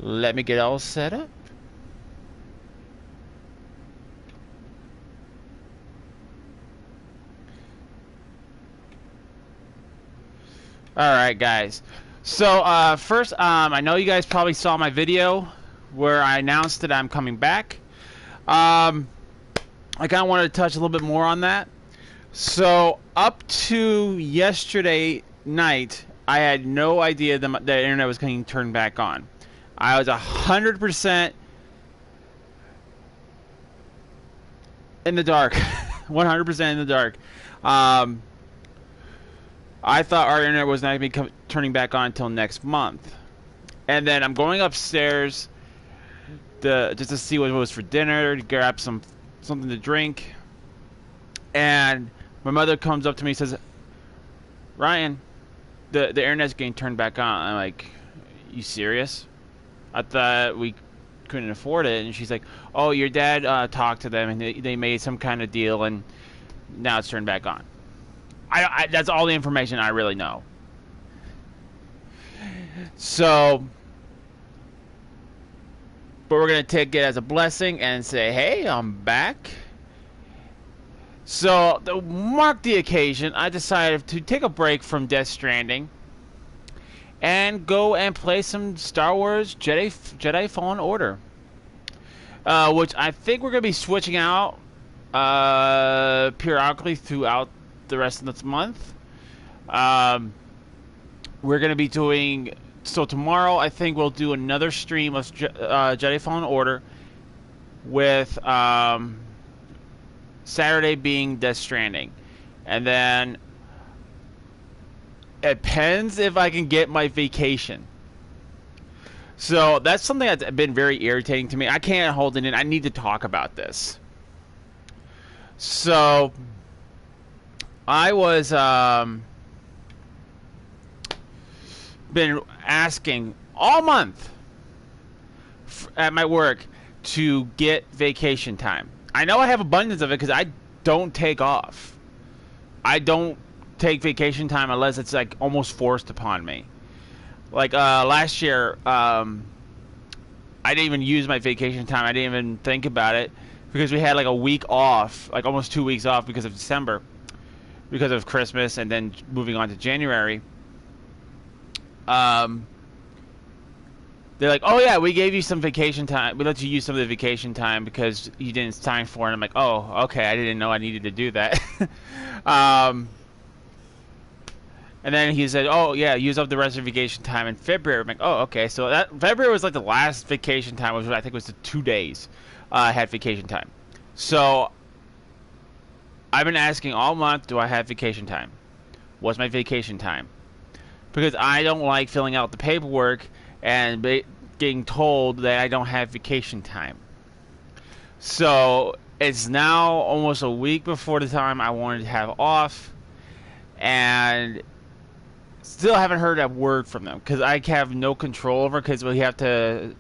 Let me get all set up. Alright, guys. So, first, I know you guys probably saw my video where I announced that I'm coming back. I kind of wanted to touch a little bit more on that. So, up to yesterday night, I had no idea the internet was getting turned back on. I was 100% in the dark. 100% in the dark. I thought our internet was not going to be turning back on until next month. And then I'm going upstairs just to see what it was for dinner, to grab something to drink. And my mother comes up to me and says, Ryan, the internet's getting turned back on. I'm like, you serious? I thought we couldn't afford it. And she's like, oh, your dad talked to them and they made some kind of deal and now it's turned back on. That's all the information I really know. So, but we're going to take it as a blessing and say, hey, I'm back. So, to mark the occasion, I decided to take a break from Death Stranding and go and play some Star Wars Jedi Fallen Order. Which I think we're going to be switching out periodically throughout the rest of this month. We're going to be doing... So tomorrow, I think we'll do another stream of Jedi Fallen Order with Saturday being Death Stranding. And then it depends if I can get my vacation. So that's something that's been very irritating to me. I can't hold it in. I need to talk about this. So I was been asking all month at my work to get vacation time. I know I have abundance of it because I don't take off. I don't take vacation time unless it's like almost forced upon me. Like last year, I didn't even use my vacation time. I didn't even think about it because we had like a week off, like almost 2 weeks off because of December, because of Christmas, and then moving on to January. They're like, oh yeah, we gave you some vacation time. We let you use some of the vacation time because you didn't sign for it. And I'm like, oh, okay, I didn't know I needed to do that. And then he said, oh yeah, use up the rest of vacation time in February. I'm like, oh, okay. So that February was like the last vacation time, which I think was the 2 days I had vacation time. So I've been asking all month, do I have vacation time? What's my vacation time? Because I don't like filling out the paperwork and getting told that I don't have vacation time. So it's now almost a week before the time I wanted to have off, and still haven't heard a word from them because I have no control over it. Because we have to,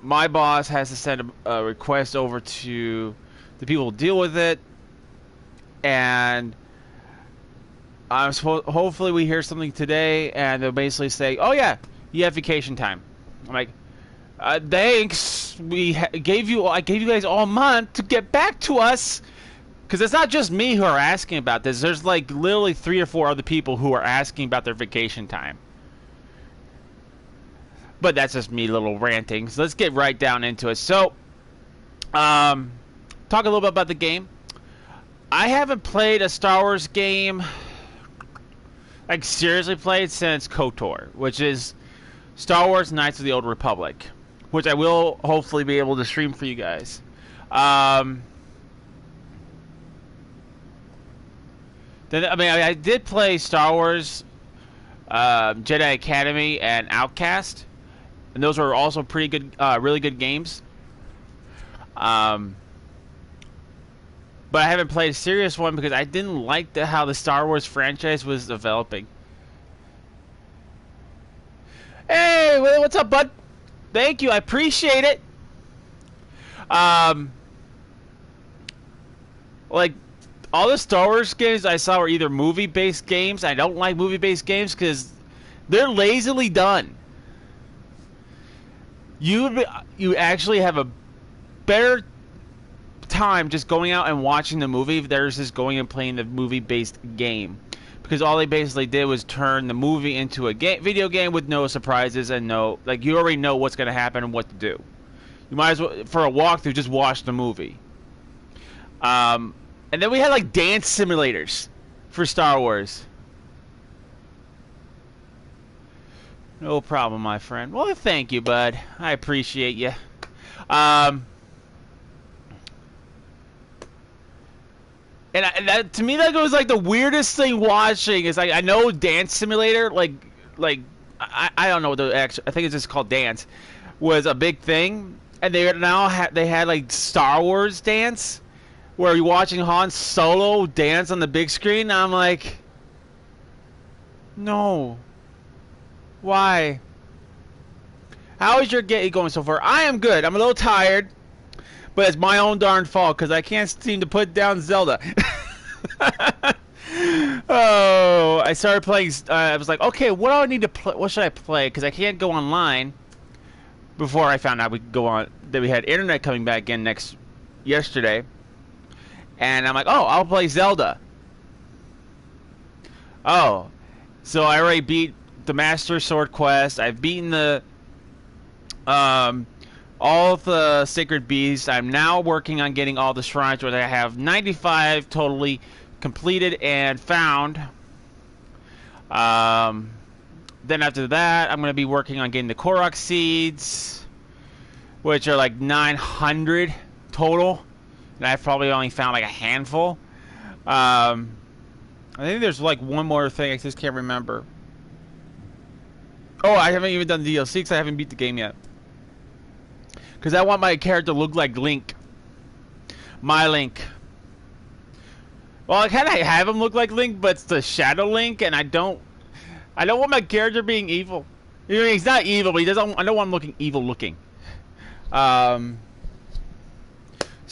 my boss has to send a request over to the people who deal with it, and I'm supposed. Hopefully, we hear something today, and they'll basically say, "Oh yeah, you have vacation time." I'm like, "Thanks. I gave you guys all month to get back to us." Because it's not just me who are asking about this. There's like literally 3 or 4 other people who are asking about their vacation time. But that's just me little ranting. So let's get right down into it. So, talk a little bit about the game. I haven't played a Star Wars game, like seriously played, since KOTOR, which is Star Wars Knights of the Old Republic, which I will hopefully be able to stream for you guys. Then, I mean, I did play Star Wars, Jedi Academy, and Outcast, and those were also pretty good, really good games. But I haven't played a serious one because I didn't like how the Star Wars franchise was developing. Hey, what's up, bud? Thank you, I appreciate it. Like, all the Star Wars games I saw were either movie-based games. I don't like movie-based games because they're lazily done. you actually have a better time just going out and watching the movie versus going and playing the movie-based game, because all they basically did was turn the movie into a video game with no surprises and no, like, you already know what's going to happen and what to do. You might as well, for a walkthrough, just watch the movie. And then we had like dance simulators for Star Wars. No problem, my friend. Well, thank you, bud. I appreciate you. And that, to me, that was like the weirdest thing watching. Is like, I know Dance Simulator, like I don't know what the actual, I think it's just called Dance, was a big thing, and they now they had like Star Wars Dance, where you're watching Han Solo dance on the big screen. And I'm like, no, why? How is your day going so far? I am good. I'm a little tired. But it's my own darn fault because I can't seem to put down Zelda. Oh, I started playing. I was like, okay, what do I need to play? What should I play? Because I can't go online. Before I found out we could go on, that we had internet coming back in yesterday, and I'm like, oh, I'll play Zelda. Oh, so I already beat the Master Sword Quest. I've beaten the all the Sacred Beasts. I'm now working on getting all the shrines, where I have 95 totally completed and found. Then after that, I'm going to be working on getting the Korok Seeds, which are like 900 total. And I've probably only found like a handful. I think there's like one more thing. I just can't remember. Oh, I haven't even done the DLC because I haven't beat the game yet. Because I want my character to look like Link. My Link. Well, I kind of have him look like Link, but it's the Shadow Link, and I don't want my character being evil. I mean, he's not evil, but he doesn't. I don't want him looking evil looking. So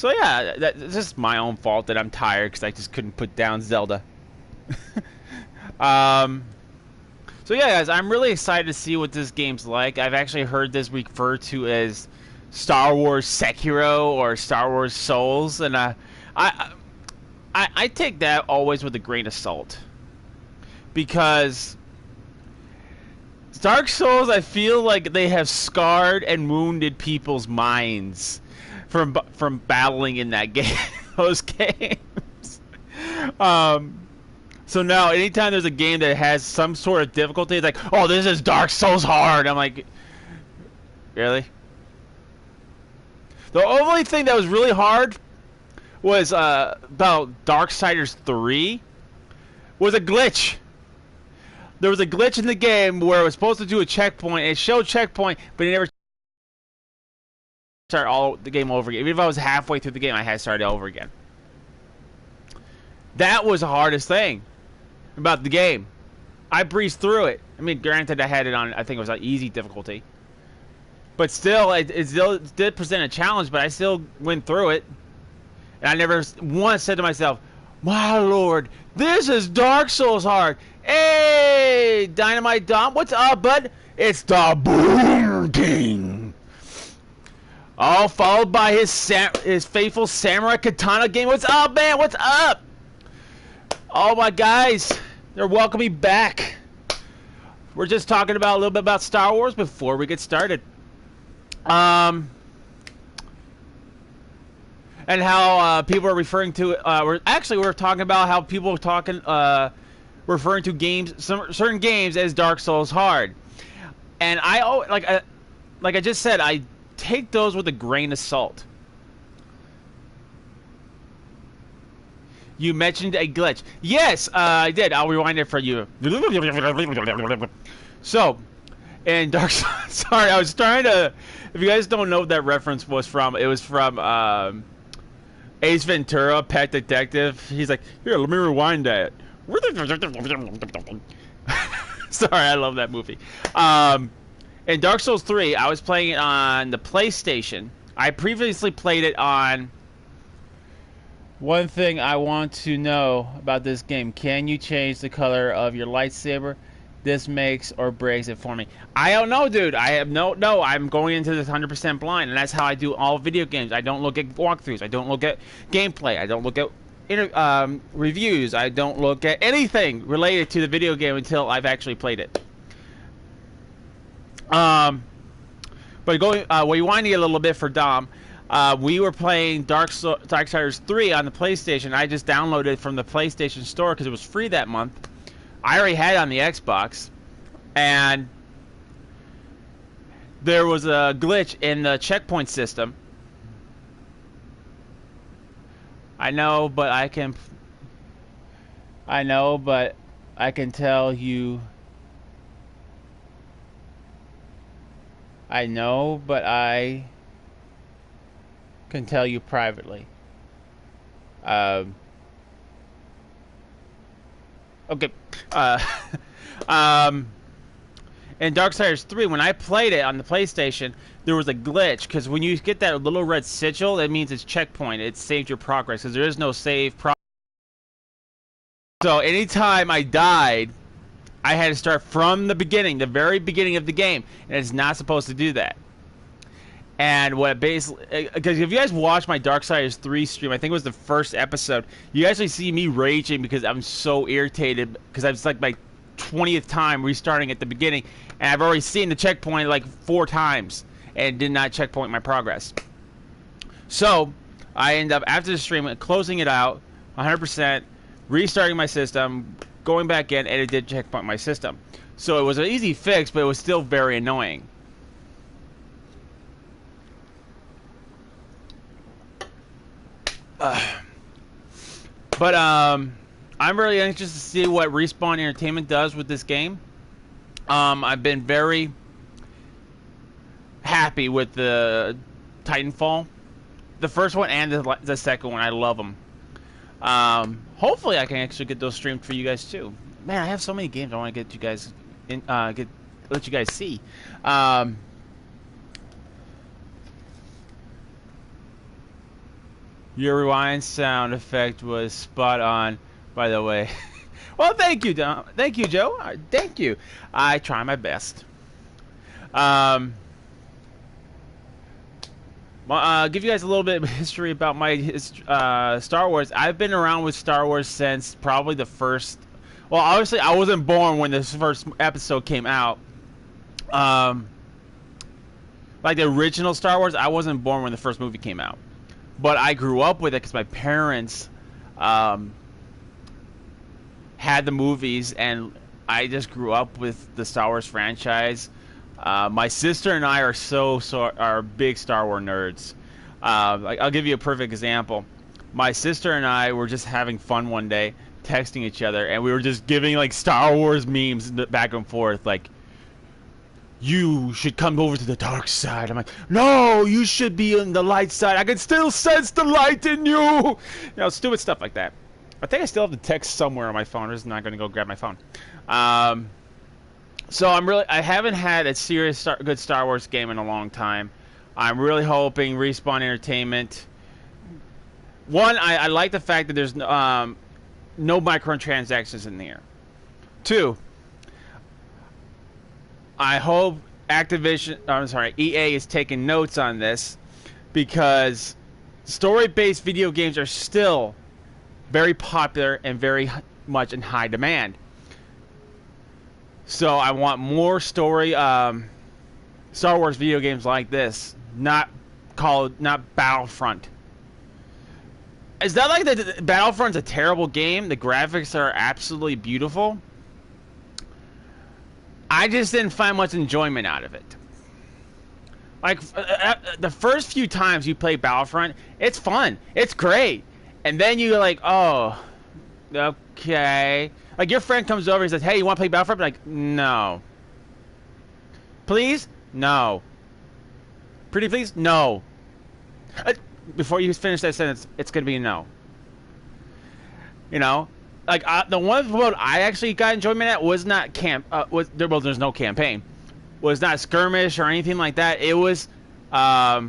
yeah, it's just my own fault that I'm tired because I just couldn't put down Zelda. So yeah, guys, I'm really excited to see what this game's like. I've actually heard this referred to as Star Wars Sekiro or Star Wars Souls, and I take that always with a grain of salt, because Dark Souls, I feel like they have scarred and wounded people's minds from battling in that game, those games. So now, anytime there's a game that has some sort of difficulty, it's like, oh, this is Dark Souls hard. I'm like, really? The only thing that was really hard was about Darksiders 3 was a glitch. There was a glitch in the game where it was supposed to do a checkpoint, and it showed checkpoint, but it never started the game over again. Even if I was halfway through the game, I had to start it over again. That was the hardest thing about the game. I breezed through it. I mean, granted, I had it on, I think it was on easy difficulty. But still, it still did present a challenge, but I still went through it. And I never once said to myself, my lord, this is Dark Souls hard. Hey, Dynamite Dom, what's up, bud? It's the Boom King. All followed by his faithful Samurai Katana game. What's up, man? What's up? All my guys, they're welcoming me back. We're just talking about a little bit about Star Wars before we get started. And how people are referring to we're talking about how people are talking referring to certain games as Dark Souls hard, and like I just said, I take those with a grain of salt. You mentioned a glitch. Yes, I did. I'll rewind it for you. So, in Dark Souls, sorry, I was trying to. If you guys don't know what that reference was from, it was from Ace Ventura, Pet Detective. He's like, here, let me rewind that. Sorry, I love that movie. In Dark Souls 3, I was playing it on the PlayStation. I previously played it on... One thing I want to know about this game. Can you change the color of your lightsaber? This makes or breaks it for me. I don't know, dude. I have no. I'm going into this 100% blind, and that's how I do all video games. I don't look at walkthroughs. I don't look at gameplay. I don't look at reviews. I don't look at anything related to the video game until I've actually played it. But going rewinding a little bit for Dom, we were playing Darksiders 3 on the PlayStation. I just downloaded it from the PlayStation Store because it was free that month. I already had it on the Xbox, and there was a glitch in the checkpoint system. I know, but I can tell you. I know, but I can tell you privately. Okay. In Darksiders 3, when I played it on the PlayStation, there was a glitch, because when you get that little red sigil, that means it's checkpoint. It saved your progress, because there is no save progress. So anytime I died, I had to start from the beginning, the very beginning of the game, and it's not supposed to do that. And what basically, because if you guys watch my Darksiders 3 stream, I think it was the first episode, you actually see me raging because I'm so irritated, because I was like my 20th time restarting at the beginning, and I've already seen the checkpoint like 4 times and did not checkpoint my progress. So I end up, after the stream, closing it out 100%, restarting my system, going back in, and it did checkpoint my system. So it was an easy fix, but it was still very annoying. But I'm really anxious to see what Respawn Entertainment does with this game. I've been very happy with the Titanfall, the first one and the second one. I love them. Hopefully, I can actually get those streamed for you guys too. Man, I have so many games I want to get you guys let you guys see. Your rewind sound effect was spot on, by the way. Well, thank you, Dom. Thank you, Joe. Thank you. I try my best. Give you guys a little bit of history about my Star Wars. I've been around with Star Wars since probably the first... Well, obviously, I wasn't born when this first episode came out. Like the original Star Wars, I wasn't born when the first movie came out. But I grew up with it because my parents had the movies, and I just grew up with the Star Wars franchise. My sister and I are big Star Wars nerds. Like, I'll give you a perfect example. My sister and I were just having fun one day, texting each other, and we were just giving like Star Wars memes back and forth, like, you should come over to the dark side. I'm like, no, you should be on the light side. I can still sense the light in you. You know, stupid stuff like that. I think I still have the text somewhere on my phone. I'm just not going to go grab my phone. So I haven't had a serious good Star Wars game in a long time. I'm really hoping Respawn Entertainment. One, I like the fact that there's no microtransactions in there. Two, I hope EA is taking notes on this, because story-based video games are still very popular and very much in high demand. So I want more story Star Wars video games like this, not Battlefront. Is that like the Battlefront's a terrible game? The graphics are absolutely beautiful. I just didn't find much enjoyment out of it. Like, the first few times you play Battlefront, it's fun. It's great. And then you're like, oh, okay. Like, your friend comes over and says, hey, you want to play Battlefront? I'm like, no. Please? No. Pretty please? No. Before you finish that sentence, it's going to be a no. You know? Like, the one mode I actually got enjoyment at was not there's no campaign. Was not skirmish or anything like that. It was, nah,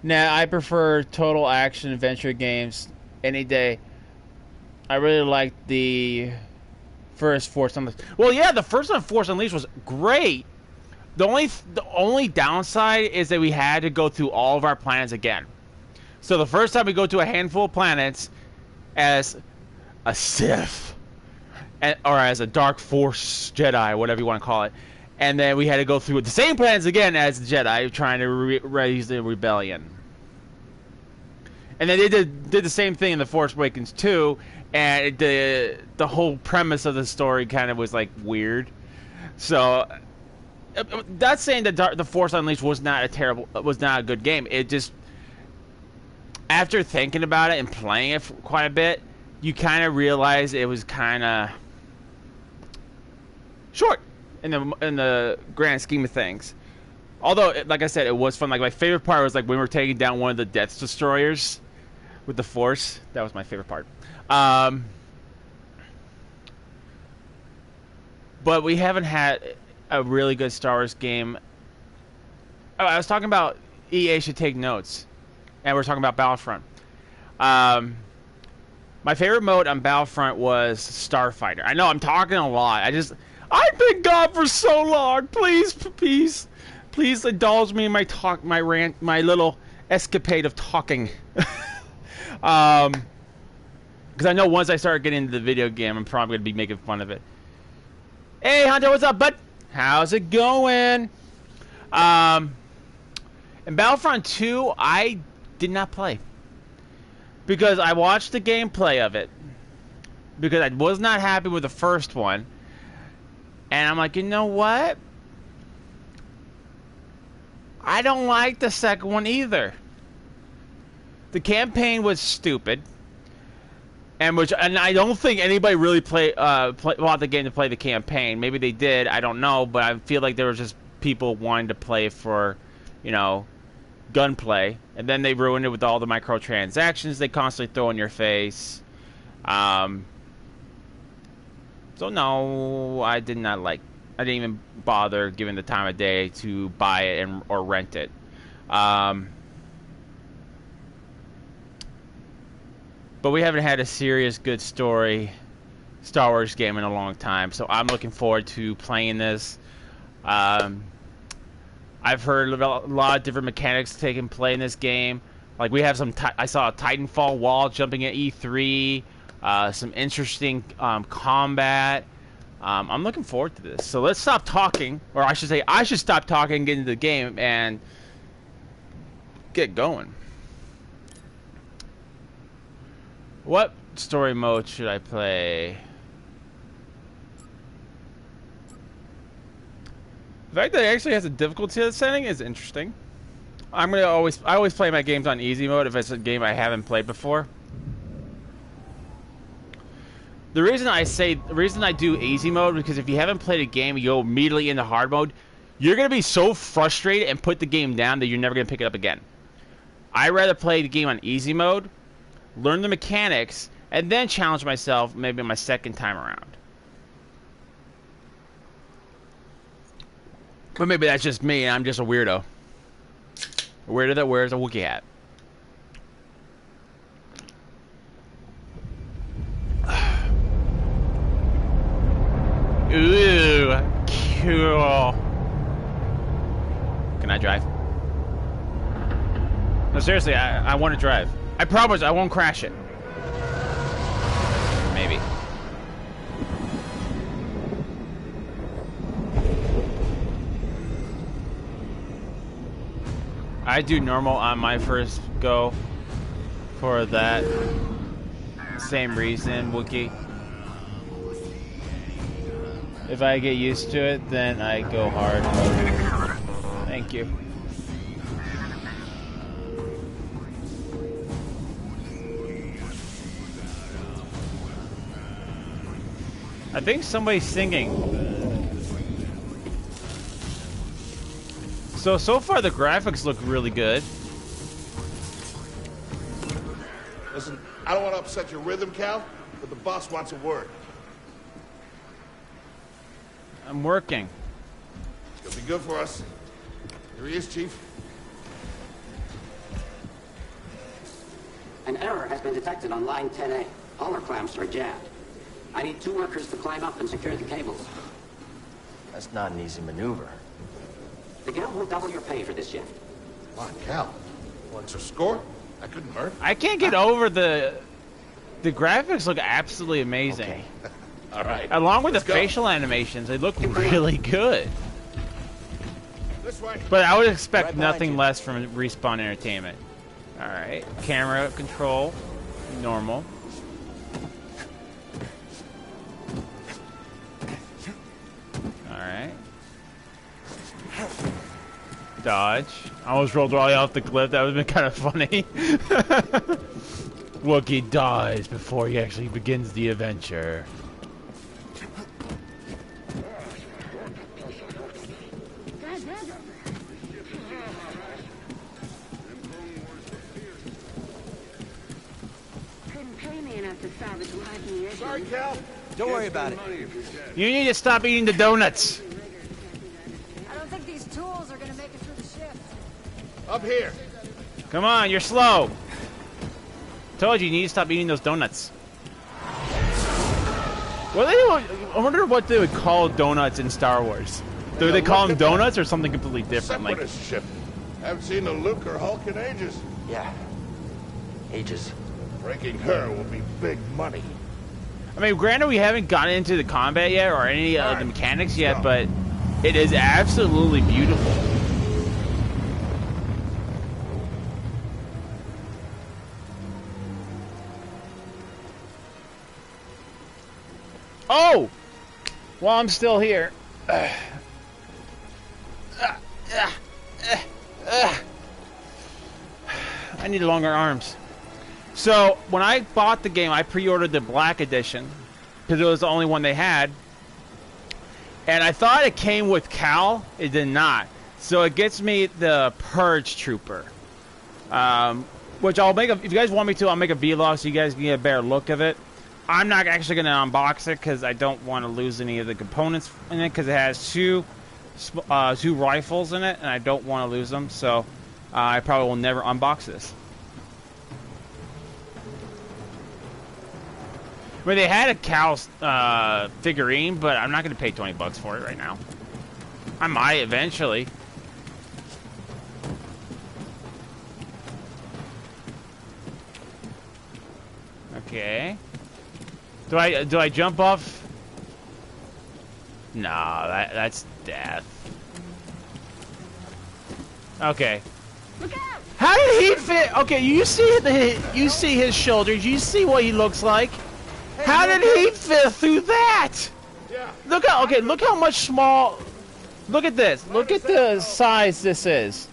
I prefer total action adventure games any day. I really like the First Force Unleashed. Well, yeah, the first one, Force Unleashed, was great. The only downside is that we had to go through all of our planets again. So the first time we go to a handful of planets as a Sith, or as a Dark Force Jedi, whatever you want to call it, and then we had to go through the same planets again as the Jedi, trying to raise the rebellion. And then they did the same thing in The Force Awakens 2, and the whole premise of the story kind of was like weird. So that's saying that The Force Unleashed was not a good game. It just, after thinking about it and playing it for quite a bit, you kind of realize it was kind of short in the grand scheme of things. Although, like I said, it was fun. Like, my favorite part was like when we were taking down one of the Death Destroyers with the Force. That was my favorite part. But we haven't had a really good Star Wars game. Oh, I was talking about EA should take notes, and we're talking about Battlefront. My favorite mode on Battlefront was Starfighter. I know I'm talking a lot. I've been gone for so long. Please indulge me in my talk, my rant, my little escapade of talking. Because I know once I start getting into the video game, I'm probably gonna be making fun of it. Hey Hunter, what's up, bud? How's it going? In Battlefront 2, I did not play because I watched the gameplay of it because I was not happy with the first one, and I'm like, you know what? I don't like the second one either. The campaign was stupid, and I don't think anybody really bought the game to play the campaign. Maybe they did, I don't know, but I feel like there was just people wanting to play for, gunplay, and then they ruined it with all the microtransactions they constantly throw in your face. So no, I didn't even bother giving the time of day to buy it or rent it. But we haven't had a serious good story Star Wars game in a long time, so I'm looking forward to playing this. I've heard a lot of different mechanics taking play in this game. Like, we have I saw a Titanfall wall jumping at E3, some interesting combat. I'm looking forward to this. So let's stop talking, or I should say, I should stop talking and get into the game and get going. What story mode should I play? The fact that it actually has a difficulty setting is interesting. I always play my games on easy mode if it's a game I haven't played before. The reason I do easy mode, because if you haven't played a game, you go immediately into hard mode, you're gonna be so frustrated and put the game down that you're never gonna pick it up again. I'd rather play the game on easy mode, learn the mechanics, and then challenge myself maybe my second time around. But maybe that's just me, and I'm just a weirdo. A weirdo that wears a Wookiee hat. Ooh, cool. Can I drive? No, seriously, I want to drive. I promise I won't crash it. Maybe. I do normal on my first go for that same reason, Wookiee. If I get used to it, then I go hard mode. Thank you. I think somebody's singing. So far the graphics look really good. Listen, I don't want to upset your rhythm, Cal, but the boss wants a word. I'm working. It's gonna be good for us. Here he is, Chief. An error has been detected on line 10A. All our clamps are jammed. I need 2 workers to climb up and secure the cables. That's not an easy maneuver. The guild will double your pay for this shift. Come on, Cal. What's your score? That couldn't hurt. I can't get over the graphics look absolutely amazing. Okay. All right. Along with Let's the go. facial animations, they look really good. This way. But I would expect Right behind nothing you. less from Respawn Entertainment. Alright. Camera control. Normal. Alright. Dodge. I almost rolled Raleigh off the cliff. That would have been kind of funny. Wookiee dies before he actually begins the adventure. Sorry, Cal. Don't worry about it. You need to stop eating the donuts. I don't think these tools are gonna make it through the shift. Up here. Come on, you're slow. Told you, you need to stop eating those donuts. Well, I wonder what they would call donuts in Star Wars. Do they call them donuts or something completely different? Like, Separatist ship. Haven't seen a Luke or Hulk in ages. Yeah. Ages. Breaking her will be big money. I mean, granted, we haven't gotten into the combat yet or any of the mechanics yet, but it is absolutely beautiful. Oh! While I'm still here. I need longer arms. So, when I bought the game, I pre-ordered the Black Edition, because it was the only one they had. And I thought it came with Cal. It did not. So it gets me the Purge Trooper. Which I'll make a, if you guys want me to, I'll make a vlog so you guys can get a better look of it. I'm not actually going to unbox it because I don't want to lose any of the components in it, because it has two rifles in it, and I don't want to lose them. So I probably will never unbox this. I mean, they had a Cal figurine, but I'm not going to pay $20 for it right now. I might eventually. Okay. Do I jump off? No, that's death. Okay. Look out! How did he fit? Okay, you see his shoulders. You see what he looks like. How did he fit through that? Yeah. Look how much small. Look at this. Look at the size this is.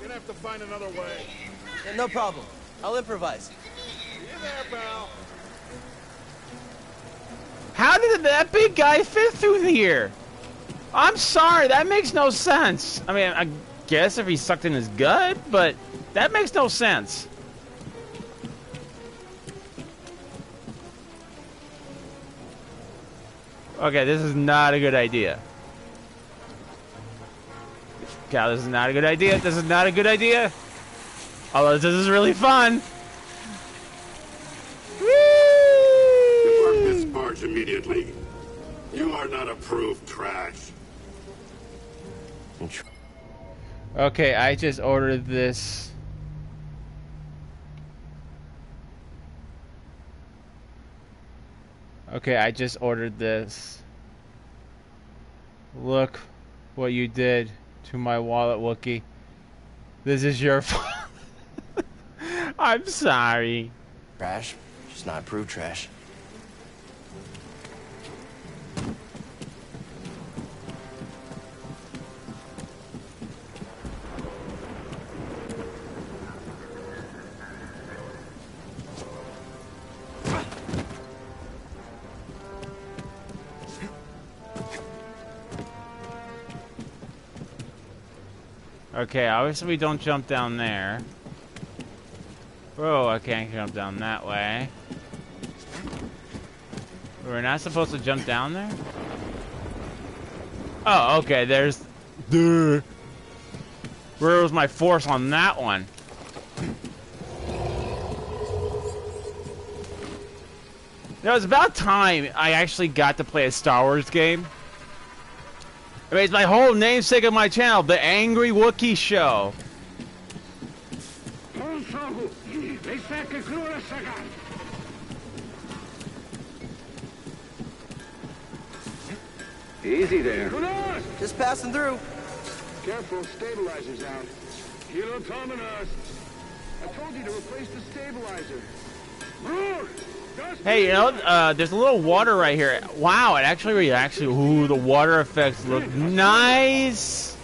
You're gonna have to find another way. Yeah, no problem. I'll improvise. See you there, pal. How did that big guy fit through here? I'm sorry, that makes no sense. I mean, I guess if he sucked in his gut, but that makes no sense. Okay, this is not a good idea. Cal, this is not a good idea. This is not a good idea. Although this is really fun. Depart this barge immediately. You are not approved trash. Okay, I just ordered this. Okay, I just ordered this. Look what you did to my wallet, Wookiee. This is your fault. I'm sorry. Trash. Just not approved trash. Okay, obviously we don't jump down there. Whoa, I can't jump down that way. We're not supposed to jump down there? Oh, okay, there's... Duh. Where was my force on that one? You know, it's about time I actually got to play a Star Wars game. I mean, it's my whole namesake of my channel, the Angry Wookiee Show. Easy there. Just passing through. Careful, stabilizer's out. Kilo Tominos. I told you to replace the stabilizer. Hey, you know, there's a little water right here. Wow, it actually, ooh, the water effects look nice.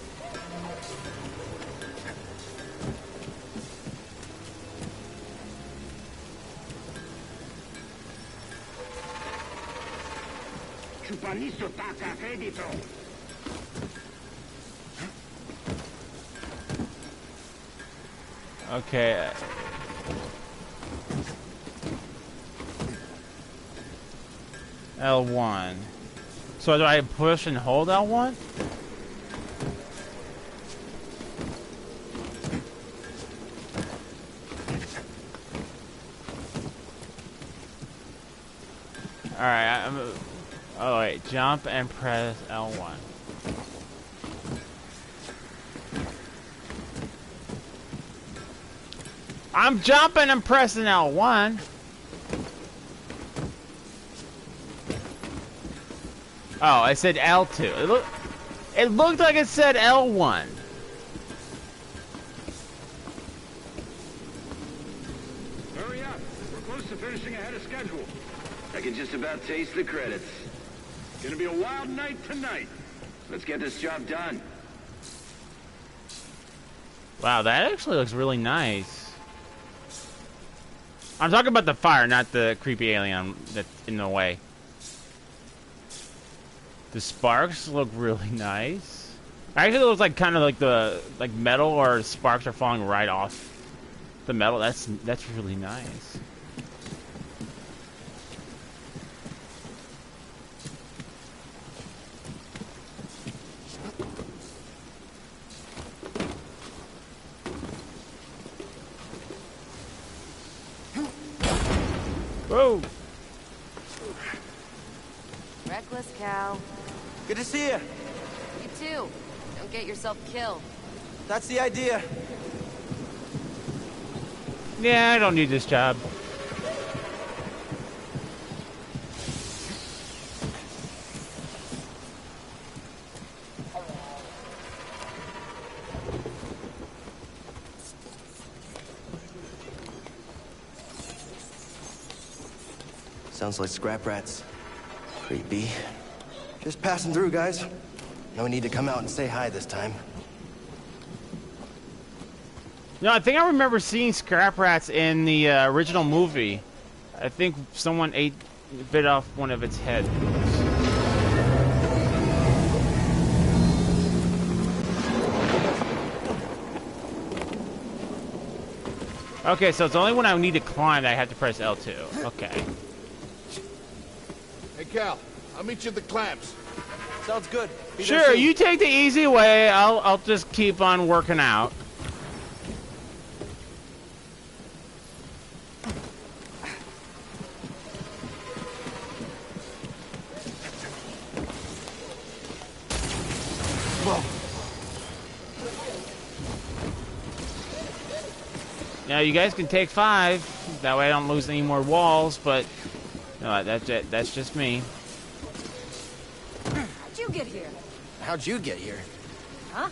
Okay. L1. So do I push and hold L1? Alright, oh wait, jump and press L1. I'm jumping and pressing L1. Oh, I said L2. It looked like it said L1. Hurry up. We're close to finishing ahead of schedule. I can just about taste the credits. It's gonna be a wild night tonight. Let's get this job done. Wow, that actually looks really nice. I'm talking about the fire, not the creepy alien that's in the way. The sparks look really nice. Actually, it looks like kind of like the metal or sparks are falling right off the metal. That's really nice. Whoa! Reckless cow. Good to see you. You too. Don't get yourself killed. That's the idea. Yeah, I don't need this job. Sounds like scrap rats. Creepy. Just passing through, guys. No need to come out and say hi this time. No, I think I remember seeing scrap rats in the original movie. I think someone bit off one of its heads. Okay, so it's only when I need to climb that I have to press L2. Okay. Hey, Cal, I'll meet you at the clamps. Sounds good. Be there Sure, soon. you take the easy way. I'll just keep on working out. Whoa. Now you guys can take 5. That way I don't lose any more walls. But no, that's it. That's just me. How'd you get here? How'd you get here? Huh?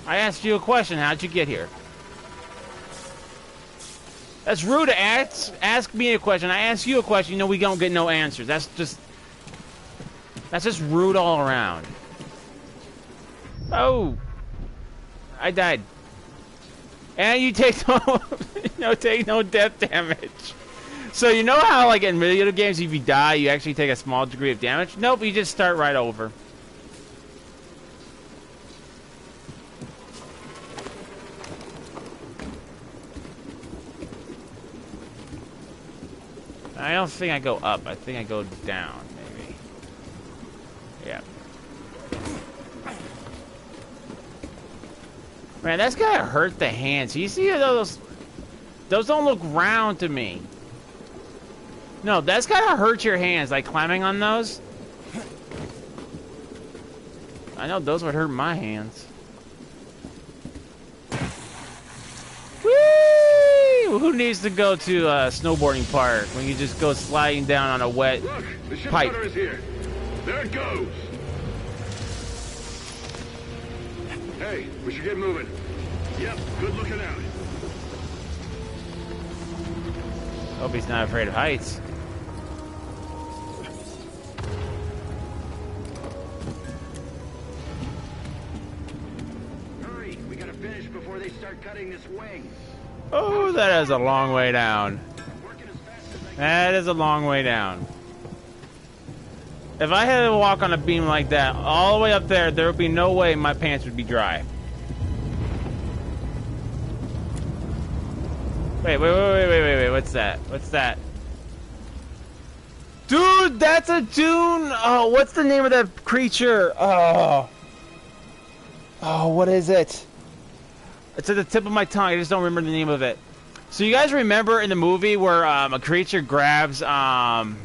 I asked you a question. How'd you get here? That's rude to ask me a question. I ask you a question. You know we don't get no answers. That's just rude all around. Oh, I died. And you take take no death damage. So you know how like in video games if you die you actually take a small degree of damage? Nope, you just start right over. I don't think I go up. I think I go down, maybe. Yeah. Man, that's gotta hurt the hands. You see those? Those don't look round to me. No, that's gotta hurt your hands, like climbing on those. I know those would hurt my hands. Whee! Who needs to go to a snowboarding park when you just go sliding down on a wet Look, the ship pipe? cutter is here. There it goes. Hey, we should get moving. Yep, good looking out. Hope he's not afraid of heights. Hurry, we gotta finish before they start cutting this wing. Oh, that is a long way down. Working as fast as I can. That is a long way down. If I had to walk on a beam like that all the way up there, there would be no way my pants would be dry. Wait, what's that? What's that? Dude, that's a dune! Oh, what's the name of that creature? Oh, what is it? It's at the tip of my tongue, I just don't remember the name of it. So you guys remember in the movie where a creature grabs Han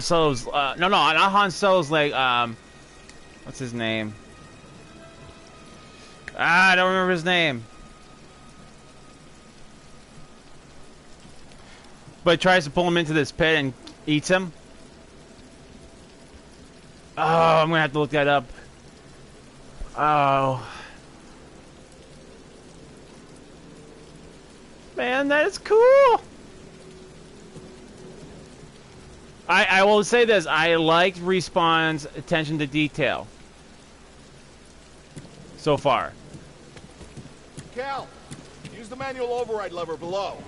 Solo's, no, not Han Solo's leg, what's his name? I don't remember his name. But tries to pull him into this pit and eats him. Oh, I'm gonna have to look that up. Oh. Man, that is cool. I will say this. I liked Respawn's attention to detail. So far. Cal, use the manual override lever below.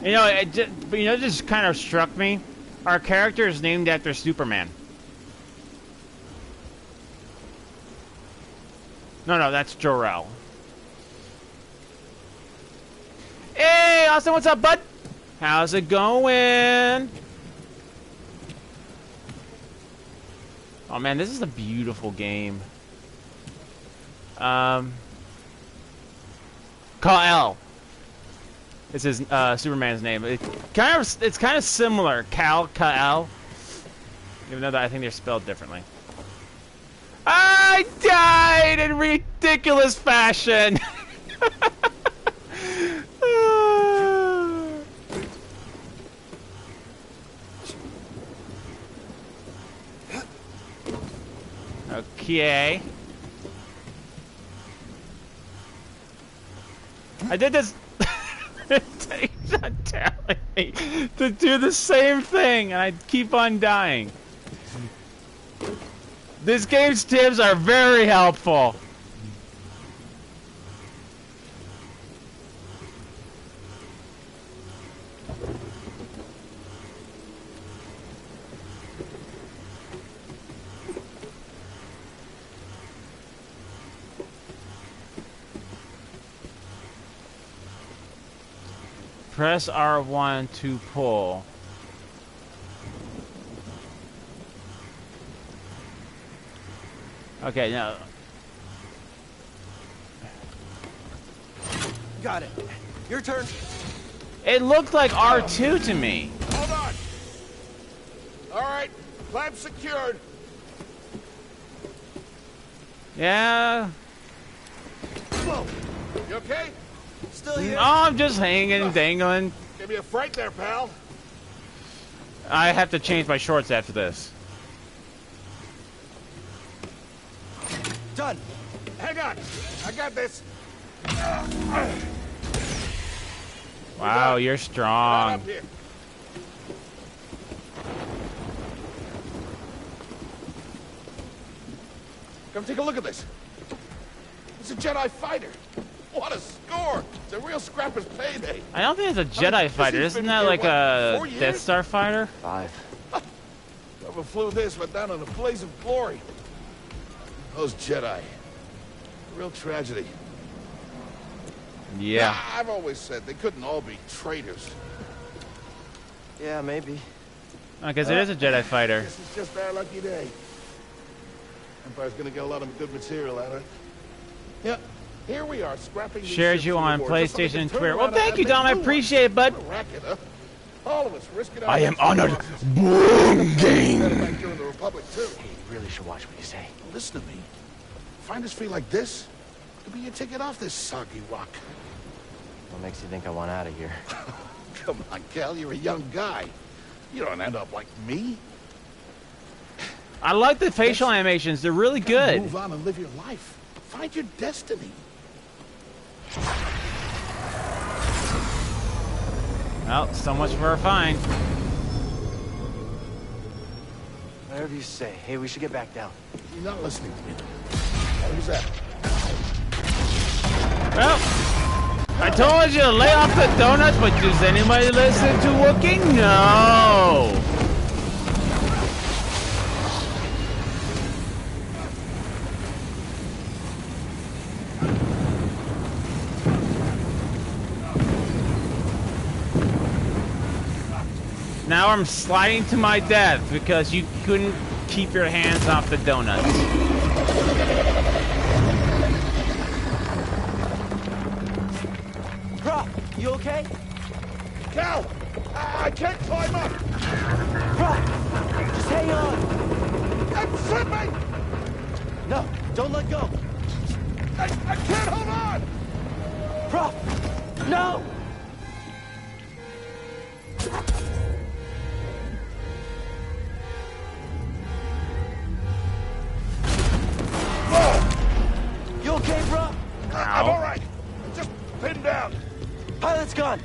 You know, it just kind of struck me. Our character is named after Superman. No, that's Jor-El. Hey, Austin, what's up, bud? How's it going? Oh man, this is a beautiful game. Kal-El. It's his Superman's name. It's kind of similar, Kal-El, even though I think they're spelled differently. I died in ridiculous fashion. Okay. I did this. He's not telling me to do the same thing, and I keep on dying. This game's tips are very helpful. Press R1 to pull. Okay, now. Got it. Your turn. It looked like R2 to me. Hold on. All right, clamp secured. Yeah. Whoa. You okay? Still here. Oh, I'm just hanging, dangling. Give me a fright there, pal. I have to change my shorts after this. Done. Hang on. I got this. Wow, you're Right strong. up here. Come take a look at this. It's a Jedi fighter. What a score! It's a real scrapper's payday. I don't think it's a Jedi fighter. this has Isn't been that here, like what, a 4 years? Death Star fighter? 5. Whoever flew this went down in a blaze of glory. Those Jedi. Real tragedy. Yeah. I've always said they couldn't all be traitors. Yeah, maybe. Because it is a Jedi fighter. This is just our lucky day. Empire's gonna get a lot of good material out of it. Yep. Here we are, scrapping these Shares ships you for on war, just so they PlayStation can and turn Twitter. around Well, and thank you, make Dom. I new ones. appreciate it, bud. What a racket, huh? All of us risking our I am necks honored. for Bring. back during the Republic, too. Hey, you really should watch what you say. Listen to me. Find us free like this, could be your ticket off this soggy rock. What makes you think I want out of here? Come on, Cal, you're a young guy. You don't end up like me. I like the facial animations. They're really good. Move on and live your life. Find your destiny. Well, so much for a fine. Whatever you say. Hey, we should get back down. You're not listening to me. Who's that? Well, I told you to lay off the donuts, but does anybody listen to Wookiee? No. Now I'm sliding to my death because you couldn't keep your hands off the donuts. Bro, you okay? Cal! I can't climb up! Bro, just hang on. Set me! No, don't let go. I can't hold on! Bro, no! You okay, bro? I'm all right. Just pinned down. Pilot's gone.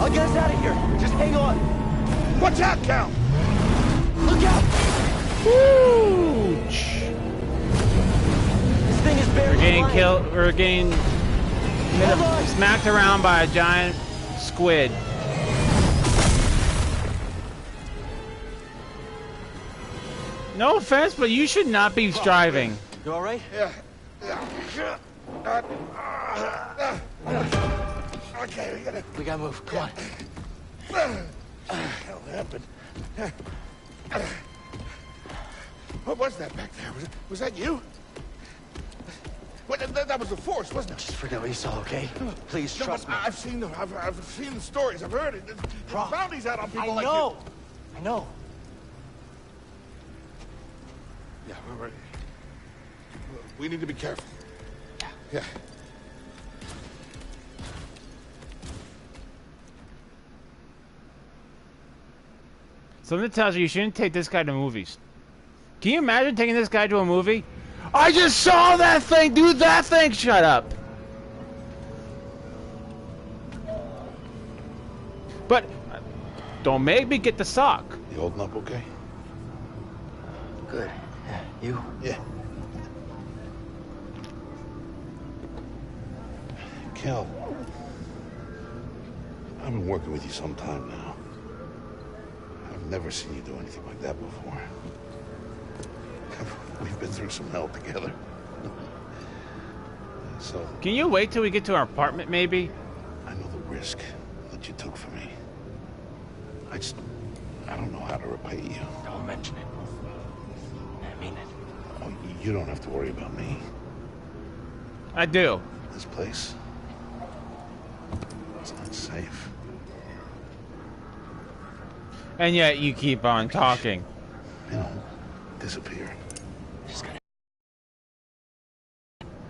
I'll get us out of here. Just hang on. Watch out, Cal! Look out! Woo! This thing is buried. We're getting alive. killed. We're getting Hold on. smacked around by a giant squid. No offense, but you should not be driving. You all right? Yeah. Okay, We gotta move. Come on. What the hell happened? What was that back there? Was that you? Well, that was the Force, wasn't it? Just forget what you saw, okay? Please No, trust me. I've seen the stories. I've heard it. There's bounties out on people like you. I know. Yeah, we're ready. We need to be careful. Yeah. Something tells you shouldn't take this guy to movies. Can you imagine taking this guy to a movie? I just saw that thing! Do that thing! Shut up! But, don't make me get the sock. You holding up okay? Good. Yeah, you? Yeah. Cal, I've been working with you some time now. I've never seen you do anything like that before. We've been through some hell together. So, Can you wait till we get to our apartment, maybe? I know the risk that you took for me. I don't know how to repay you. Don't mention it. I mean it. Oh, you don't have to worry about me. I do. This place, it's not safe. And yet you keep on talking. You know, disappear. Just gonna...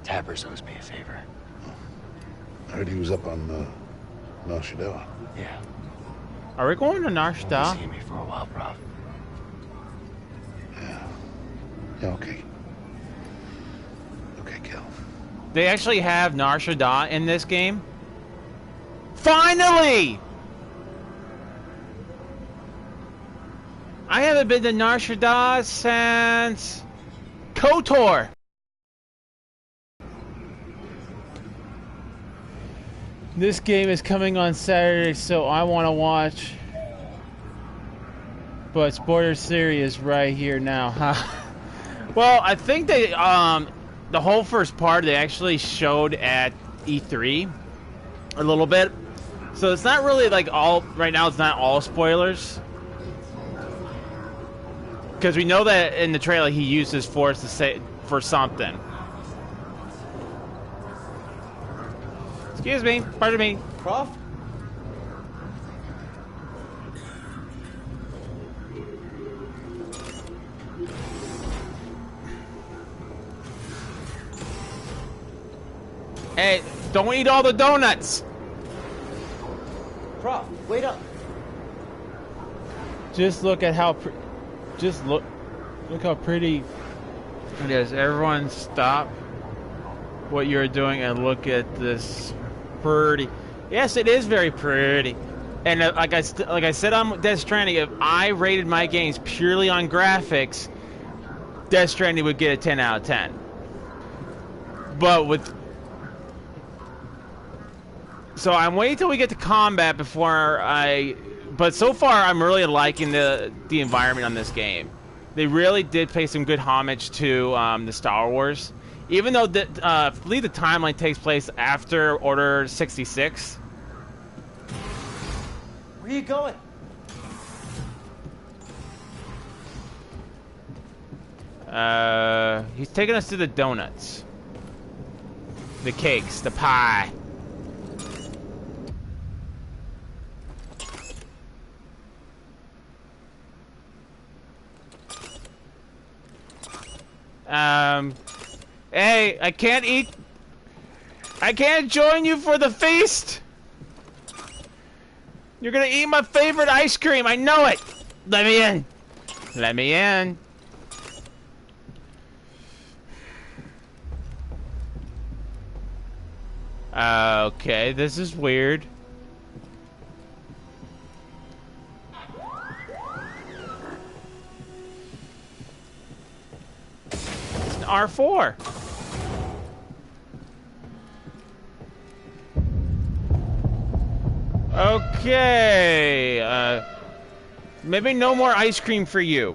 Tappers owes me a favor. I heard he was up on Nar Shaddaa. Yeah. Are we going to Nar Won't Shaddaa? be seeing me for a while, bro. Yeah, okay. Okay, Cal. They actually have Nar Shaddaa in this game? Finally! I haven't been to Nar Shaddaa since KOTOR. This game is coming on Saturday, so I want to watch. But Spoiler Series is right here now, huh? Well, I think they, the whole first part they actually showed at E3 a little bit. So it's not really like all, right now it's not all spoilers. Because we know that in the trailer he used his force to say, for something. Excuse me. Pardon me. Prof? Hey, don't eat all the donuts. Prof, wait up. Just look at how look how pretty it is. Everyone stop what you're doing and look at this pretty. Yes, it is very pretty. And like I said on Death Stranding, if I rated my games purely on graphics, Death Stranding would get a 10 out of 10. But so I'm waiting till we get to combat before but so far I'm really liking the environment on this game. They really did pay some good homage to the Star Wars. Even though I believe the timeline takes place after Order 66. Where are you going? He's taking us to the donuts. The cakes, the pie. Hey, I can't join you for the feast. You're gonna eat my favorite ice cream, I know it. Let me in. Let me in. Okay, this is weird. It's an R4. Okay, maybe no more ice cream for you.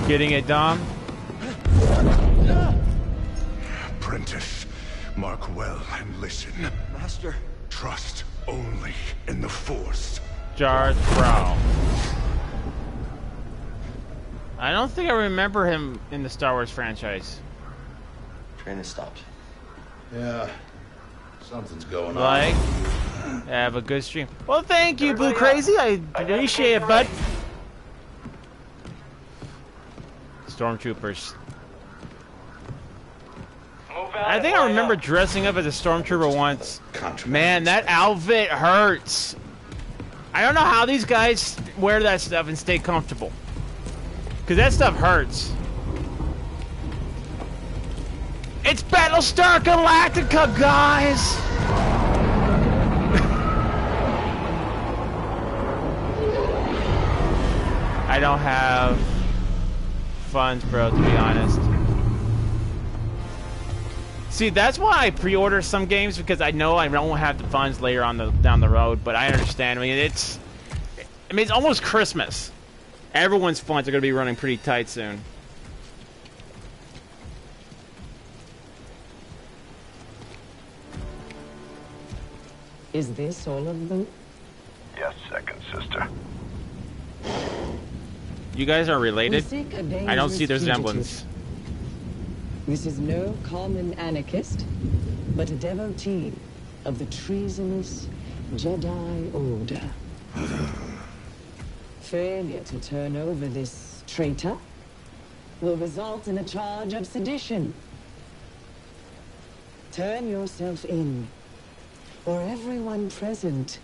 Getting it, Dom? Apprentice, mark well and listen. Master. Trust only in the Force. Jar Brown. I don't think I remember him in the Star Wars franchise. Train has stopped. Yeah. Something's going on. Like, have a good stream. Well, thank you, Blue Crazy. I appreciate it, bud. Stormtroopers. I think I remember dressing up as a stormtrooper once. Man, that outfit hurts. I don't know how these guys wear that stuff and stay comfortable. Because that stuff hurts. It's Battlestar Galactica, guys! I don't have funds, bro, to be honest. See, that's why I pre-order some games, because I know I won't have the funds later on down the road, but I understand. I mean, it's almost Christmas. Everyone's funds are going to be running pretty tight soon. Is this all of them? Yes, second sister. You guys are related? I don't see the fugitive. resemblance. This is no common anarchist, but a devotee of the treasonous Jedi Order. Failure to turn over this traitor will result in a charge of sedition. Turn yourself in, or everyone present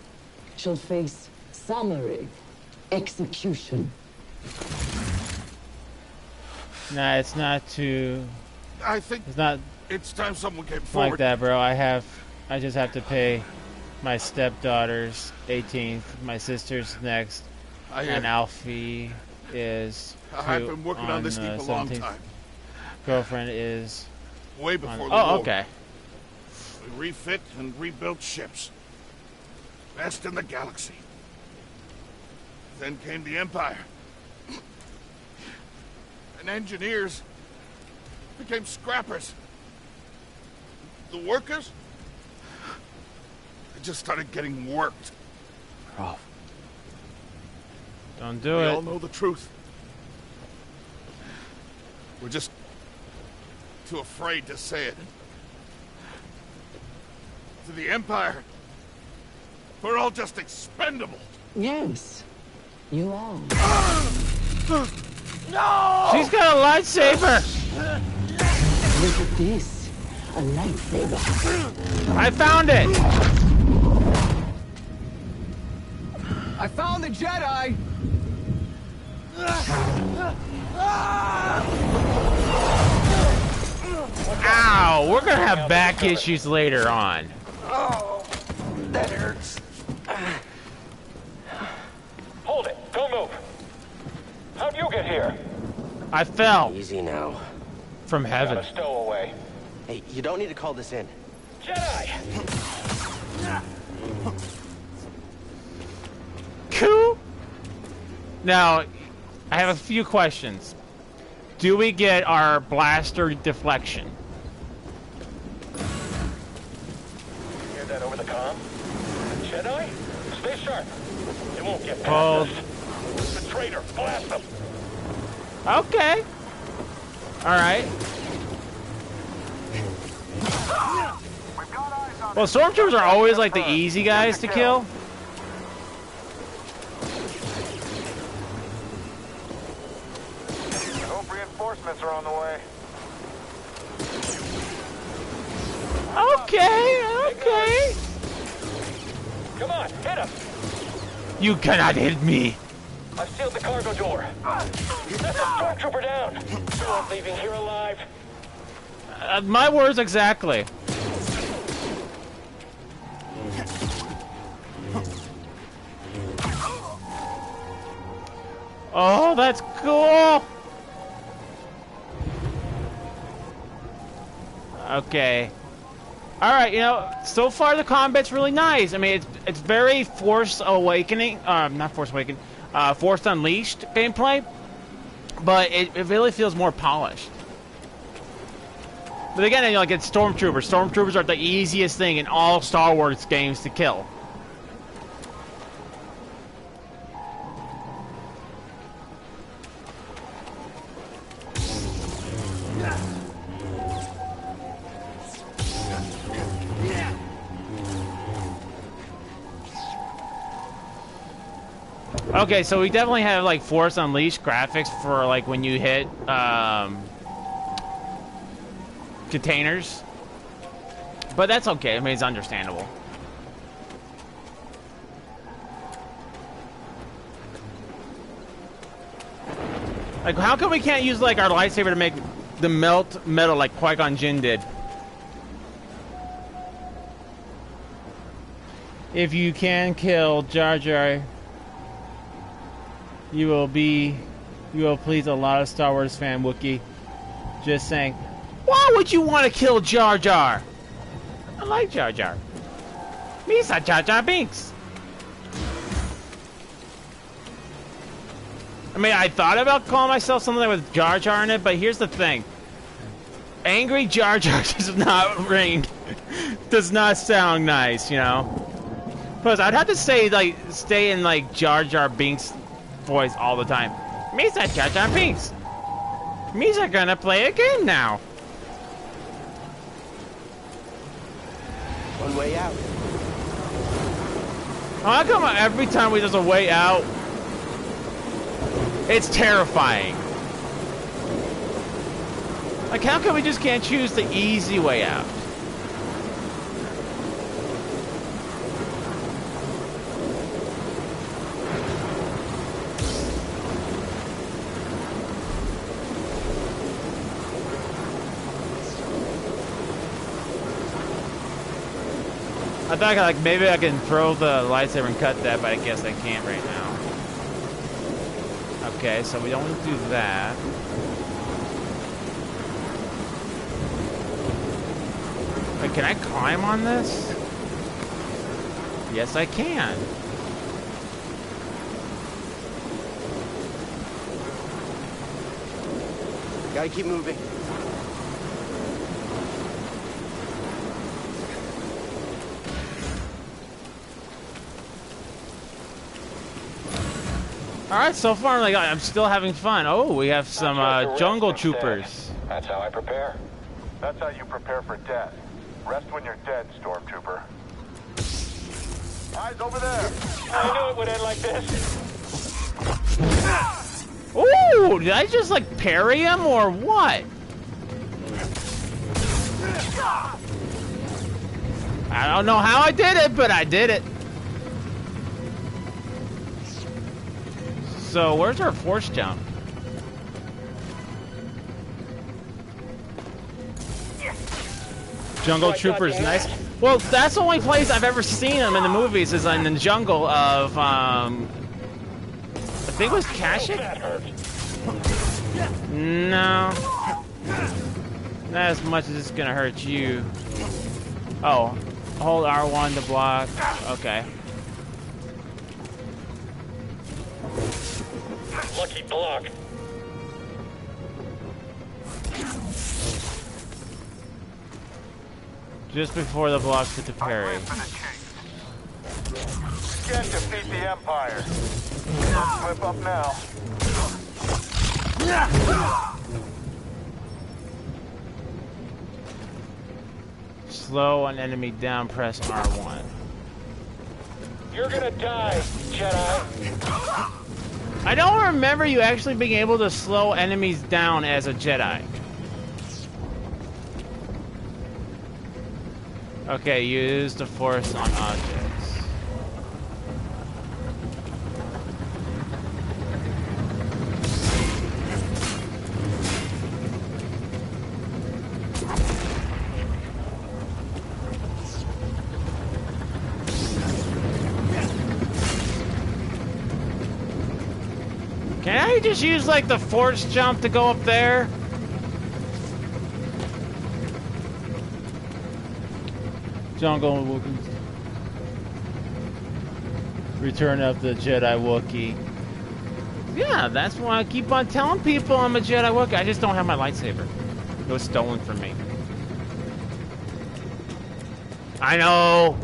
shall face summary execution. Nah, it's not too... I think It's not it's time someone came forward. like that, bro. I just have to pay my stepdaughter's 18th, my sister's next, and Alfie is I've been working on this deep a long 17th. time. Girlfriend is Way before the oh, war. okay. We refit and rebuilt ships. Best in the galaxy. Then came the Empire. And engineers became scrappers. The workers? They just started getting worked. Oh. Don't do We it. all know the truth. We're just too afraid to say it. To the Empire, we're all just expendable. Yes, you are. No! She's got a lightsaber! Look at this. A lightsaber. I found it! I found the Jedi! Ow! We're gonna have back issues later on. Oh, that hurts. Hold it. Don't move. How'd you get here? I fell Easy now. from heaven. Got a stowaway. Hey, you don't need to call this in. Jedi! Cool. Now, I have a few questions. Do we get our blaster deflection? Hear that over the comm? Jedi? Stay sharp. It won't get Oh. past us. The traitor, blast them. Okay. Alright. Well, stormtroopers are always like the easy guys to kill. I hope reinforcements are on the way. Okay. Come on, hit him. You cannot hit me. I've sealed the cargo door. That's a stormtrooper down. You aren't leaving here alive. My words exactly. Oh, that's cool. Okay. All right, you know, so far the combat's really nice. I mean, it's very Force Awakening, not Force Awakening, Force Unleashed gameplay, but it really feels more polished. But again, you know, like it's Stormtroopers. Stormtroopers are the easiest thing in all Star Wars games to kill. Okay, so we definitely have like Force Unleashed graphics for like when you hit containers, but that's okay. I mean, it's understandable. Like, how come we can't use like our lightsaber to make the melt metal like Qui-Gon Jinn did? If you can kill Jar Jar, you will please a lot of Star Wars fan Wookiee. Just saying. Why would you want to kill Jar Jar? I like Jar Jar. Misa Jar Jar Binks. I mean, I thought about calling myself something with Jar Jar in it, but here's the thing. Angry Jar Jar does not ring. Does not sound nice, you know? Plus, I'd have to say, like, stay in, like, Jar Jar Binks' voice all the time. Misa Jar Jar Binks. Misa gonna play a game now. One way out. How come every time there's a way out, it's terrifying? Like, how come we just can't choose the easy way out? I thought like maybe I can throw the lightsaber and cut that, but I guess I can't right now. Okay, so we don't want to do that. Wait, can I climb on this? Yes, I can. Gotta keep moving. Alright, so far like I'm still having fun. Oh, we have some jungle troopers. That's how I prepare. That's how you prepare for death. Rest when you're dead, Stormtrooper. Eyes over there! I knew it would end like this. Ooh, did I just like parry him or what? I don't know how I did it, but I did it. So, where's our force jump? Jungle Troopers, nice. Well, that's the only place I've ever seen them in the movies is in the jungle of, I think it was Kashyyyk? No. Not as much as it's gonna hurt you. Oh, hold R1 to block. Okay. Lucky block. Just before the block hit the parry. Can't defeat the Empire. Don't slip up now. Slow an enemy down, press R1. You're gonna die, Jedi. I don't remember you actually being able to slow enemies down as a Jedi. Okay, use the force on objects. Can I just use like the force jump to go up there? Jungle Wookiee. Return of the Jedi Wookiee. Yeah, that's why I keep on telling people I'm a Jedi Wookiee. I just don't have my lightsaber. It was stolen from me. I know!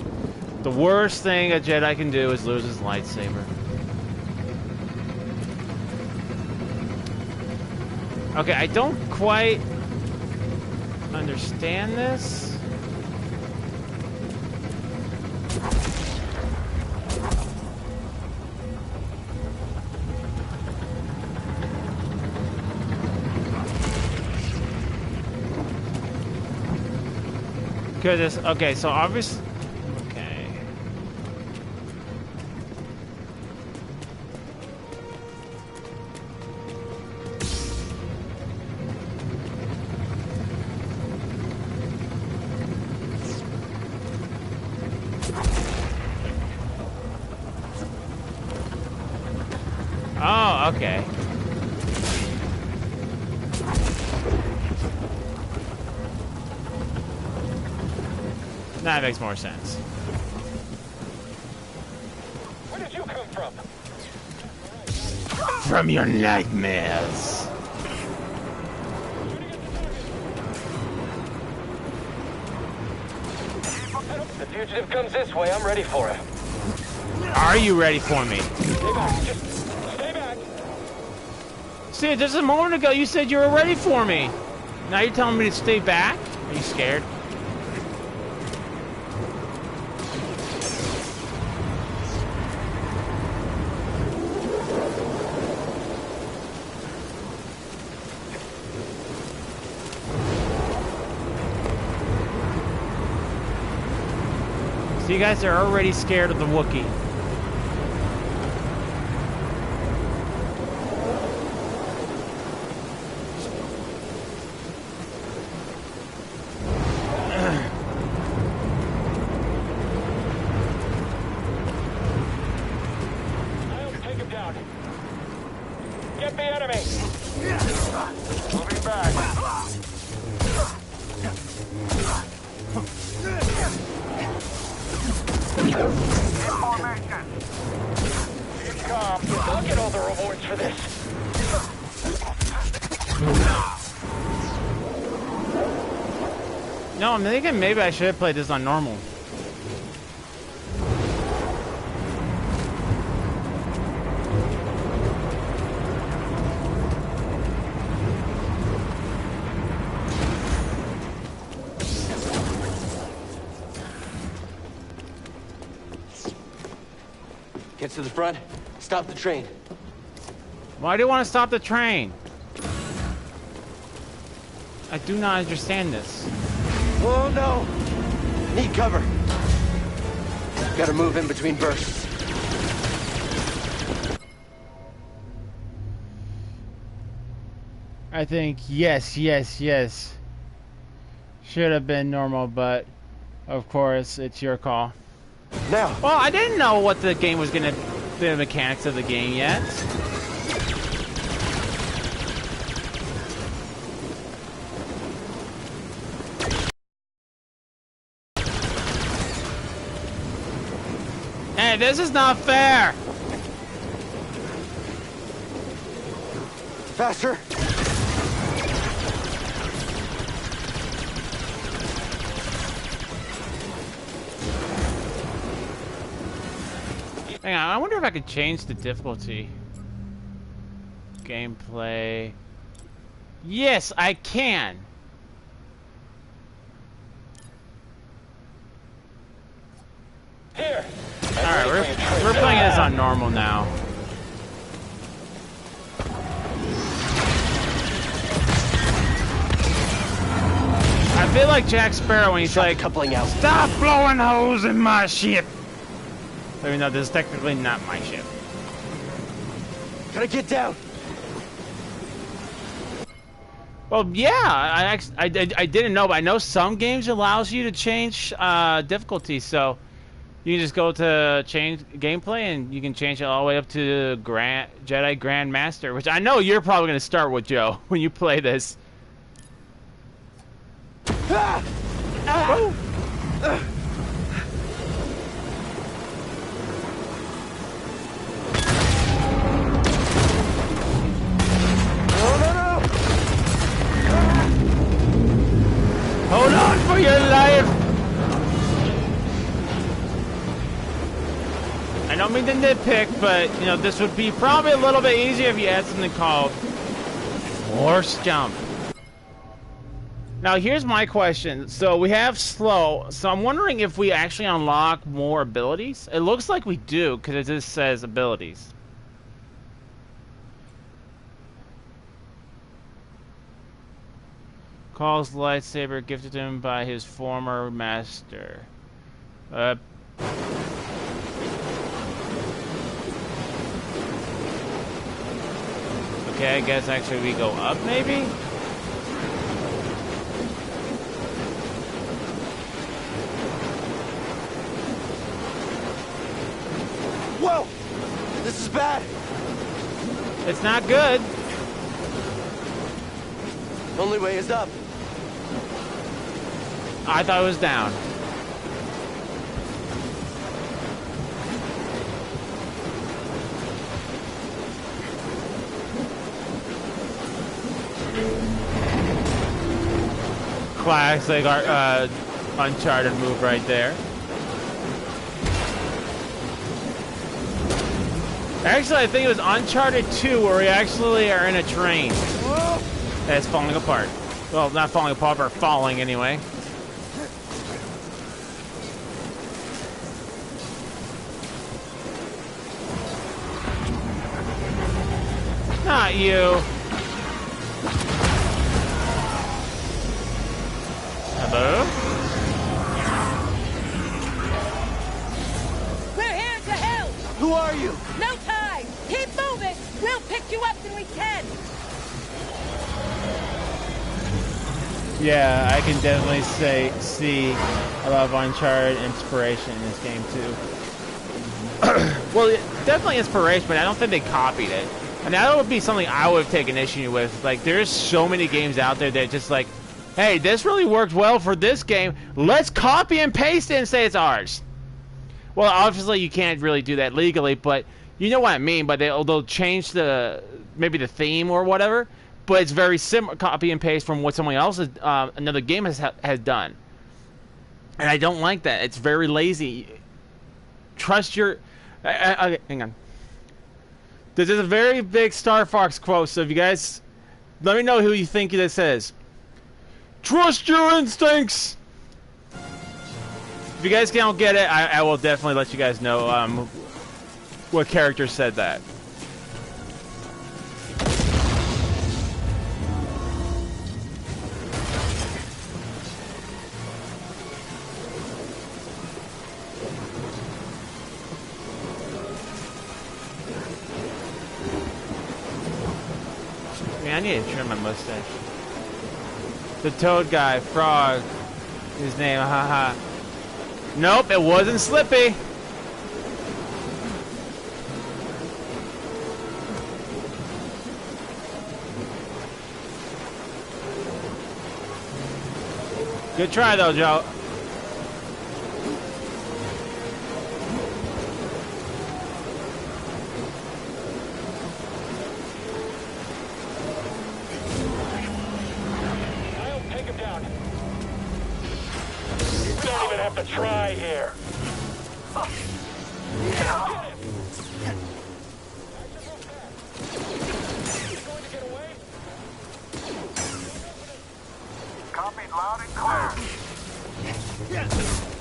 The worst thing a Jedi can do is lose his lightsaber. Okay, I don't quite understand this. Because okay, so obviously, okay. Oh, okay. That makes more sense. Where did you come from? From your nightmares. The fugitive comes this way. I'm ready for it. Are you ready for me? Stay back. Just stay back. See, just a moment ago you said you were ready for me. Now you're telling me to stay back? Are you scared? So you guys are already scared of the Wookiee. I'll take him down. Get the enemy. Moving back. Information. Keep calm. I'll get all the rewards for this. No, I'm thinking maybe I should have played this on normal. Get to the front, stop the train. Why do you want to stop the train? I do not understand this. Oh no! Need cover. Gotta move in between bursts. I think yes. Should have been normal, but of course it's your call. Now. Well, I didn't know what the game was gonna, the mechanics of the game yet. Hey, this is not fair. Faster. Hang on, I wonder if I could change the difficulty. Gameplay. Yes, I can. Here. Alright, we're playing this on normal now. I feel like Jack Sparrow when he's like, coupling out. "Stop blowing holes in my ship." Even though this is technically not my ship. Gotta get down. Well, yeah, I didn't know, but I know some games allows you to change difficulty, so you can just go to change gameplay and you can change it all the way up to Jedi Grand Master, which I know you're probably going to start with, Joe, when you play this. Ah! Ah! Hold on for your life! I don't mean to nitpick, but, you know, this would be probably a little bit easier if you had something called Force Jump. Now, here's my question. So, we have slow, so I'm wondering if we actually unlock more abilities. It looks like we do, because it just says abilities. Calls lightsaber gifted to him by his former master. Okay, I guess actually we go up, maybe? Whoa! This is bad! It's not good. Only way is up. I thought it was down. Classic Uncharted move right there. Actually, I think it was Uncharted 2 where we actually are in a train that's falling apart. Well, not falling apart, but falling anyway. Not you. Hello? We're here to help! Who are you? No time! Keep moving! We'll pick you up when we can! Yeah, I can definitely see a lot of Uncharted inspiration in this game too. Well, definitely inspiration, but I don't think they copied it. And that would be something I would have taken issue with. Like, there's so many games out there that just like, hey, this really worked well for this game. Let's copy and paste it and say it's ours. Well, obviously you can't really do that legally, but you know what I mean. But they'll change maybe the theme or whatever. But it's very similar, copy and paste from what someone else, another game has done. And I don't like that. It's very lazy. Trust your... hang on. This is a very big Star Fox quote, so if you guys... Let me know who you think this is. Trust your instincts! If you guys don't get it, I will definitely let you guys know. what character said that. Man, I need to trim my mustache. The toad guy, frog, his name, haha. Nope, it wasn't Slippy. Good try though, Joe. I'll take him down. You don't even have to try here. Copied loud and clear.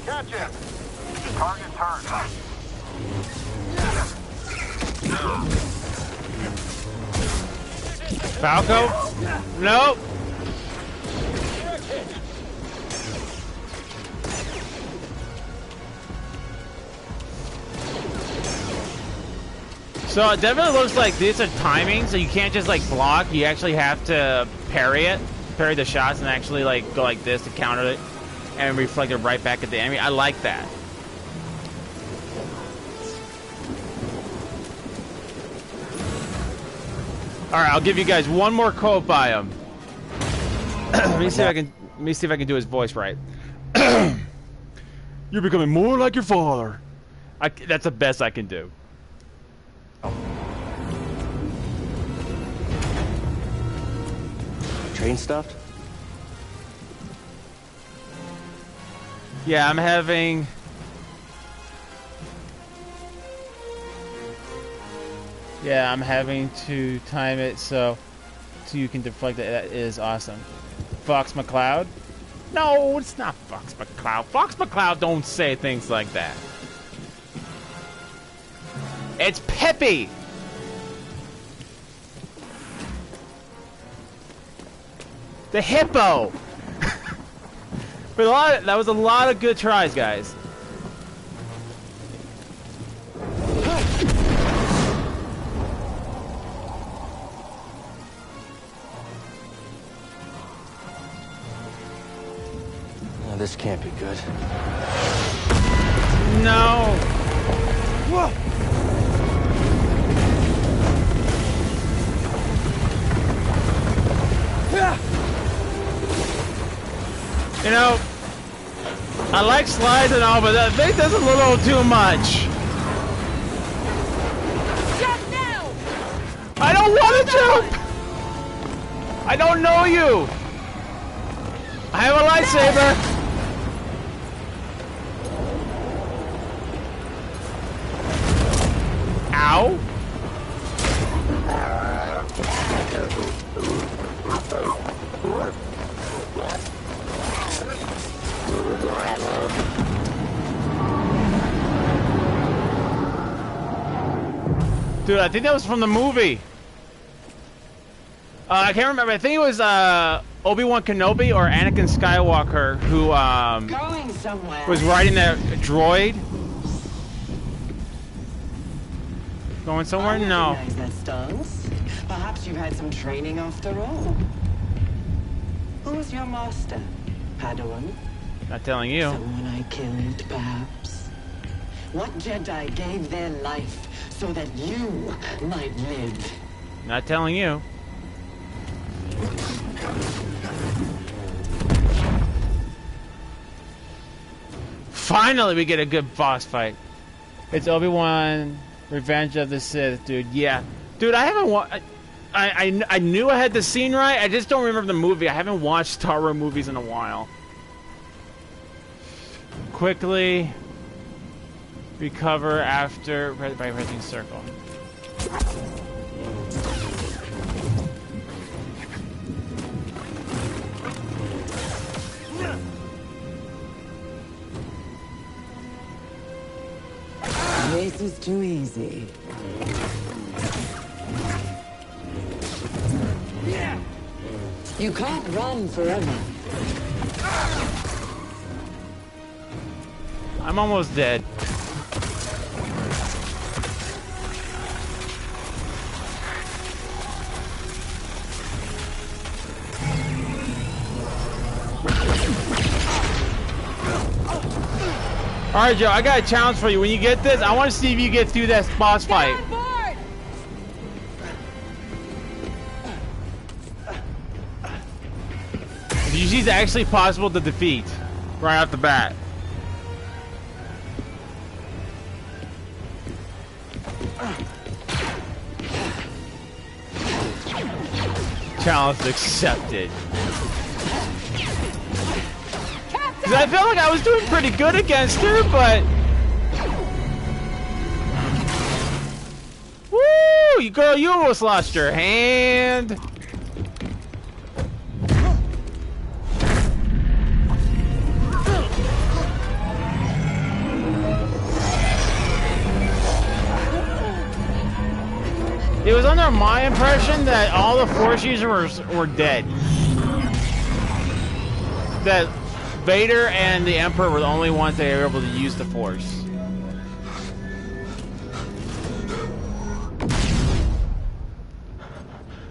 Catch him. Target turned. Falco? Nope. So it definitely looks like these are timing, so you can't just like block, you actually have to parry it, parry the shots and actually like go like this to counter it and reflect it right back at the enemy. I like that. Alright, I'll give you guys one more quote by him. Let me see if I can do his voice right. You're becoming more like your father. That's the best I can do. Train stuffed? Yeah, I'm having... Yeah, I'm having to time it so you can deflect it. That is awesome. Fox McCloud? No, it's not Fox McCloud. Fox McCloud don't say things like that. It's Peppy! The hippo! But that was a lot of good tries, guys. This can't be good. No! Whoa! You know, I like slides and all, but that thing does a little too much. Jump now! I don't want to jump! I don't know you! I have a lightsaber! Ow! Dude, I think that was from the movie. I can't remember. I think it was Obi-Wan Kenobi or Anakin Skywalker who was riding that droid. Going somewhere? No. That stance. Perhaps you had some training after all. Who's your master, Padawan? Not telling you. Someone I killed, perhaps. What Jedi gave their life so that you might live? Not telling you. Finally, we get a good boss fight. It's Obi-Wan, Revenge of the Sith, dude. Yeah, dude. I haven't I knew I had the scene right. I just don't remember the movie. I haven't watched Star Wars movies in a while. Quickly recover after by pressing circle. This This is too easy. You can't run forever. I'm almost dead. Alright, Joe, I got a challenge for you. When you get this, I want to see if you get through that boss fight. If you see it's actually possible to defeat right off the bat. Challenge accepted. Because I felt like I was doing pretty good against her, but... Woo! You girl, you almost lost your hand. It was under my impression that all the Force users were dead. That Vader and the Emperor were the only ones that were able to use the Force.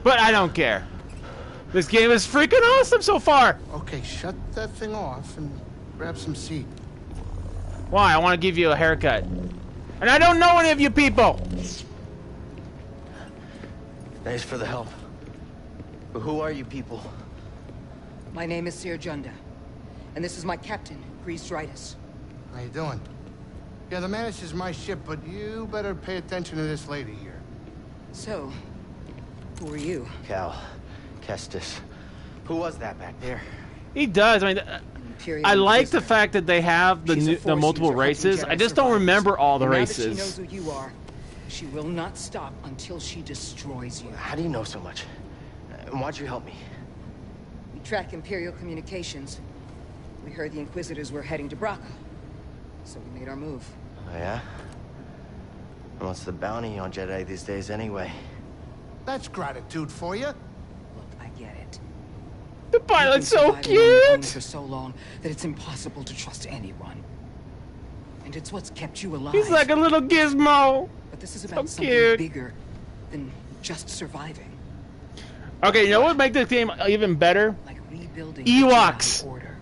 But I don't care. This game is freaking awesome so far. Okay, shut that thing off and grab some seat. Why? I want to give you a haircut. And I don't know any of you people. Thanks for the help. But who are you people? My name is Sir Junda, and this is my captain, Grease Dritus. How you doing? Yeah, the Mantis is my ship, but you better pay attention to this lady here. So, who are you? Cal. Kestis. Who was that back there? He does. I mean, I like the fact that they have the multiple races. I just don't remember all the races. Now that she knows who you are, she will not stop until she destroys you. How do you know so much? And why'd you help me? We track Imperial communications. We heard the Inquisitors were heading to Braca, so we made our move. Oh, yeah? And what's the bounty on Jedi these days anyway? That's gratitude for you. Look, I get it. The pilot's so You've been surviving on your own cute! for so long that it's impossible to trust anyone. And it's what's kept you alive. He's like a little gizmo. But this is about So something cute. bigger than just surviving. Okay, you know what would make this game even better? Like rebuilding Ewoks. the Jedi Order.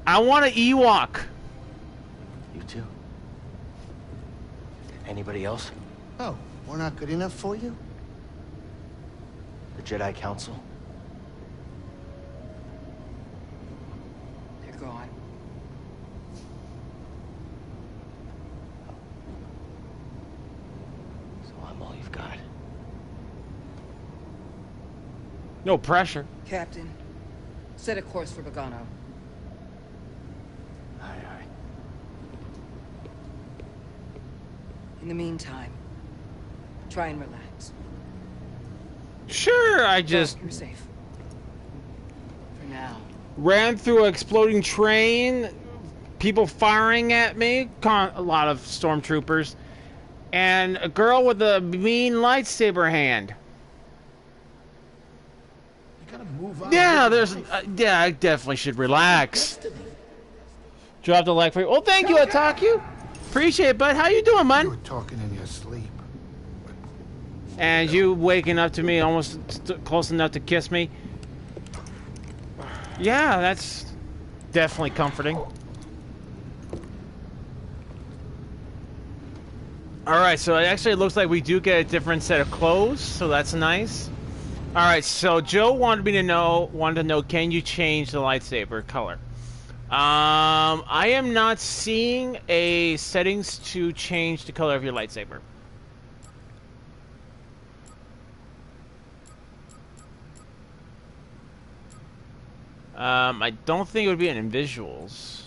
I want an Ewok. You too? Anybody else? Oh, we're not good enough for you? The Jedi Council? They're gone. So I'm all you've got. No pressure. Captain, set a course for Bogano. Aye, aye. In the meantime, try and relax. Sure, I just You're safe. For now. ran through an exploding train, people firing at me, a lot of stormtroopers, and a girl with a mean lightsaber hand. You gotta move on. Yeah, yeah, I definitely should relax. Drop the like for you. Well, thank you, Ataku. Appreciate it, bud. How you doing, You man? were talking in your sleep. And you waking up to me almost close enough to kiss me. Yeah, that's definitely comforting. Alright, so it actually looks like we do get a different set of clothes, so that's nice. Alright, so Joe wanted to know, can you change the lightsaber color? I am not seeing a settings to change the color of your lightsaber. I don't think it would be in visuals.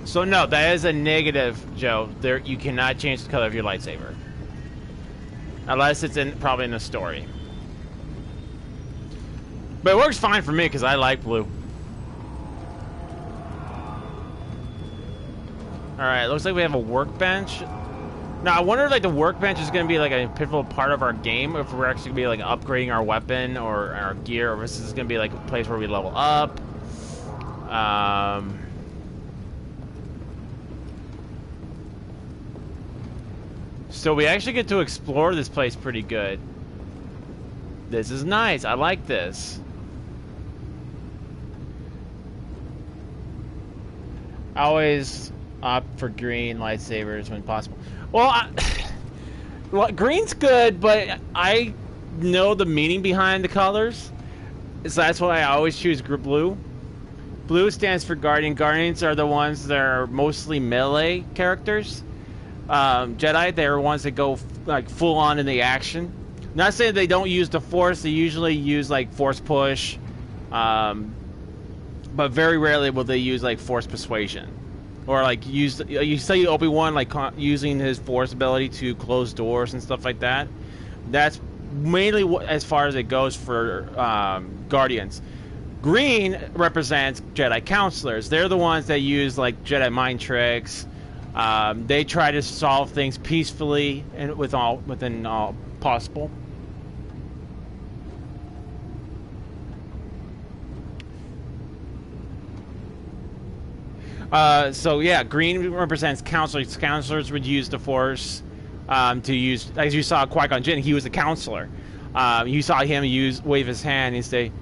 So no, that is a negative, Joe. There, you cannot change the color of your lightsaber. unless it's probably in the story. But it works fine for me because I like blue. Alright, looks like we have a workbench. Now, I wonder if like, the workbench is going to be like a pivotal part of our game, if we're actually going to be like upgrading our weapon or our gear, or if this is going to be like a place where we level up. So we actually get to explore this place pretty good. This is nice. I like this. Always opt for green lightsabers when possible. Well, well, green's good, but I know the meaning behind the colors, so that's why I always choose blue. Blue stands for Guardian. Guardians are the ones that are mostly melee characters. Jedi, they're ones that go like full on in the action. Not saying they don't use the Force. They usually use like Force push, but very rarely will they use like Force persuasion. Or like you see Obi-Wan like using his Force ability to close doors and stuff like that. That's mainly as far as it goes for Guardians. Green represents Jedi counselors. They're the ones that use like Jedi mind tricks. They try to solve things peacefully and within all possible. So yeah, green represents counselors. Counselors would use the Force to use, as you saw Qui-Gon Jinn, he was a counselor. You saw him wave his hand and say,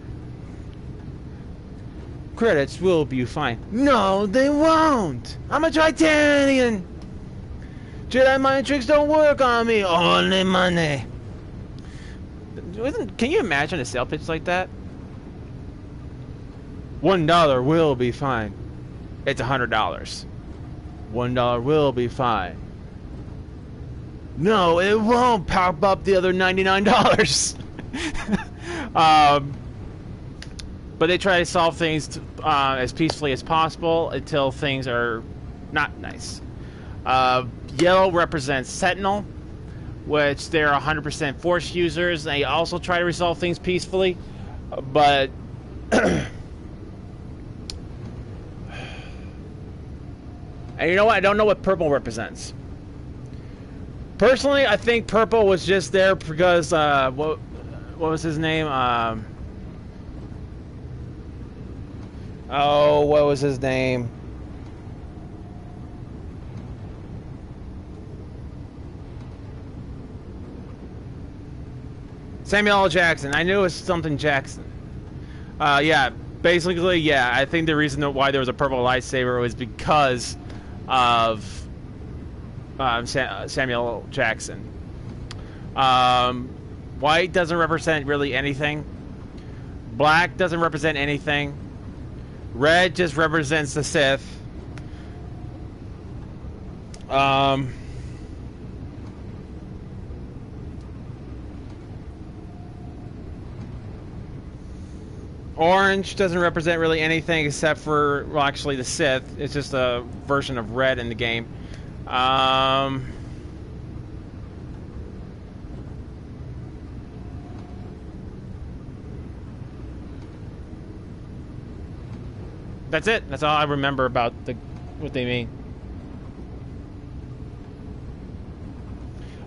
"Credits will be fine." No, they won't. I'm a Tritanian. Jedi mind tricks don't work on me. Only money. Can you imagine a sales pitch like that? $1 will be fine. It's $100. $1 will be fine. No, it won't. Pop up the other $99. But they try to solve things as peacefully as possible until things are not nice. Yellow represents Sentinel, which they're 100% Force users. They also try to resolve things peacefully, but and you know what? I don't know what purple represents. Personally, I think purple was just there because what was his name? Oh, what was his name? Samuel L. Jackson. I knew it was something Jackson. Yeah, basically, yeah. I think the reason why there was a purple lightsaber was because of Samuel Jackson. White doesn't represent really anything. Black doesn't represent anything. Red just represents the Sith. Orange doesn't represent really anything except for, well, actually the Sith. It's just a version of red in the game. That's it. That's all I remember about what they mean.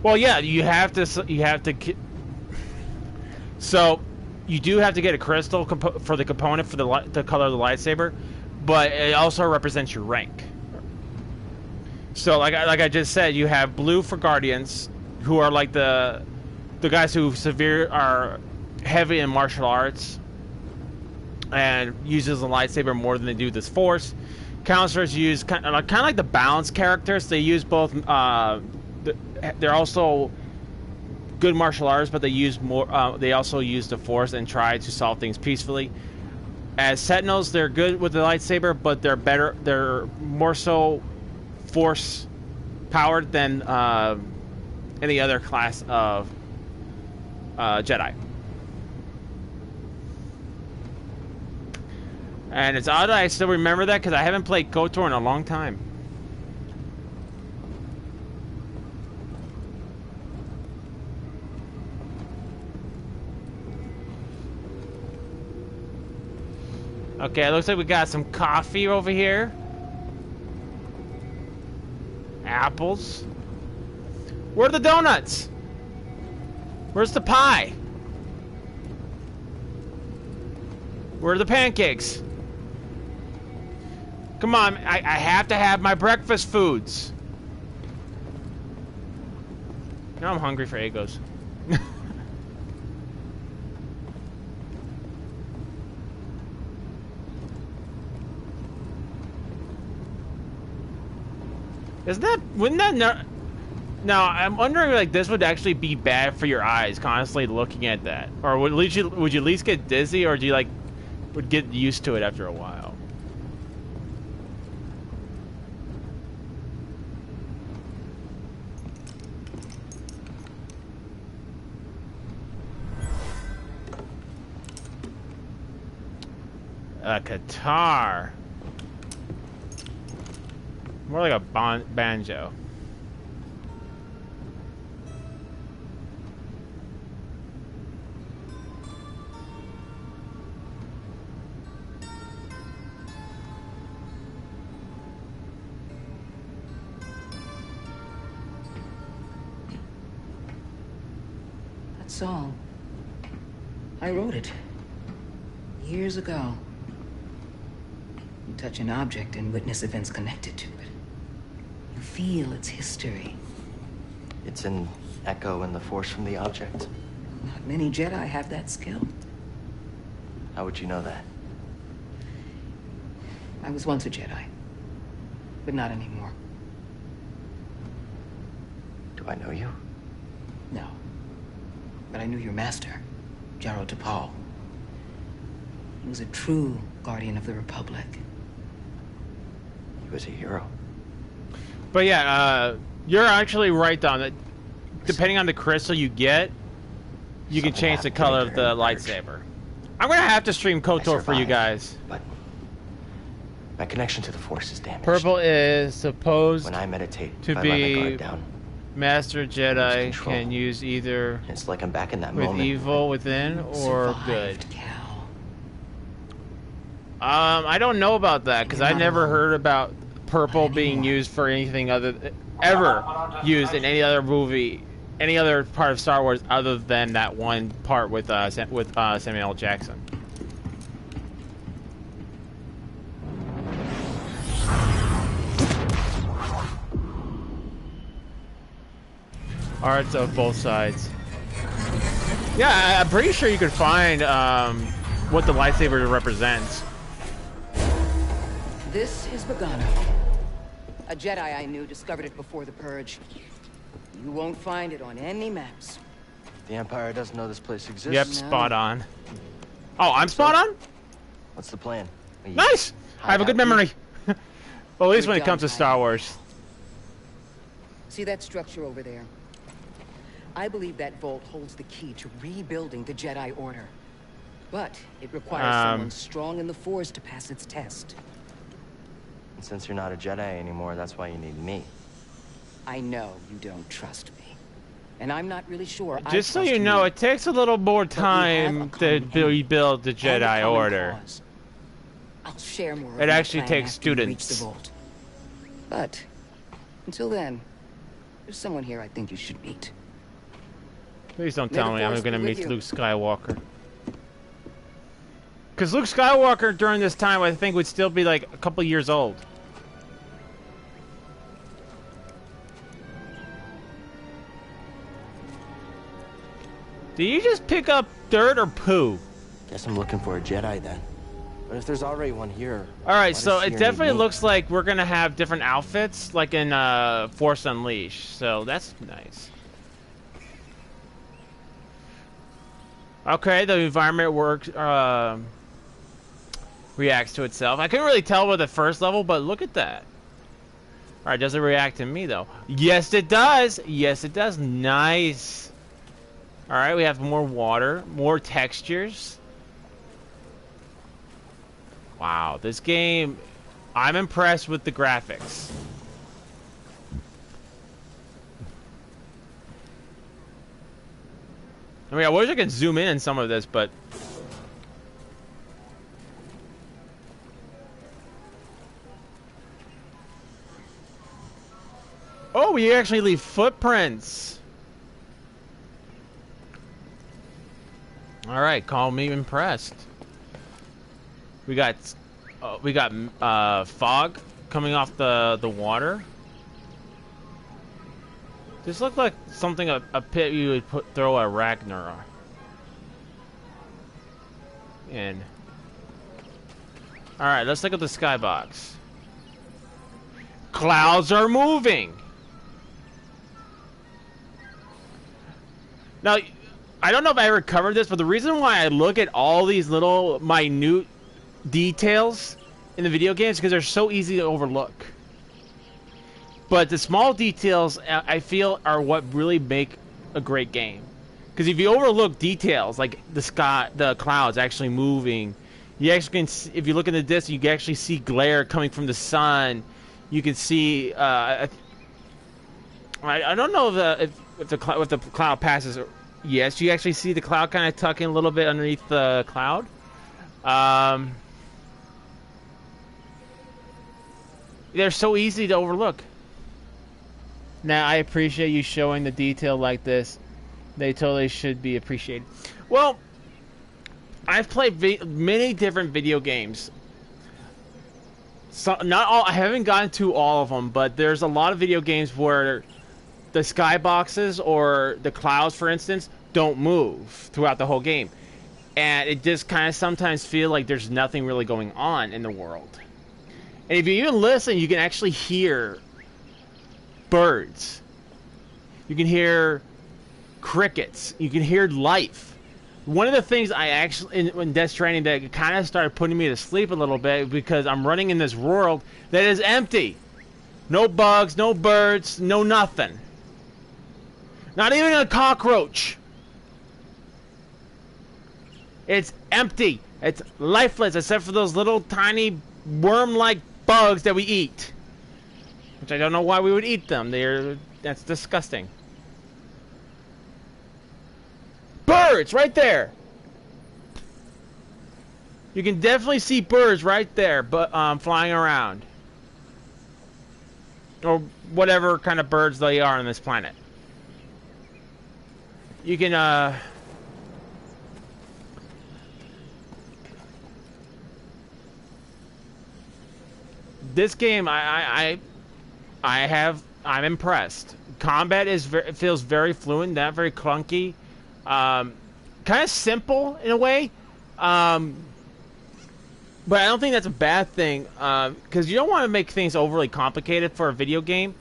Well, yeah, you have to. So, you do have to get a crystal for the component for the color of the lightsaber, but it also represents your rank. So, like I just said, you have blue for Guardians, who are like the guys who are heavy in martial arts and uses the lightsaber more than they do this Force. Counselors use kind of like the balanced characters. They use both. They're also good martial arts, but they use more. They also use the Force and try to solve things peacefully. As Sentinels, they're good with the lightsaber, but they're better. They're more so Force powered than any other class of Jedi. And it's odd that I still remember that because I haven't played KOTOR in a long time. Okay, it looks like we got some coffee over here. Apples. Where are the donuts? Where's the pie? Where are the pancakes? Come on, I have to have my breakfast foods. Now I'm hungry for Eggos. Wouldn't that now, I'm wondering, like, this would actually be bad for your eyes, constantly looking at that. Or would you at least get dizzy, or do you, like, would get used to it after a while? A guitar. More like a banjo. That song, I wrote it years ago. You touch an object and witness events connected to it. You feel its history. It's an echo in the force from the object. Not many Jedi have that skill. How would you know that? I was once a Jedi, but not anymore. Do I know you? No. But I knew your master, Jaro Tapal. He was a true guardian of the Republic. He was a hero. But yeah, you're actually right, Don. That depending on the crystal you get, you can change the color of the lightsaber. I'm gonna have to stream KOTOR for you guys. But my connection to the Force is damaged. Purple is supposed when I meditate, to I be let my guard down. Master Jedi can use either it's like I'm back in that with moment. evil within or good. I don't know about that because I never heard about purple being used for anything ever used in any other movie, any other part of Star Wars other than that one part with Samuel L. Jackson. Arts of both sides. Yeah, I'm pretty sure you could find what the lightsaber represents. This is Bogano. A Jedi I knew discovered it before the Purge. You won't find it on any maps. The Empire doesn't know this place exists. Yep, spot on. Oh, I'm spot on? What's the plan? Nice! I have a good memory. Well, at least when it comes to Star Wars. See that structure over there? I believe that vault holds the key to rebuilding the Jedi Order. But it requires someone strong in the Force to pass its test. And since you're not a Jedi anymore, that's why you need me. I know you don't trust me. And I'm not really sure Just so you know, it takes a little more time to rebuild the Jedi Order. I'll share more. It actually takes students. But until then, there's someone here I think you should meet. Please don't tell me I'm going to meet Luke Skywalker. Because Luke Skywalker during this time, I think, would still be like a couple years old. Do you just pick up dirt or poo? Guess I'm looking for a Jedi then. But if there's already one here... Alright, so it definitely looks like we're going to have different outfits, like in Force Unleashed. So that's nice. Okay, the environment works, reacts to itself. I couldn't really tell with the first level, but look at that. Alright, does it react to me, though? Yes, it does! Yes, it does. Nice. Alright, we have more water, more textures. Wow, this game, I'm impressed with the graphics. I mean, I wish I could zoom in on some of this, but... Oh, we actually leave footprints. All right, call me impressed. We got fog coming off the water. This looked like something a pit you would throw a Ragnar in. All right, let's look at the skybox. Clouds are moving. Now, I don't know if I ever covered this, but the reason why I look at all these little minute details in the video games is because they're so easy to overlook. But the small details, I feel, are what really make a great game. Because if you overlook details, like the sky, the clouds actually moving, you actually can, if you look in the distance, you can actually see glare coming from the sun. You can see, I don't know if the cloud passes. Yes, you actually see the cloud kind of tucking a little bit underneath the cloud. They're so easy to overlook. Now, I appreciate you showing the detail like this. They totally should be appreciated. Well, I've played many different video games. So, not all. I haven't gotten to all of them, but there's a lot of video games where the skyboxes or the clouds, for instance, don't move throughout the whole game. And it just kind of sometimes feel like there's nothing really going on in the world. And if you even listen, you can actually hear birds. You can hear crickets. You can hear life. One of the things I actually, in Death Stranding, that kind of started putting me to sleep a little bit, because I'm running in this world that is empty. No bugs, no birds, no nothing. Not even a cockroach. It's empty. It's lifeless, except for those little tiny worm-like bugs that we eat. Which I don't know why we would eat them. That's disgusting. Birds right there. You can definitely see birds right there, but flying around, or whatever kind of birds they are on this planet. You can this game, I'm impressed. Combat it feels very fluent, not very clunky. Kind of simple in a way, but I don't think that's a bad thing, because you don't want to make things overly complicated for a video game,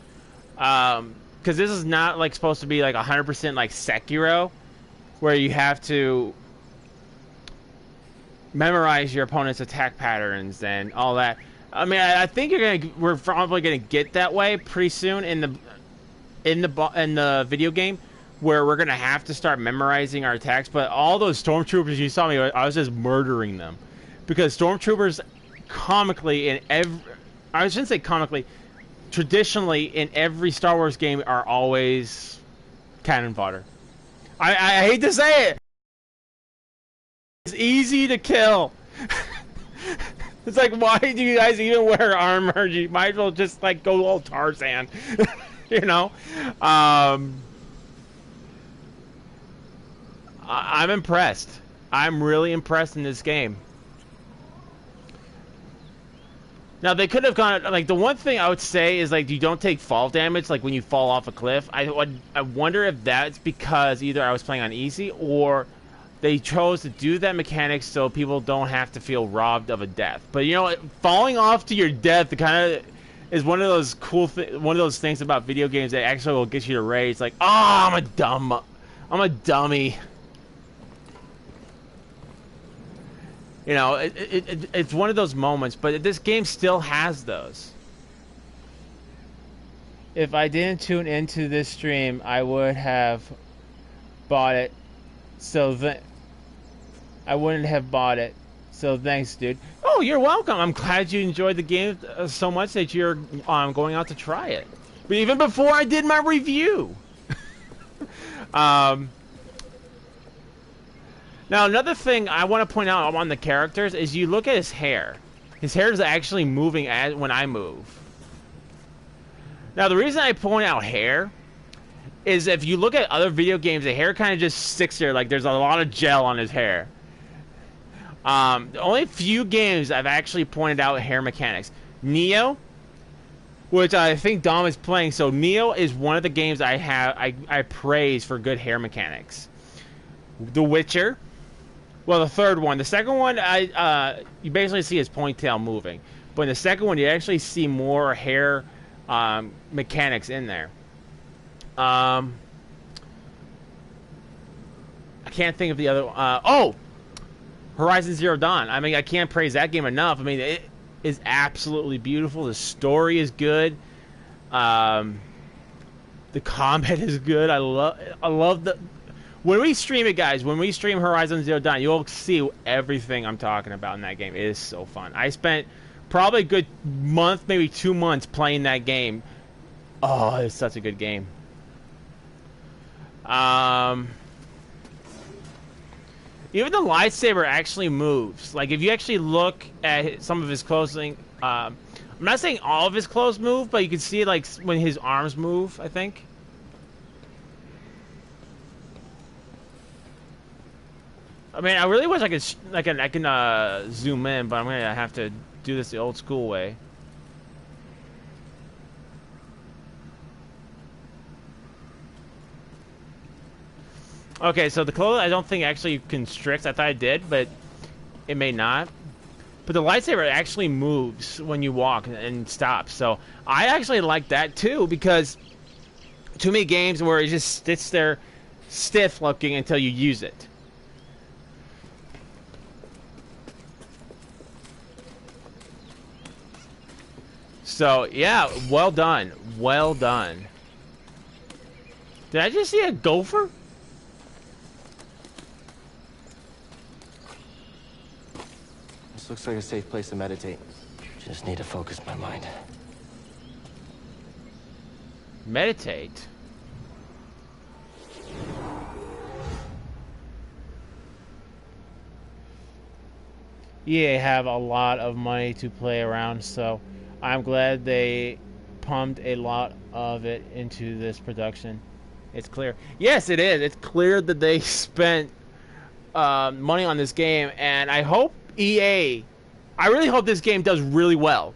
because this is not like supposed to be like 100% like Sekiro, where you have to memorize your opponent's attack patterns and all that. I mean, I think we're probably gonna get that way pretty soon in the video game, where we're gonna have to start memorizing our attacks. But all those stormtroopers you saw me, I was just murdering them, because stormtroopers, I shouldn't say comically, traditionally in every Star Wars game are always cannon fodder. I hate to say it. It's easy to kill. It's like, why do you guys even wear armor? You might as well just like go all Tarzan. You know? I'm impressed. I'm really impressed in this game. Now, they could have gone, like, the one thing I would say is, like, you don't take fall damage, like, when you fall off a cliff. I wonder if that's because either I was playing on easy, or they chose to do that mechanic so people don't have to feel robbed of a death. But, you know, falling off to your death kind of is one of those one of those things about video games that actually will get you to rage. It's like, oh, I'm a dummy. You know, it's one of those moments, but this game still has those. If I didn't tune into this stream, I would have bought it. I wouldn't have bought it. So thanks, dude. Oh, you're welcome. I'm glad you enjoyed the game so much that you're going out to try it. But even before I did my review. Now, another thing I want to point out on the characters is you look at his hair. His hair is actually moving when I move. Now, the reason I point out hair is if you look at other video games, the hair kind of just sticks there. Like, there's a lot of gel on his hair. The only few games I've actually pointed out hair mechanics. Neo, which I think Dom is playing. So, Neo is one of the games I praise for good hair mechanics. The Witcher. Well, the third one. The second one, you basically see his ponytail moving. But in the second one, you actually see more hair mechanics in there. I can't think of the other. Horizon Zero Dawn. I mean, I can't praise that game enough. I mean, it is absolutely beautiful. The story is good. The combat is good. I love the. When we stream it, guys, when we stream Horizon Zero Dawn, you'll see everything I'm talking about in that game. It is so fun. I spent probably a good month, maybe 2 months playing that game. Oh, it's such a good game. Even the lightsaber actually moves. Like, if you actually look at some of his clothing, I'm not saying all of his clothes move, but you can see, like, when his arms move, I think. I mean, I really wish I can zoom in, but I'm gonna have to do this the old school way. Okay, so the clothes I don't think actually constricts. I thought it did, but it may not. But the lightsaber actually moves when you walk and stops. So I actually like that too, because too many games where it just sits there stiff looking until you use it. So yeah, well done. Well done. Did I just see a gopher? Looks like a safe place to meditate. Just need to focus my mind. Meditate? EA have a lot of money to play around, so I'm glad they pumped a lot of it into this production. It's clear. Yes, it is. It's clear that they spent money on this game, and I hope EA, I really hope this game does really well,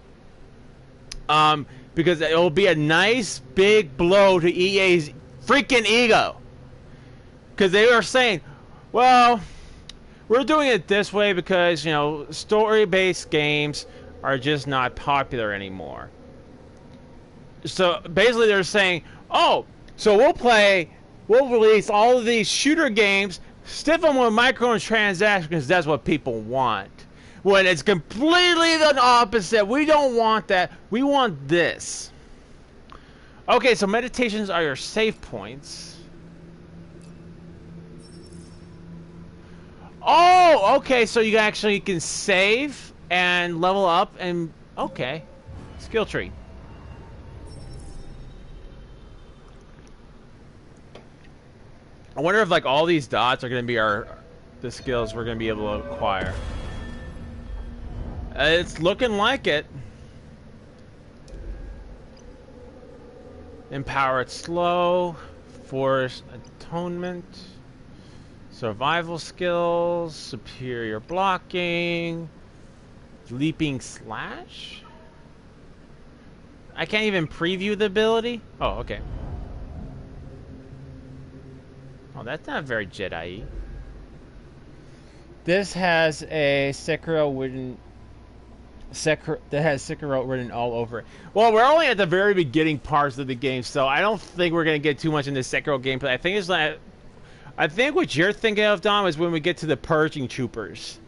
because it will be a nice big blow to EA's freaking ego, because they are saying, well, we're doing it this way because, you know, story-based games are just not popular anymore. So basically they're saying, oh, so we'll release all of these shooter games, stiff them with microtransactions because that's what people want. When it's completely the opposite. We don't want that. We want this. Okay, so meditations are your save points. Oh, okay, so you actually can save and level up and... Okay. Skill tree. I wonder if, like, all these dots are going to be the skills we're going to be able to acquire. It's looking like it. Empowered slow, force atonement, survival skills, superior blocking, leaping slash. I can't even preview the ability. Oh, okay. Oh, that's not very Jedi-y. This has a Sekiro written. That has Sekiro written all over it. Well, we're only at the very beginning parts of the game, so I don't think we're gonna get too much into Sekiro gameplay. I think it's like, I think what you're thinking of, Dom, is when we get to the purging troopers,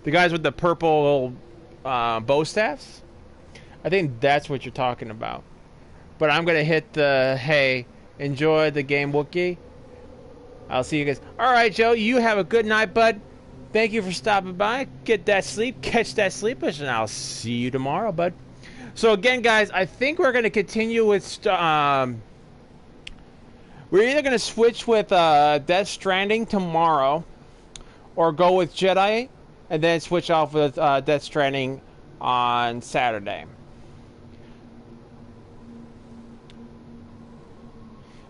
the guys with the purple bow staffs. I think that's what you're talking about. But I'm gonna hit the hey, enjoy the game, Wookiee. I'll see you guys. All right, Joe. You have a good night, bud. Thank you for stopping by. Get that sleep. Catch that sleep. And I'll see you tomorrow, bud. So, again, guys, I think we're going to continue with... we're either going to switch with Death Stranding tomorrow or go with Jedi and then switch off with Death Stranding on Saturday.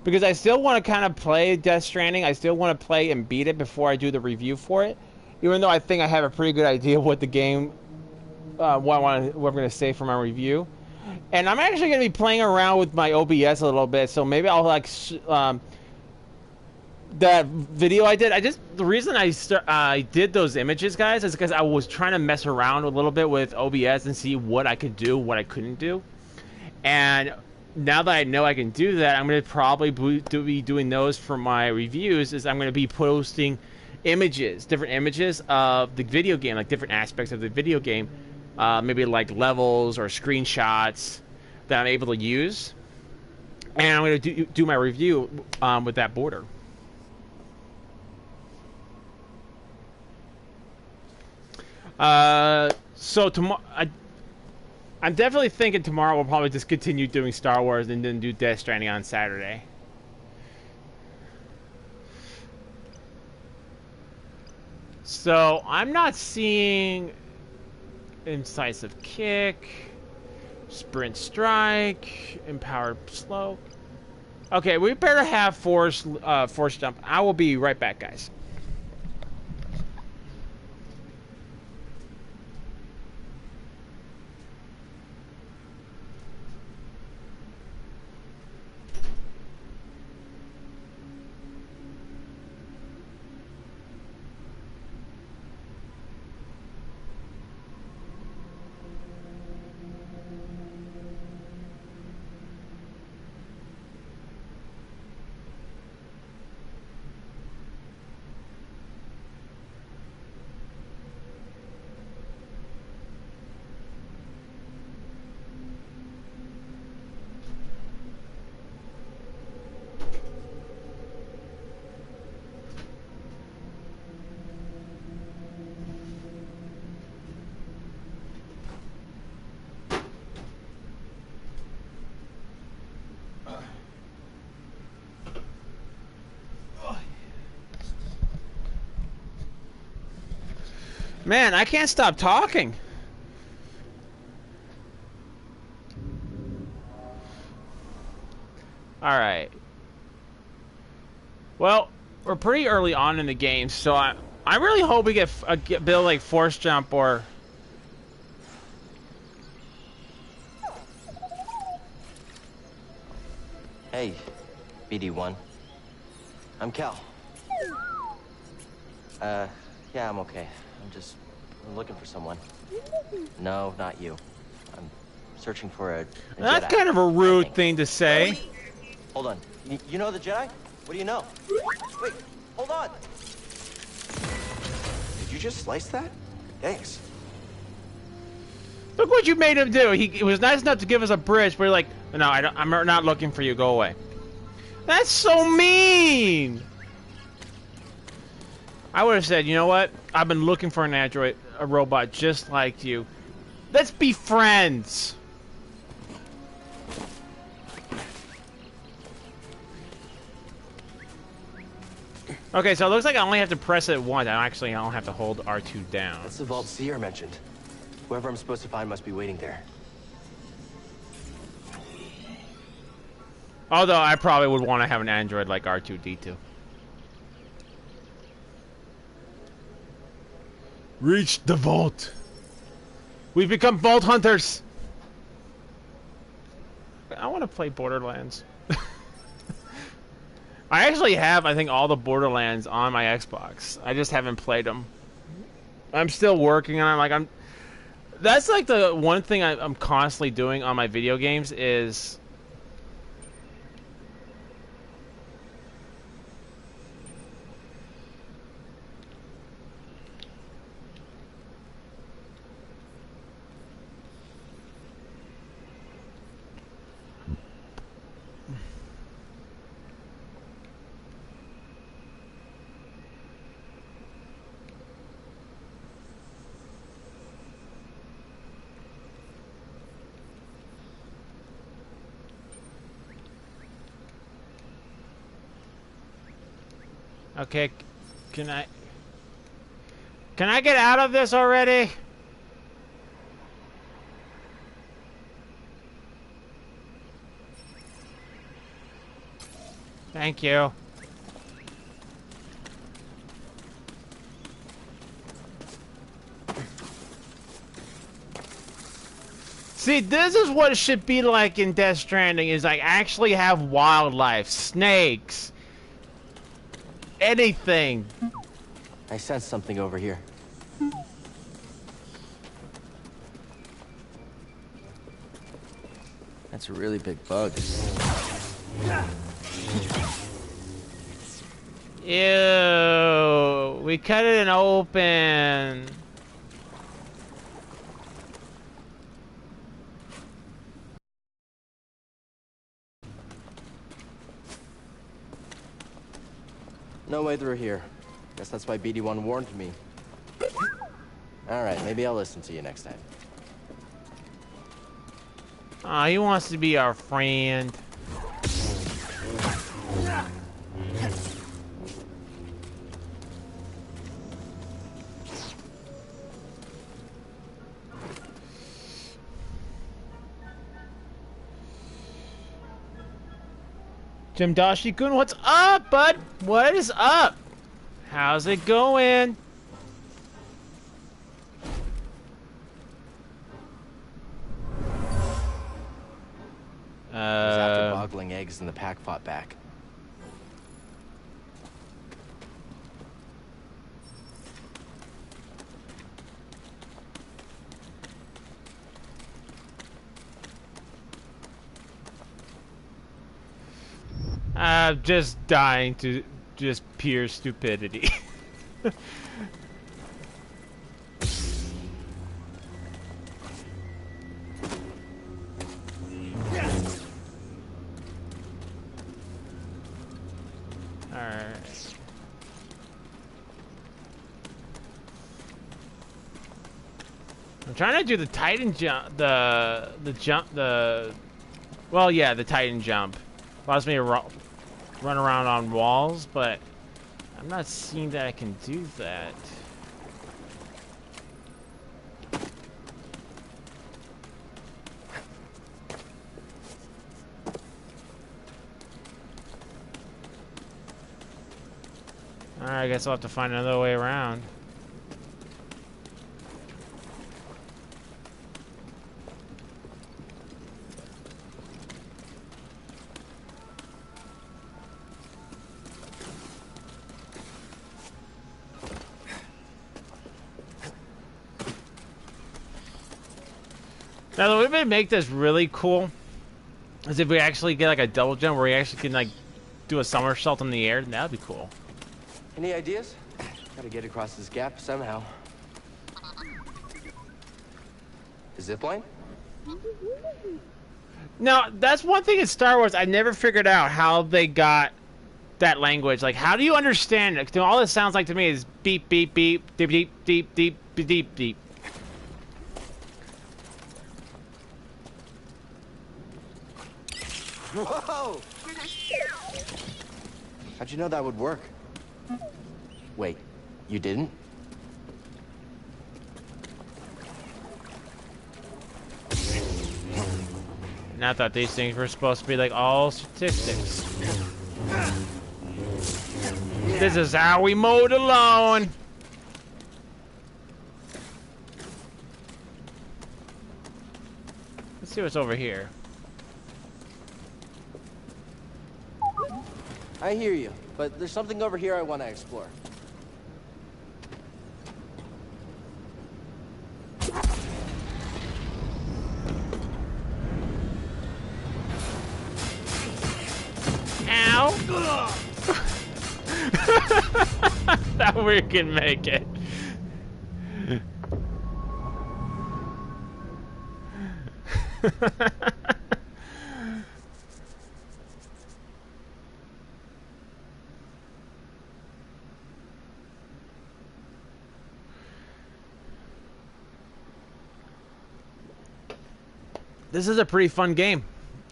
because I still want to kind of play Death Stranding. I still want to play and beat it before I do the review for it. Even though I think I have a pretty good idea of what the game, what I'm going to say for my review. And I'm actually going to be playing around with my OBS a little bit, so maybe I'll like that video I did. The reason I did those images, guys, is because I was trying to mess around a little bit with OBS and see what I could do, what I couldn't do. And now that I know I can do that, I'm going to probably be doing those for my reviews. Is I'm going to be posting images, different images of the video game, like different aspects of the video game, maybe like levels or screenshots that I'm able to use, and I'm going to do my review with that border. So tomorrow, I'm definitely thinking tomorrow we'll probably just continue doing Star Wars and then do Death Stranding on Saturday. So I'm not seeing incisive kick, sprint strike, empowered slow. Okay, we better have force jump. I will be right back, guys. Man, I can't stop talking. Alright. Well, we're pretty early on in the game, so I really hope we get build like force jump or... Hey, BD1. I'm Cal. Yeah, I'm okay. I'm looking for someone. No, not you. I'm searching for a That's Jedi, kind of a rude thing to say. Hold on. You know the Jedi? What do you know? Wait, hold on. Did you just slice that? Thanks. Look what you made him do. He was nice enough to give us a bridge, but you're like, no, I'm not looking for you. Go away. That's so mean. I would have said, you know what? I've been looking for an android, a robot just like you. Let's be friends. Okay, so it looks like I only have to press it once. I don't have to hold R2 down. That's the vault Seer mentioned. Whoever I'm supposed to find must be waiting there. Although I probably would want to have an android like R2-D2. Reach the vault. We've become vault hunters. I want to play Borderlands. I actually have, I think, all the Borderlands on my Xbox. I just haven't played them. I'm still working on it. That's like the one thing I'm constantly doing on my video games is... Okay, can I get out of this already? Thank you. See, this is what it should be like in Death Stranding, is like actually have wildlife, snakes, anything. I sense something over here. That's a really big bug. Ew, we cut it open. No way through here. Guess that's why BD1 warned me. Alright, maybe I'll listen to you next time. Aw, he wants to be our friend. Jim Dashi-kun, what's up, bud? What is up? How's it going? He's after boggling eggs and the pack fought back. Just dying to just pure stupidity. Alright. I'm trying to do the Titan jump, the well, yeah, the Titan jump. Allows me to run around on walls, but I'm not seeing that I can do that. Alright, I guess I'll have to find another way around. Now, the way they make this really cool is if we actually get like a double jump where we actually can like do a somersault in the air, then that'd be cool. Any ideas? Gotta get across this gap somehow. A zip line? Now, that's one thing in Star Wars I never figured out how they got that language. Like, how do you understand it? 'Cause all this sounds like to me is beep, beep, beep, beep, beep, beep, beep, beep, beep, beep. Whoa! How'd you know that would work? Wait, you didn't? And I thought these things were supposed to be like all statistics. This is how we mowed the lawn. Let's see what's over here. I hear you, but there's something over here I want to explore. Ow! That we can make it. This is a pretty fun game.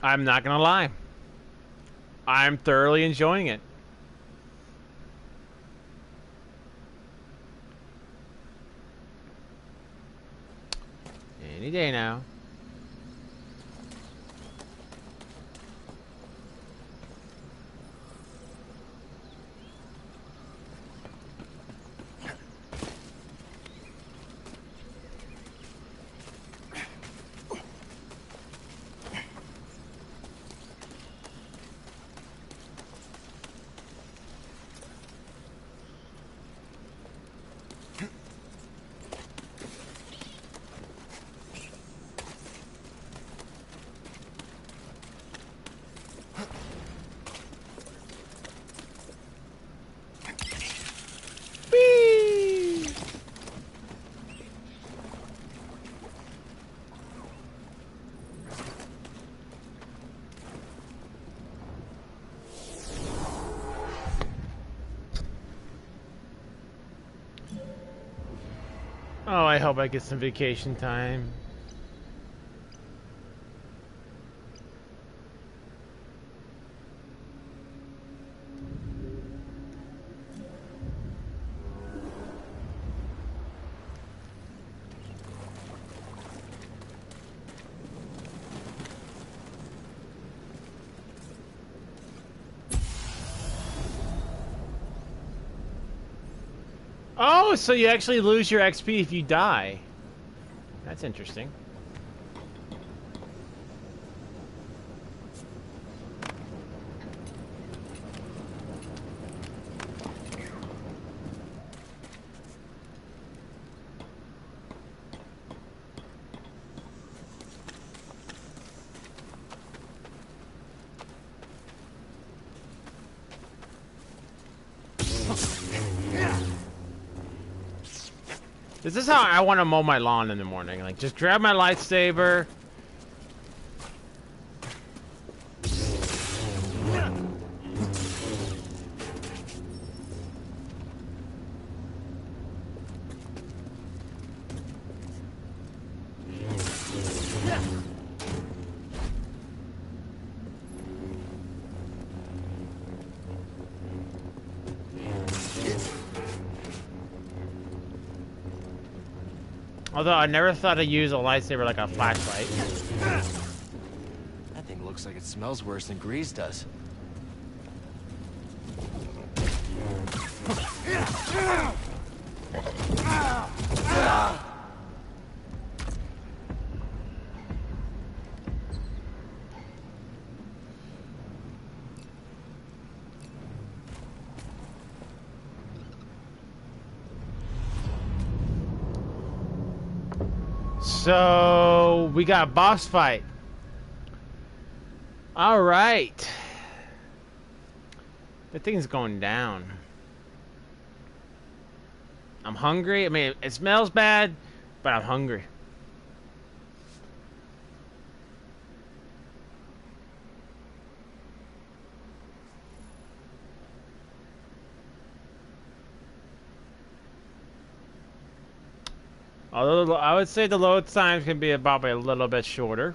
I'm not gonna lie. I'm thoroughly enjoying it. Any day now. Oh, I hope I get some vacation time. Oh, so you actually lose your XP if you die. That's interesting. This is how I want to mow my lawn in the morning. Like, just grab my lightsaber. Although I never thought to use a lightsaber like a flashlight. That thing looks like it smells worse than Grease does. So we got a boss fight. All right. The thing's going down. I'm hungry. I mean, it smells bad, but I'm hungry. Although I would say the load times can be probably a little bit shorter.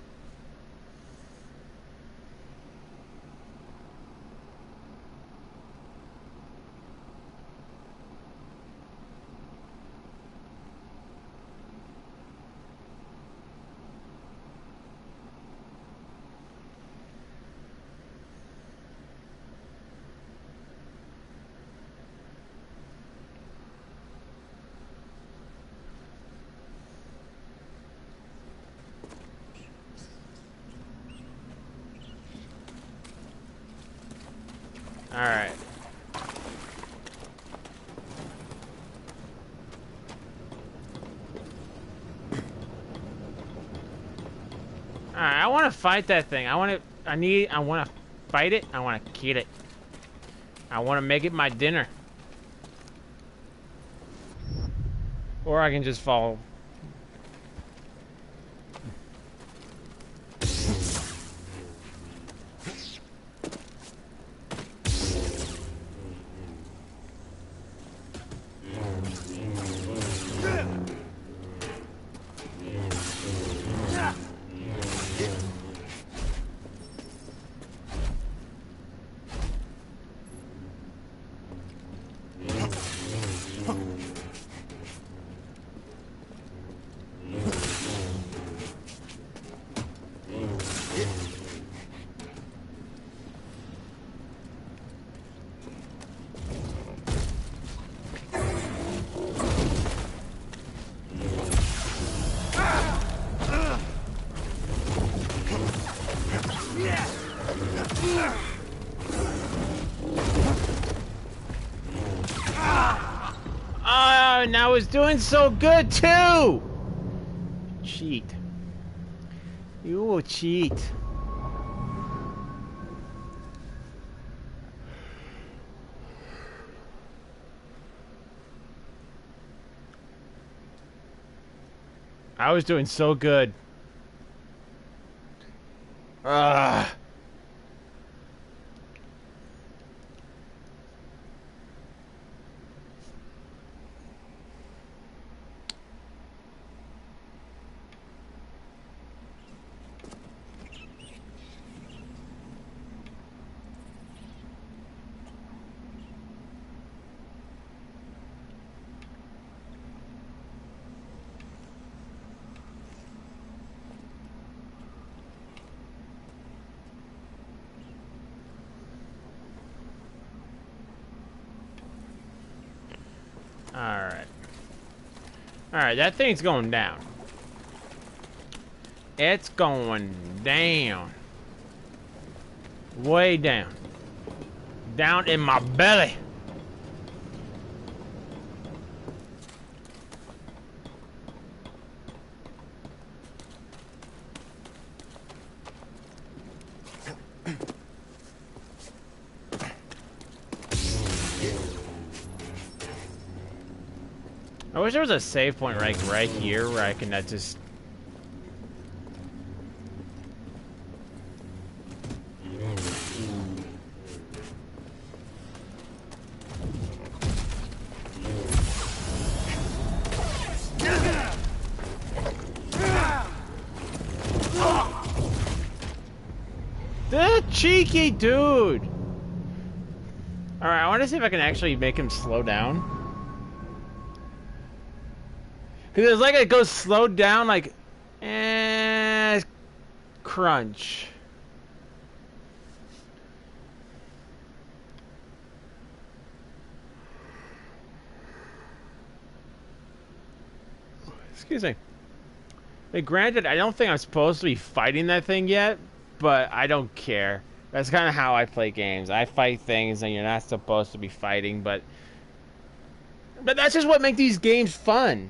Alright. Alright, I want to fight that thing. I want to fight it. I want to kill it. I want to make it my dinner. Or I can just follow. And I was doing so good too! Cheat. You will cheat. I was doing so good. Ugh. Alright, that thing's going down. It's going down. Way down. Down in my belly. I wish there was a save point right here where I can just... The cheeky dude! Alright, I want to see if I can actually make him slow down. Because it's like it goes slowed down, like, crunch. Excuse me. Like, granted, I don't think I'm supposed to be fighting that thing yet, but I don't care. That's kind of how I play games. I fight things and you're not supposed to be fighting, but that's just what makes these games fun.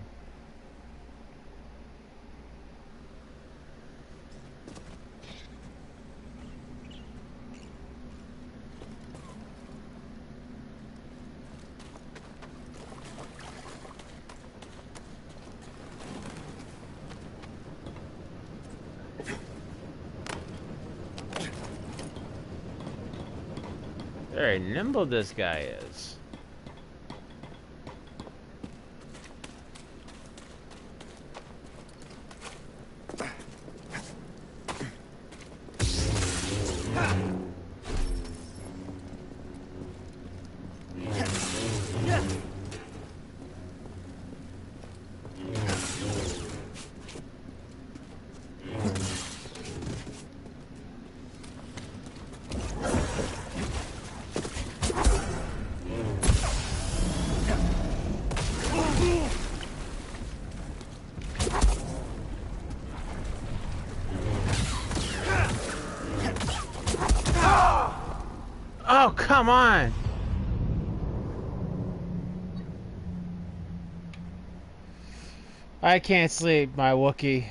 Very nimble this guy is. Oh, come on! I can't sleep, my Wookiee.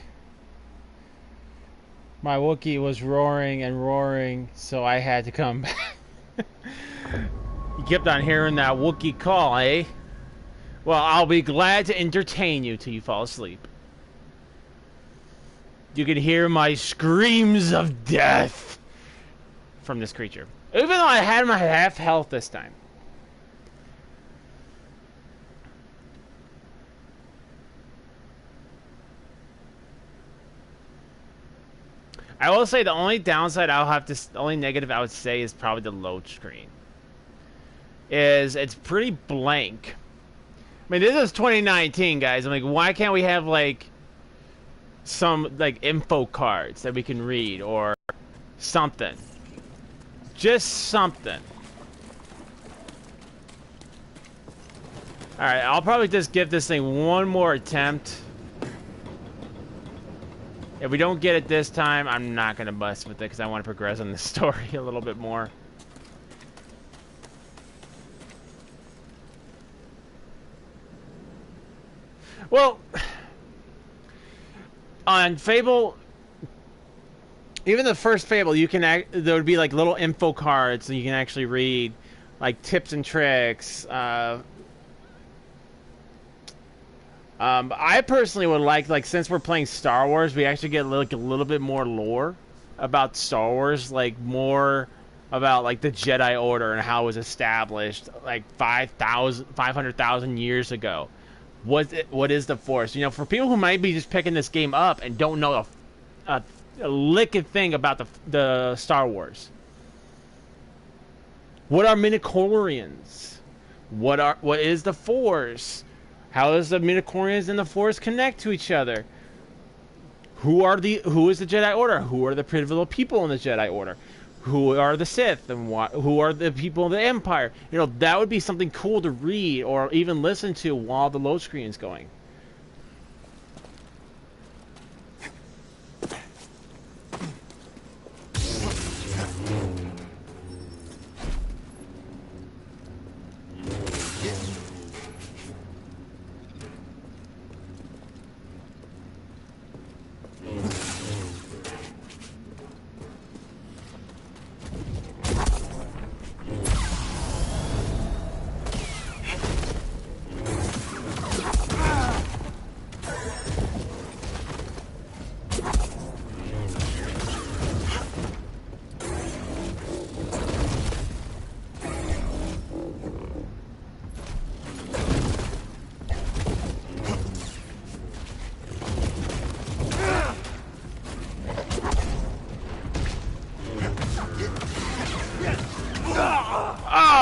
My Wookiee was roaring and roaring, so I had to come back. You kept on hearing that Wookiee call, eh? Well, I'll be glad to entertain you till you fall asleep. You can hear my screams of death from this creature. Even though I had my half health this time. I will say the only downside the only negative I would say is probably the load screen. It's pretty blank. I mean, this is 2019, guys. I'm like, why can't we have like some like info cards that we can read or something? Just something. Alright, I'll probably just give this thing one more attempt. If we don't get it this time, I'm not going to bust with it because I want to progress on the story a little bit more. Well, on Fable... Even the first Fable, you can there would be like little info cards that you can actually read, like tips and tricks. I personally would like since we're playing Star Wars, we actually get like a little bit more lore about Star Wars, like more about like the Jedi Order and how it was established like 500,000 years ago. What is the Force? You know, for people who might be just picking this game up and don't know a licking thing about the Star Wars. What are midichlorians? What is the Force? How does the midichlorians and the Force connect to each other? Who is the Jedi Order? Who are the pivotal people in the Jedi Order? Who are the Sith and who are the people of the Empire? You know, that would be something cool to read or even listen to while the load screen is going.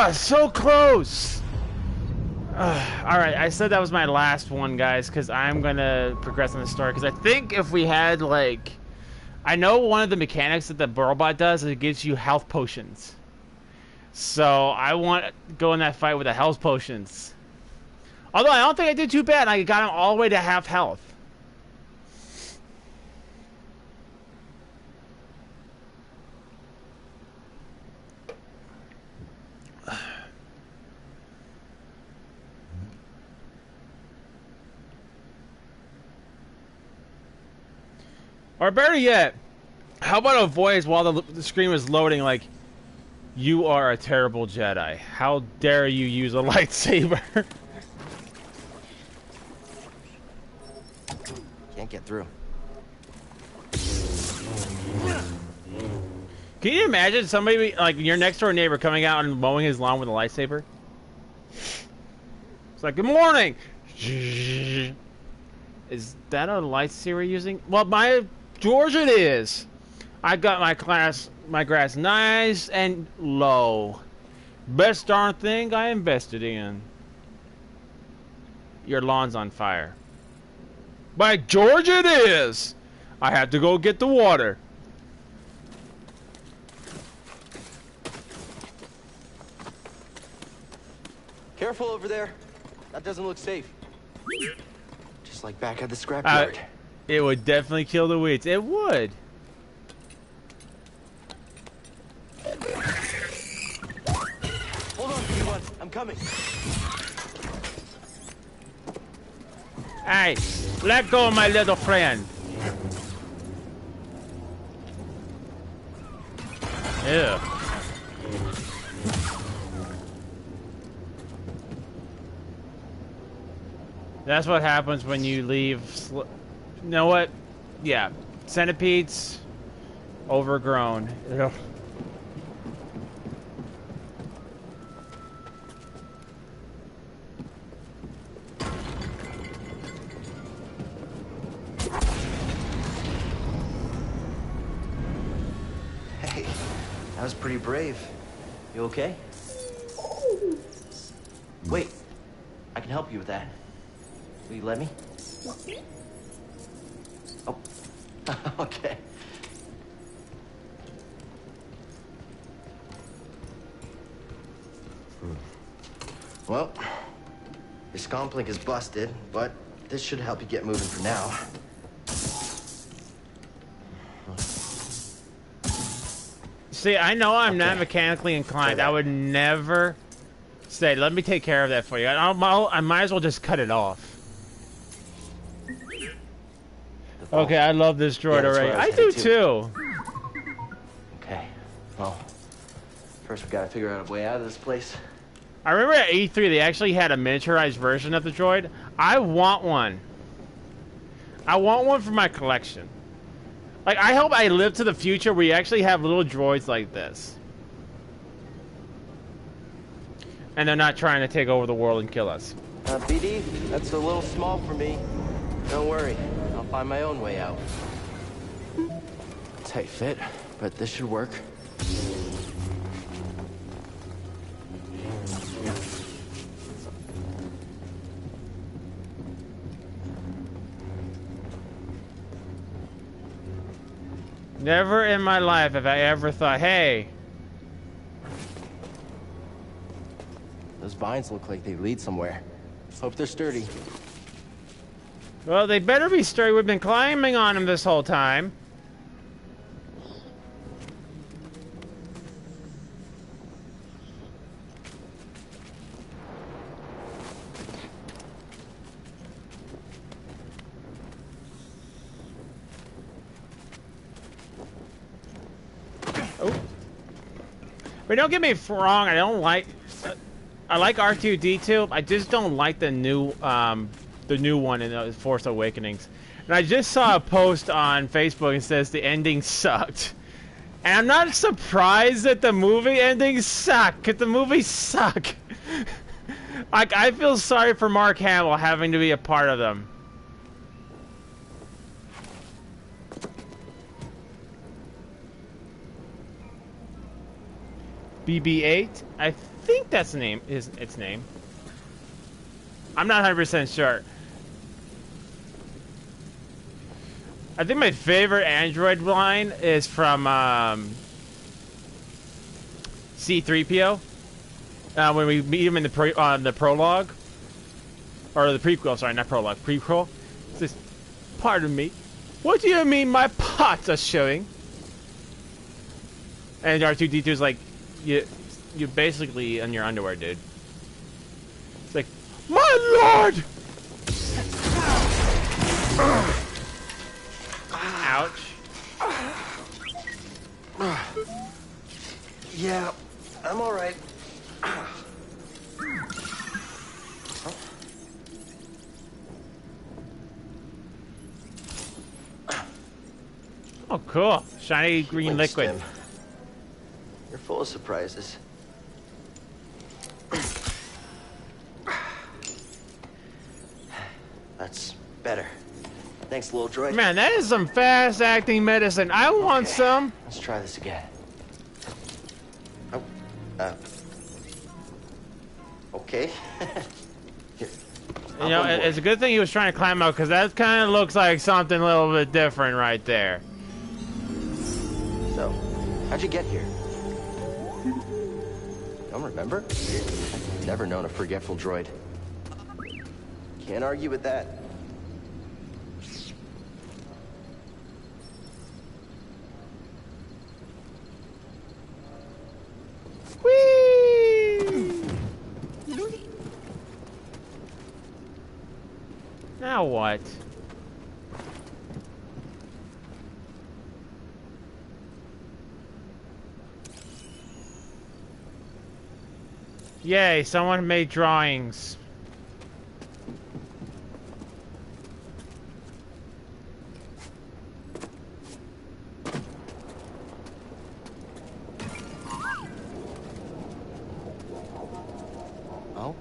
Ah, so close. Alright, I said that was my last one, guys, because I'm going to progress in the story. Because I think if we had, like... I know one of the mechanics that the robot does is it gives you health potions. So, I want to go in that fight with the health potions. Although, I don't think I did too bad. I got him all the way to half health. Or better yet, how about a voice while the screen was loading like, "You are a terrible Jedi. How dare you use a lightsaber?" Can't get through. Can you imagine somebody, like your next door neighbor, coming out and mowing his lawn with a lightsaber? It's like, "Good morning!" Is that a lightsaber using? Well, my George it is. I got my grass nice and low. Best darn thing I invested in. Your lawn's on fire. By George it is! I have to go get the water. Careful over there. That doesn't look safe. Just like back at the scrapyard. It would definitely kill the weeds. It would. Hold on, everyone. I'm coming. Hey, let go of my little friend. Ew. That's what happens when you leave. You know what? Yeah, centipedes, overgrown. Ugh. Hey, that was pretty brave. You okay? Wait, I can help you with that. Will you let me? Oh, okay. Well, your scomplink is busted, but this should help you get moving for now. See, I know I'm not mechanically inclined. I would never say, "Let me take care of that for you." I might as well just cut it off. Okay, I love this droid already. I do too. Okay, well, first we gotta figure out a way out of this place. I remember at E3 they actually had a miniaturized version of the droid. I want one. I want one for my collection. Like, I hope I live to the future where you actually have little droids like this. And they're not trying to take over the world and kill us. BD, that's a little small for me. Don't worry, I'll find my own way out. Tight fit, but this should work. Never in my life have I ever thought, hey. Those vines look like they lead somewhere. Hope they're sturdy. Well, they better be sturdy. We've been climbing on them this whole time. But don't get me wrong, I don't like... I like R2-D2. I just don't like the new one in the Force Awakenings. And I just saw a post on Facebook that says the ending sucked. And I'm not surprised that the movie endings suck, because the movies suck. Like, I feel sorry for Mark Hamill having to be a part of them. BB-8. I think that's the name. Its name. I'm not 100% sure. I think my favorite android line is from C-3PO. When we meet him in the prologue. Or the prequel, sorry, not prologue. Prequel. It says, pardon me. What do you mean my parts are showing? And R2-D2's like, you're basically in your underwear, dude. It's like, my lord! Ouch. Yeah, I'm all right. Oh, cool. Shiny green Thanks, liquid. Tim. You're full of surprises. That's better. Thanks, little droid. Man, that is some fast-acting medicine. I want some. Let's try this again. Oh, okay. Here. You know, it's a good thing he was trying to climb out, because that kind of looks like something a little bit different right there. So, how'd you get here? Don't remember? I've never known a forgetful droid. Can't argue with that. Whee! Now what? Yay, someone made drawings. Oh?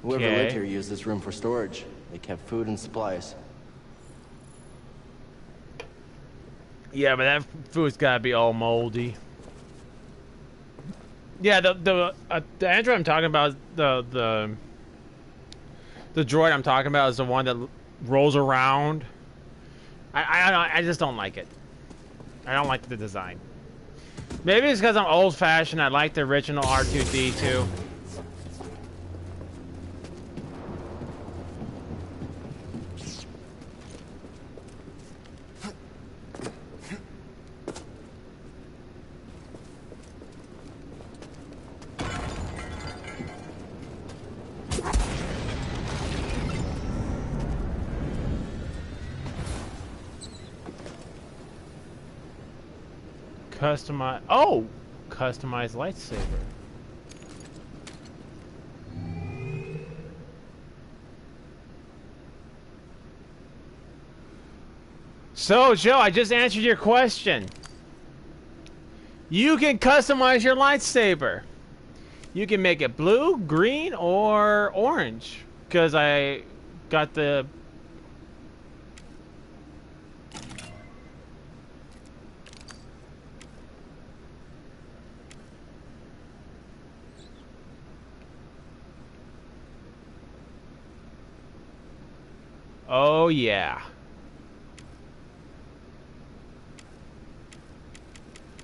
Whoever Okay. lived here used this room for storage. They kept food and supplies. Yeah, but that food's gotta be all moldy. Yeah, the android I'm talking about, the droid I'm talking about is the one that rolls around. I just don't like it. I don't like the design. Maybe it's because I'm old-fashioned. I like the original R2-D2. Customize. Oh, customized lightsaber. So, Joe, I just answered your question. You can customize your lightsaber. You can make it blue, green, or orange. Because I got the... Oh, yeah.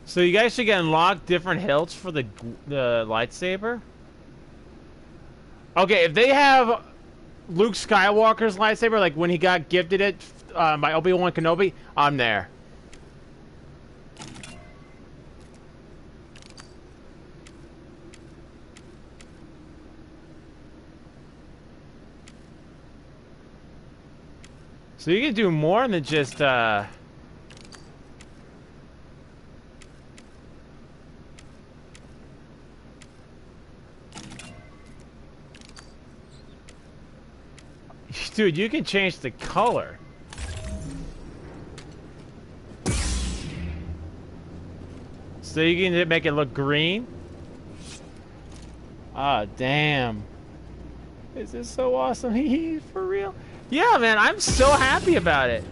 So you guys should get unlocked different hilts for the lightsaber. Okay, if they have Luke Skywalker's lightsaber, like when he got gifted it by Obi-Wan Kenobi, I'm there. So you can do more than just, Dude, you can change the color. So you can make it look green? Ah, damn. This is so awesome. For real? Yeah, man, I'm so happy about it.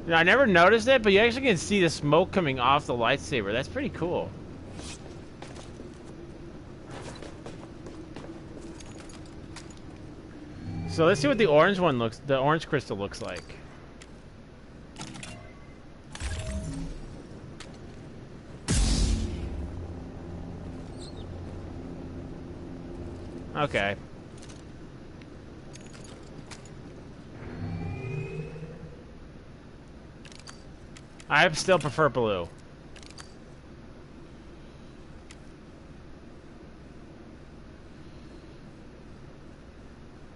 You know, I never noticed it, but you actually can see the smoke coming off the lightsaber. That's pretty cool. So let's see what the orange one looks, the orange crystal looks like. Okay. I still prefer blue.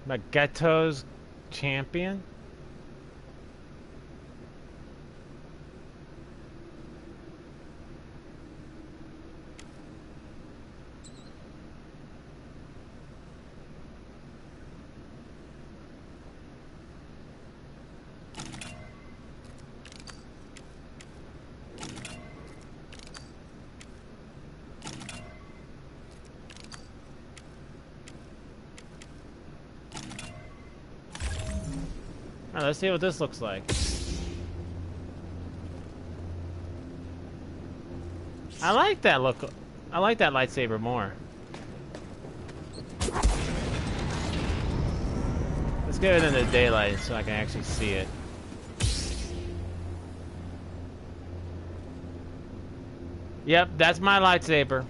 Mageto's champion? Alright, let's see what this looks like. I like that look. I like that lightsaber more. Let's get it in the daylight so I can actually see it. Yep, that's my lightsaber.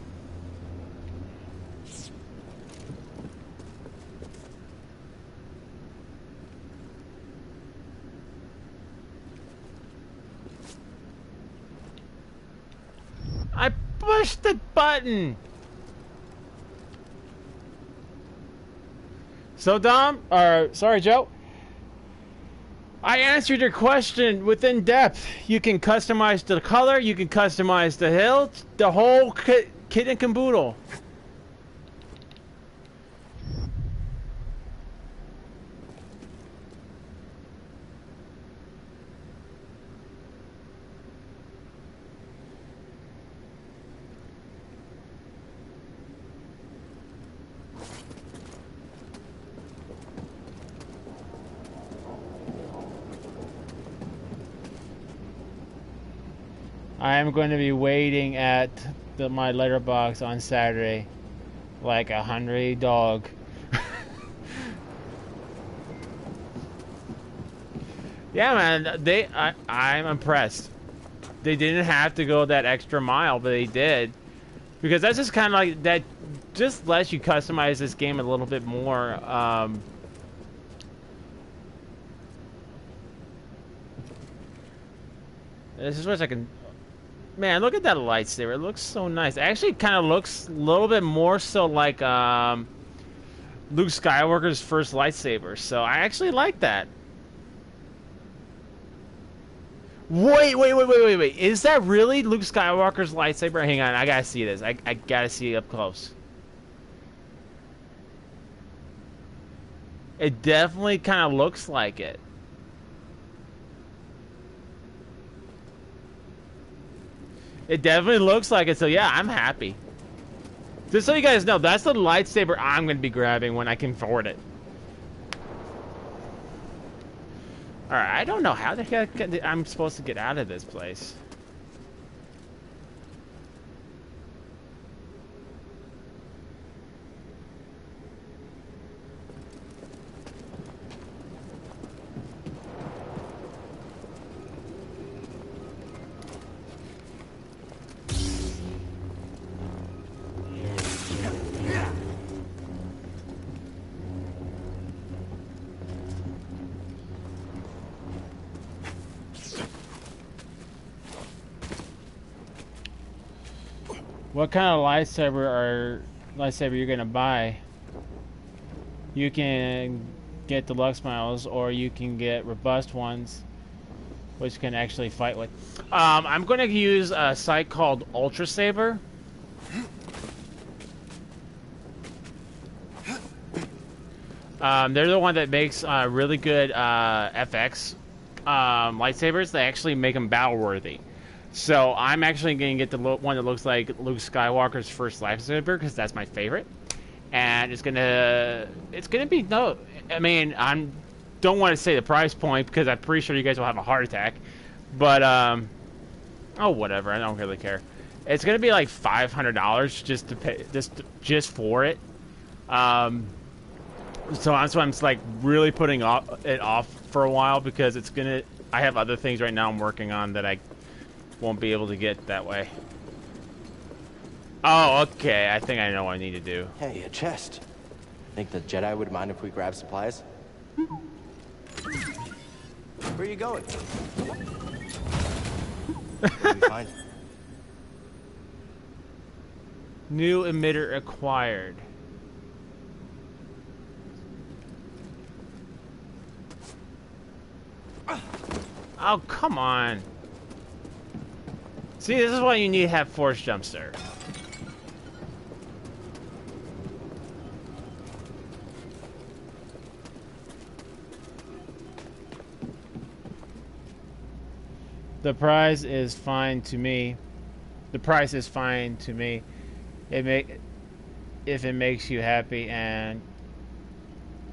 I pushed the button. So Dom, or sorry Joe, I answered your question within depth. You can customize the color, you can customize the hilt, the whole kit and caboodle. I am going to be waiting at my letterbox on Saturday like a hungry dog. Yeah, man, I'm impressed. They didn't have to go that extra mile, but they did. Because that's just kind of like, that just lets you customize this game a little bit more. This is what I can... Man, look at that lightsaber. It looks so nice. It actually kind of looks a little bit more so like Luke Skywalker's first lightsaber. So I actually like that. Wait. Is that really Luke Skywalker's lightsaber? Hang on, I gotta see this. I gotta see it up close. It definitely kind of looks like it. It definitely looks like it, so yeah, I'm happy. Just so you guys know, that's the lightsaber I'm going to be grabbing when I can afford it. Alright, I don't know how the heck I'm supposed to get out of this place. What kind of lightsaber you're gonna buy? You can get deluxe models, or you can get robust ones, which can actually fight with. I'm gonna use a site called Ultra Saber. They're the one that makes really good FX lightsabers. They actually make them battle worthy. So I'm actually going to get the one that looks like Luke Skywalker's first lightsaber because that's my favorite. And it's gonna be no. I mean, don't want to say the price point because I'm pretty sure you guys will have a heart attack. But oh whatever, I don't really care. It's gonna be like $500 just to pay just for it. So I'm like really putting it off for a while because I have other things right now I'm working on that I won't be able to get that way. Oh, okay. I think I know what I need to do. Hey, a chest. Think the Jedi would mind if we grab supplies? Where are you going? What do we find? New emitter acquired. Oh, come on. See, this is why you need to have force jumps there. The price is fine to me. The price is fine to me. If it makes you happy, and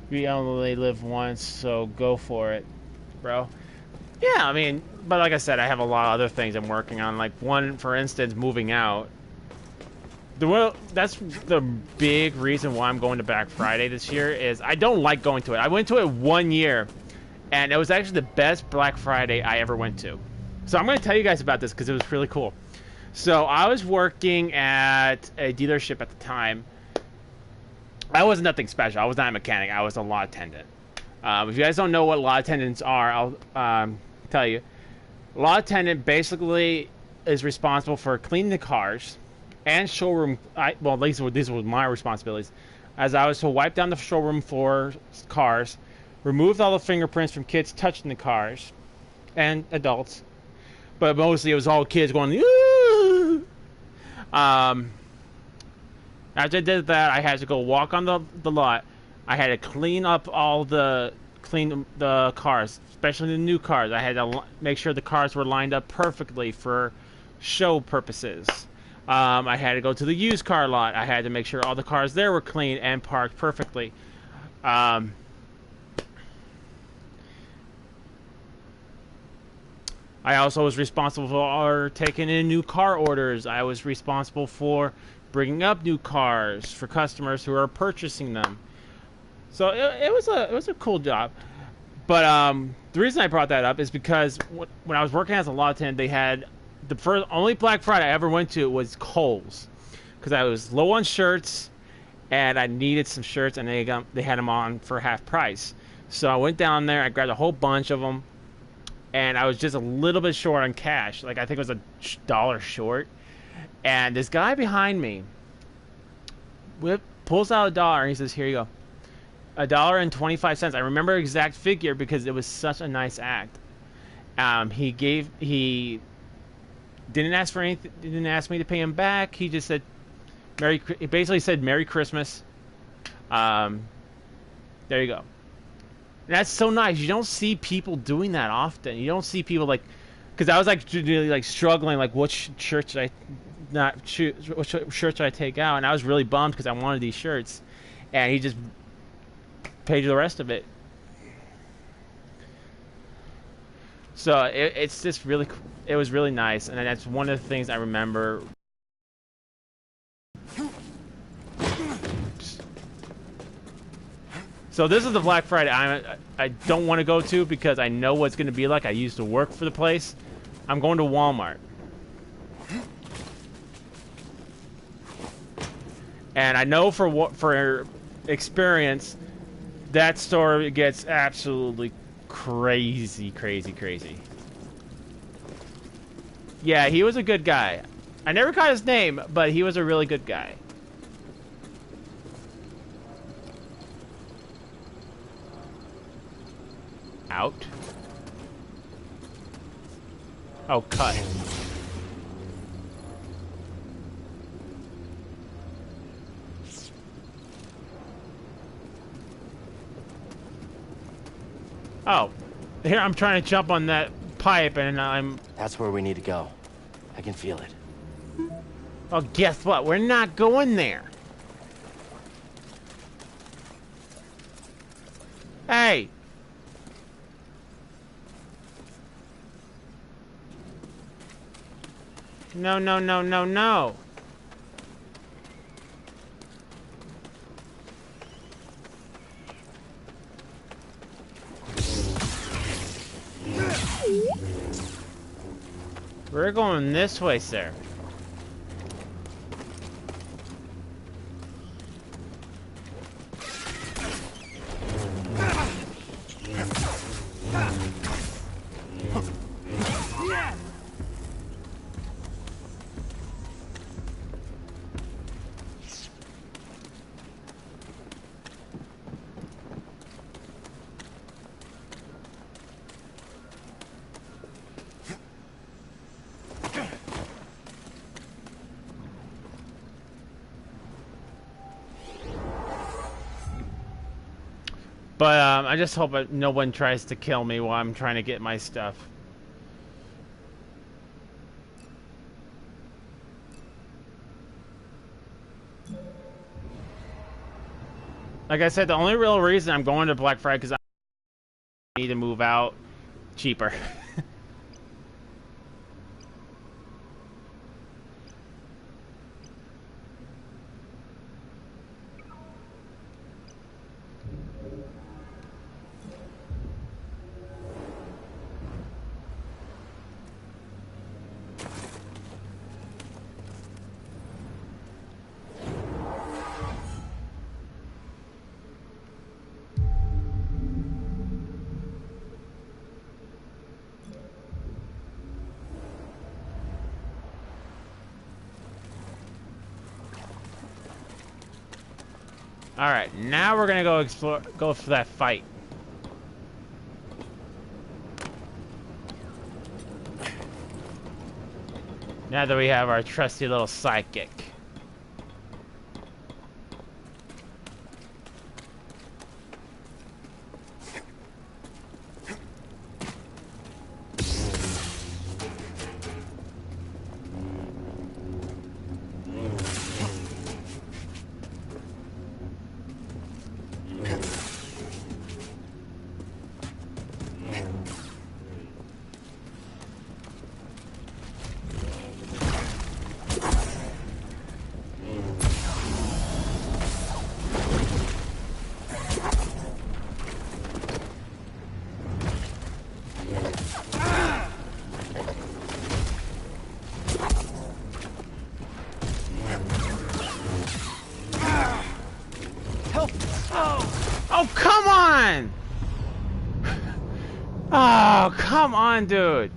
we only live once, so go for it, bro. Yeah, I mean, but like I said, I have a lot of other things I'm working on. Like one, for instance, moving out. That's the big reason why I'm going to Black Friday this year. Is I don't like going to it. I went to it 1 year, and it was actually the best Black Friday I ever went to. So I'm going to tell you guys about this because it was really cool. So I was working at a dealership at the time. I was nothing special. I was not a mechanic. I was a lot attendant. If you guys don't know what lot attendants are, I'll tell you. Lot attendant basically is responsible for cleaning the cars and showroom. Well, at least these were my responsibilities, as I was to wipe down the showroom floor cars, remove all the fingerprints from kids touching the cars, and adults. But mostly it was all kids going, "Ooh!" After I did that, I had to go walk on the lot. I had to clean the cars, especially the new cars. I had to make sure the cars were lined up perfectly for show purposes. I had to go to the used car lot. I had to make sure all the cars there were clean and parked perfectly. I also was responsible for taking in new car orders. I was responsible for bringing up new cars for customers who are purchasing them. So it was a cool job. But the reason I brought that up is because when I was working as a lot attendant, they had the only Black Friday I ever went to was Kohl's, because I was low on shirts and I needed some shirts, and they had them on for half price. So I went down there, I grabbed a whole bunch of them. And I was just a little bit short on cash. Like, I think it was $1 short. And this guy behind me pulls out $1 and he says, "Here you go. $1.25. I remember exact figure because it was such a nice act. He didn't ask for anything, didn't ask me to pay him back. He just said, he basically said, "Merry Christmas. There you go." That's so nice. You don't see people doing that often. You don't see people like, because I was like really like struggling, like what shirt should I not choose? What shirt should I take out? And I was really bummed because I wanted these shirts, and he just paid the rest of it. So it's just really, it was really nice, and that's one of the things I remember. So this is the Black Friday I don't want to go to because I know what it's going to be like. I used to work for the place. I'm going to Walmart. And I know for experience, that store gets absolutely crazy. Yeah, he was a good guy. I never got his name, but he was a really good guy. Out. Oh, cut. Oh, here I'm trying to jump on that pipe and I'm... That's where we need to go. I can feel it. Well, guess what? We're not going there. Hey! No, no, no, no, no. We're going this way, sir. But I just hope that no one tries to kill me while I'm trying to get my stuff. Like I said, the only real reason I'm going to Black Friday because I need to move out cheaper. Alright, now we're gonna go for that fight. Now that we have our trusty little sidekick. Oh, come on! Oh, come on, dude.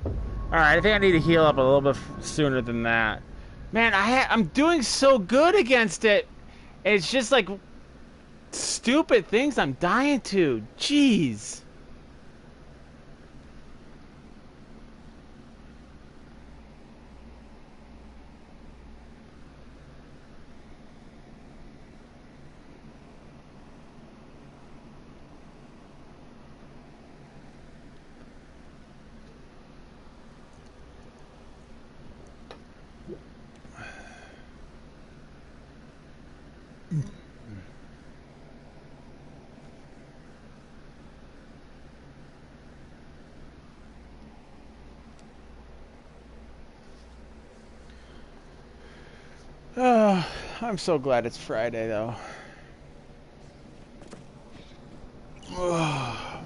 Alright, I think I need to heal up a little bit sooner than that. Man, I'm doing so good against it. It's just like stupid things I'm dying to. Jeez. Oh, I'm so glad it's Friday, though. Oh.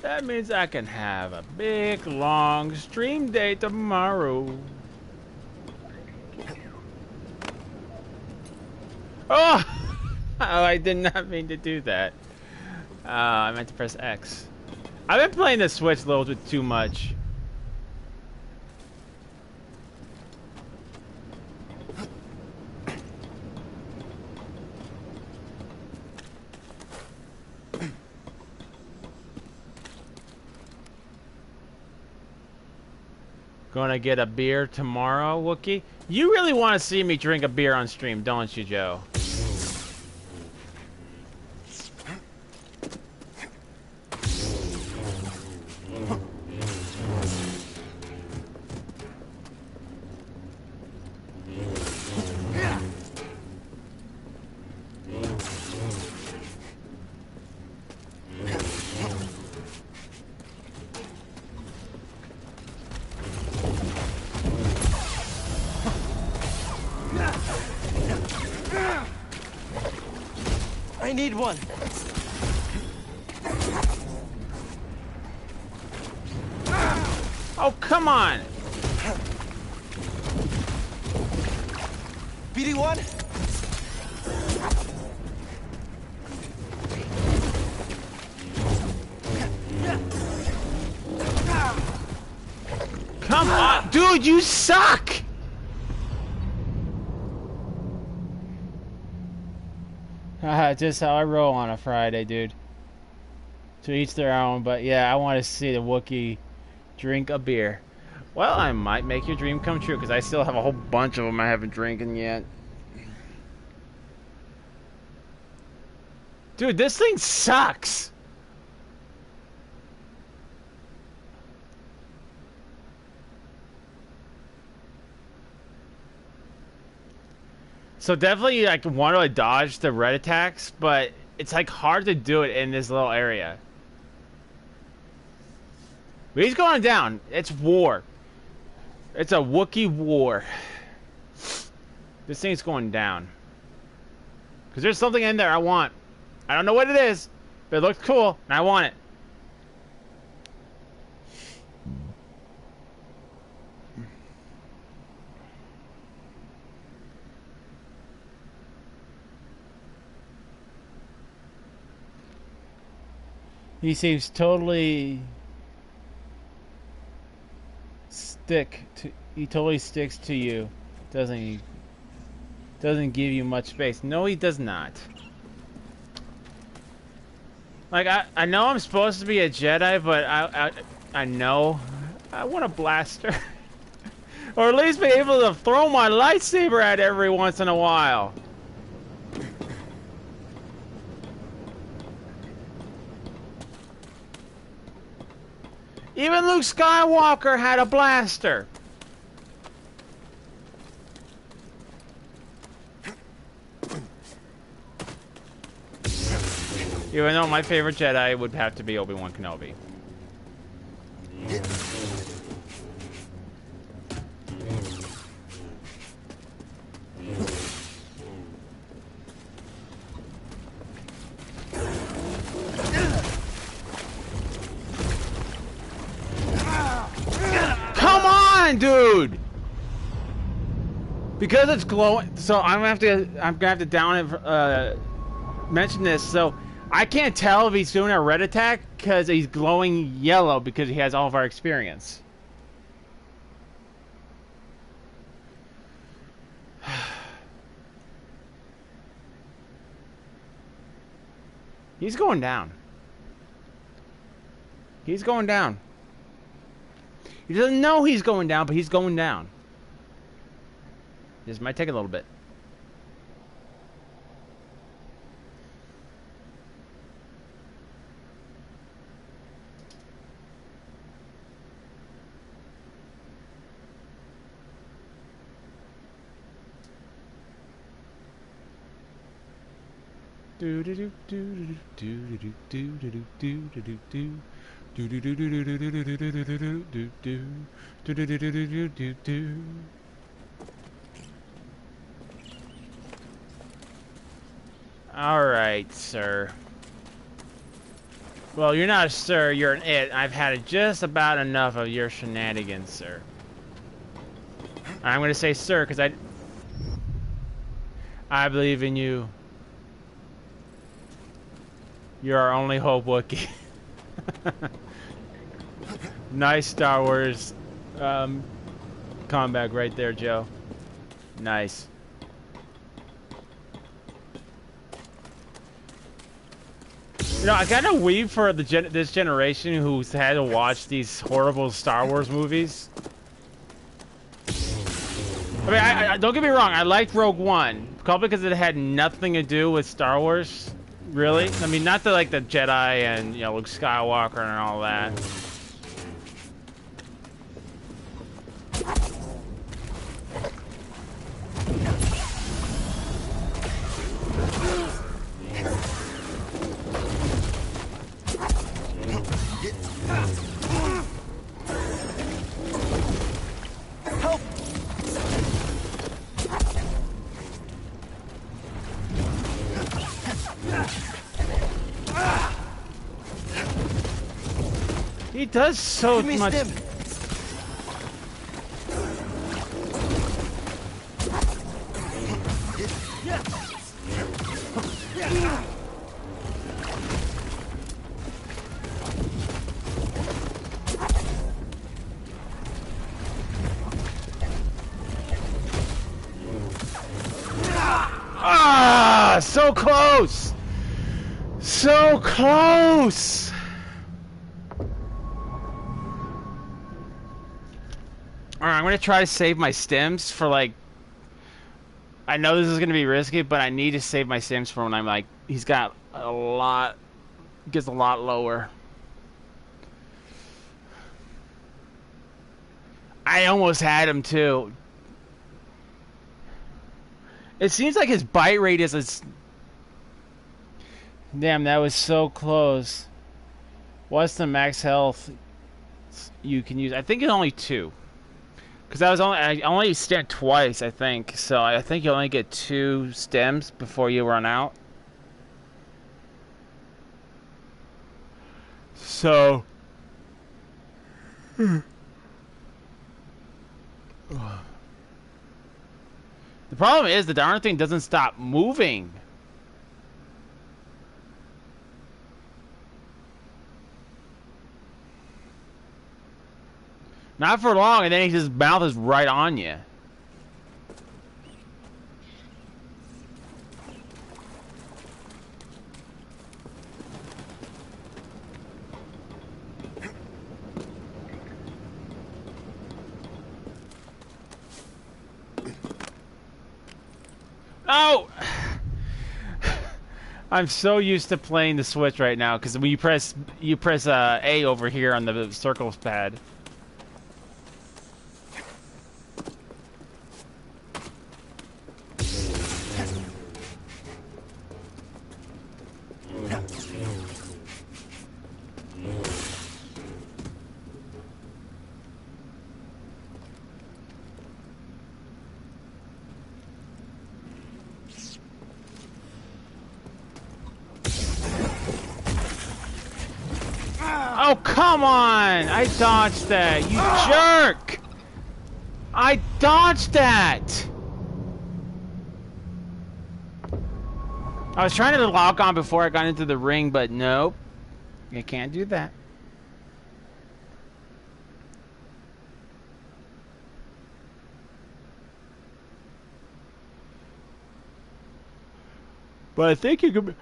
That means I can have a big, long stream day tomorrow. Oh! Oh, I did not mean to do that. I meant to press X. I've been playing the Switch a little bit too much. Gonna get a beer tomorrow, Wookie? You really want to see me drink a beer on stream, don't you, Joe? I need one. Oh, come on! BD1? Come on! Dude, you suck! Just how I roll on a Friday, dude. To each their own, but yeah, I want to see the Wookiee drink a beer. Well, I might make your dream come true, because I still have a whole bunch of them I haven't drinking yet. Dude, this thing sucks! So definitely, like, want to dodge the red attacks, but it's, like, hard to do it in this little area. But he's going down. It's war. It's a Wookiee war. This thing's going down. Because there's something in there I want. I don't know what it is, but it looks cool, and I want it. He seems totally he totally sticks to you, doesn't he? Doesn't give you much space. No, he does not. Like, I know I'm supposed to be a Jedi, but I know I want a blaster. Or at least be able to throw my lightsaber at every once in a while. Even Luke Skywalker had a blaster. Even though my favorite Jedi would have to be Obi-Wan Kenobi. Come on, dude! Because it's glowing, so I'm gonna have to down it, mention this. So I can't tell if he's doing a red attack because he's glowing yellow because he has all of our experience. He's going down. He's going down. He doesn't know he's going down, but he's going down. This might take a little bit. Do do do do do do do do do do do do do. All right, sir. Well, you're not a sir, you're an it. I've had just about enough of your shenanigans, sir. I'm gonna say sir because I believe in you. You're our only hope, Wookiee. Nice Star Wars comeback right there, Joe. Nice. You know, I kind of weep for this generation who's had to watch these horrible Star Wars movies. I mean, I don't get me wrong. I liked Rogue One, probably because it had nothing to do with Star Wars, really. I mean, not the like the Jedi and Luke Skywalker and all that. He does so much. Stim. Ah, so close. So close. Alright, I'm gonna try to save my stims for like. I know this is gonna be risky, but I need to save my stims for when I'm like. He's got a lot. Gets a lot lower. I almost had him too. It seems like his bite rate is a. Damn, that was so close. What's the max health you can use? I think it's only 2. Because I only stemmed twice, I think. So I think you only get 2 stems before you run out. So. The problem is the darn thing doesn't stop moving. Not for long, and then his mouth is right on you. Oh! I'm so used to playing the Switch right now because when you press A over here on the circles pad. Oh, come on! I dodged that, you jerk! I dodged that! I was trying to lock on before I got into the ring, but nope. You can't do that. But I think you could...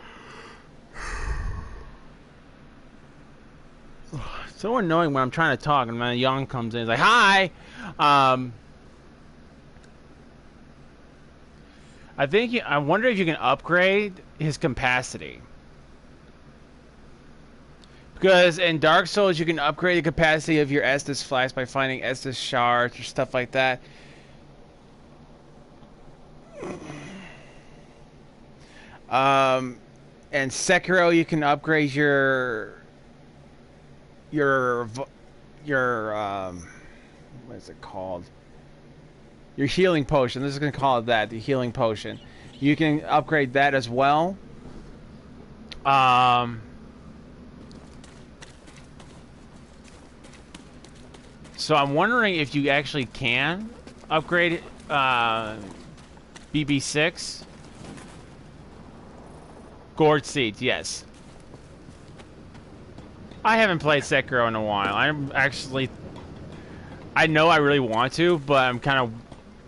So annoying when I'm trying to talk and my yawn comes in. He's like, "Hi." I wonder if you can upgrade his capacity. Because in Dark Souls, you can upgrade the capacity of your Estus flask by finding Estus shards or stuff like that. And Sekiro, you can upgrade your what is it called? Your healing potion. This is gonna call it that, the healing potion. You can upgrade that as well. So I'm wondering if you actually can upgrade BB6. Gourd seeds, yes. I haven't played Sekiro in a while. I know I really want to, but I'm kind of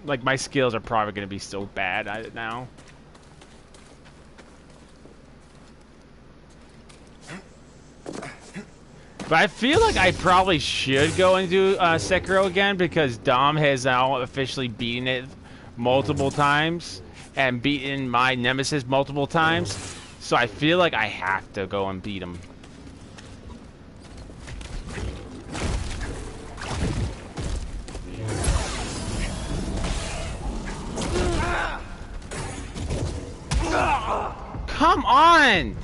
like my skills are probably going to be so bad at it now. But I feel like I probably should go and do Sekiro again because Dom has now officially beaten it multiple times and beaten my nemesis multiple times, so I feel like I have to go and beat him. Come on!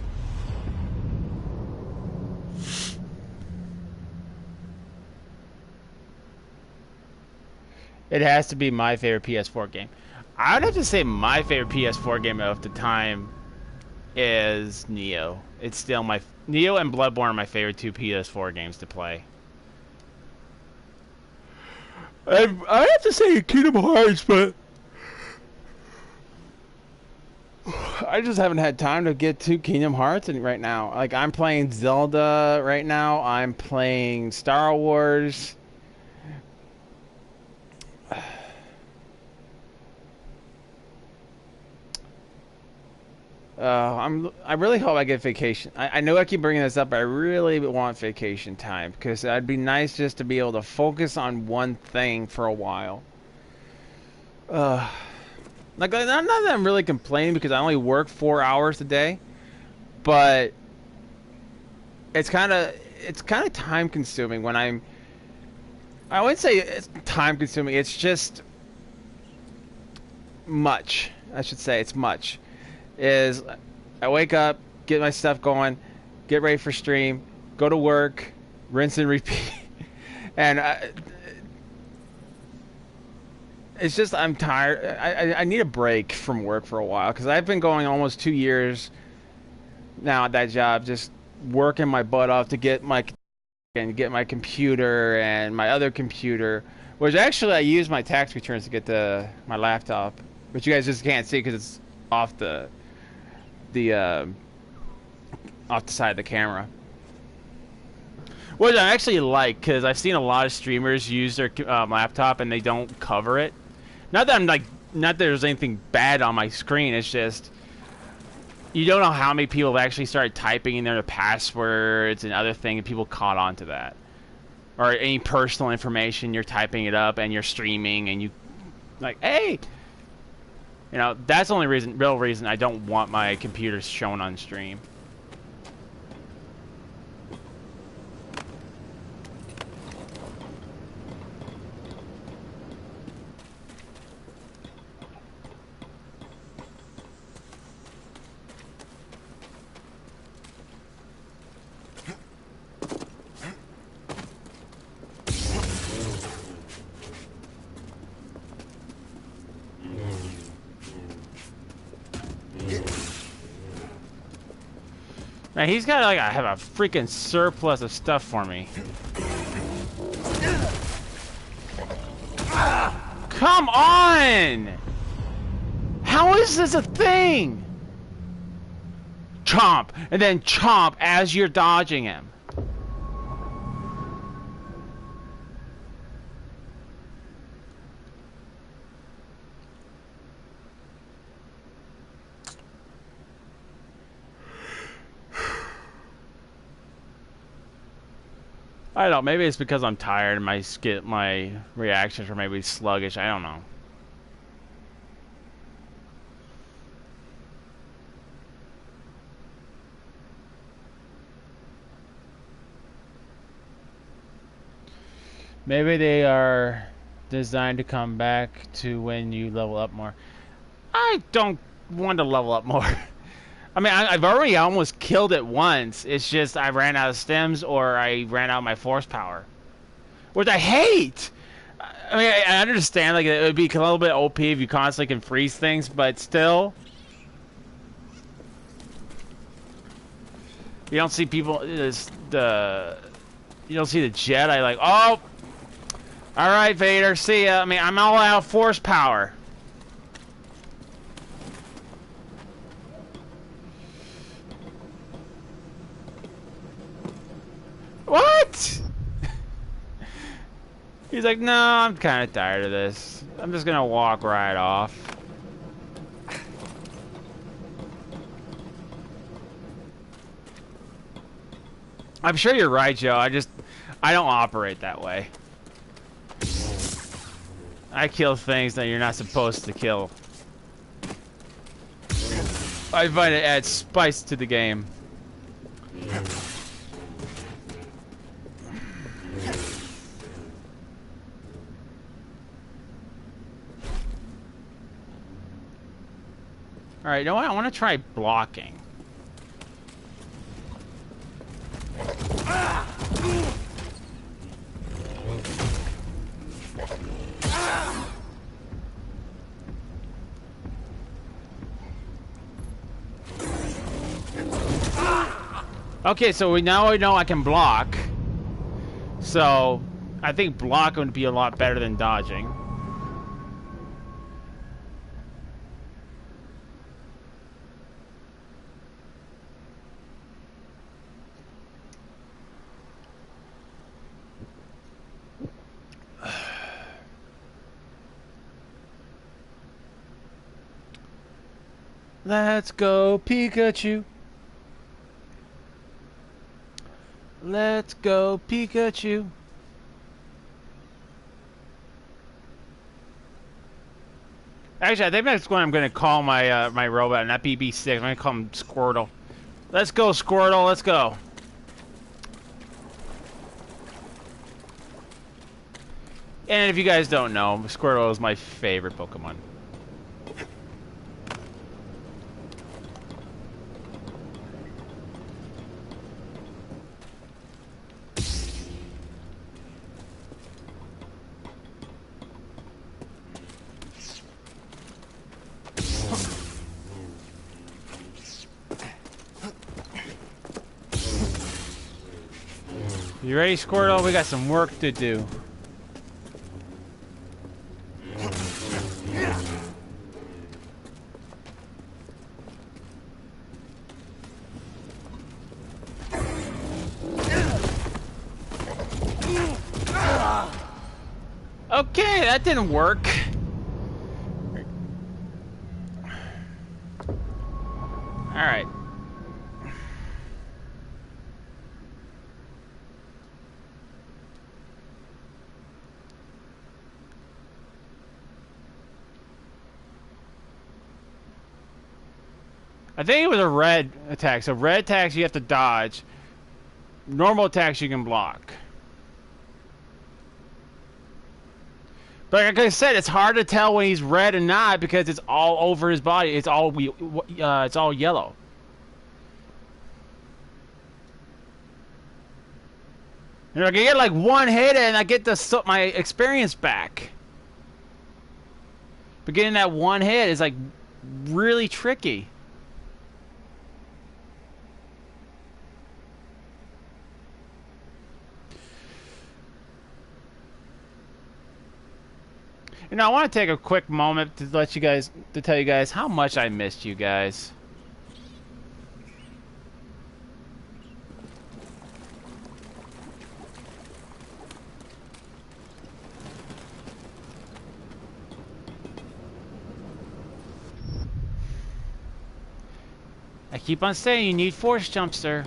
It has to be my favorite PS4 game. I would have to say my favorite PS4 game of the time is Neo. It's still my... Neo and Bloodborne are my favorite two PS4 games to play. I have to say Kingdom Hearts, but... I just haven't had time to get to Kingdom Hearts right now. Like, I'm playing Zelda right now. I'm playing Star Wars. I really hope I get vacation. I know I keep bringing this up, but I really want vacation time because it'd be nice just to be able to focus on one thing for a while. Like not that I'm really complaining because I only work 4 hours a day, but it's kind of time consuming when I wouldn't say it's time consuming. It's just much. I should say it's much. Is I wake up, get my stuff going, get ready for stream, go to work, rinse and repeat, and it's just I'm tired. I need a break from work for a while because I've been going almost 2 years now at that job, just working my butt off to get my computer and my other computer, which actually I use my tax returns to get my laptop, which you guys just can't see because it's off the side of the camera, which I actually like because I've seen a lot of streamers use their laptop and they don't cover it. Not that there's anything bad on my screen. It's just you don't know how many people have actually started typing in their passwords and other things, and people caught on to that, or any personal information. You're typing it up and you're streaming, and you like, hey. You know, that's the only real reason I don't want my computer shown on stream. Man, he's got like I have a freaking surplus of stuff for me. Come on! How is this a thing? Chomp, and then chomp as you're dodging him. I don't know, maybe it's because I'm tired and my reactions are maybe sluggish, I don't know. Maybe they are designed to come back to when you level up more. I don't want to level up more. I mean, I've already almost killed it once. It's just I ran out of stems or I ran out of my force power. Which I hate! I mean, I understand like it would be a little bit OP if you constantly can freeze things, but still. You don't see people... You don't see the Jedi like, oh! Alright, Vader, see ya. I mean, I'm all out of force power. What? He's like, no, I'm kind of tired of this. I'm just gonna walk right off. I'm sure you're right, Joe. I don't operate that way. I kill things that you're not supposed to kill. I find it adds spice to the game. Alright, you know what? I want to try blocking. Okay, so now I know I can block. So, I think block would be a lot better than dodging. Let's go, Pikachu. Let's go, Pikachu. Actually, I think that's what I'm going to call my my robot, not BB6. I'm going to call him Squirtle. Let's go, Squirtle. Let's go. And if you guys don't know, Squirtle is my favorite Pokemon. You ready, Squirtle? We got some work to do. Okay, that didn't work. All right. I think it was a red attack. So red attacks you have to dodge. Normal attacks you can block. But like I said, it's hard to tell when he's red and not because it's all over his body. It's all yellow. You know, I can get like one hit and I get my experience back. But getting that one hit is like really tricky. You know, I want to take a quick moment to tell you guys how much I missed you guys. I keep on saying you need force jump, sir.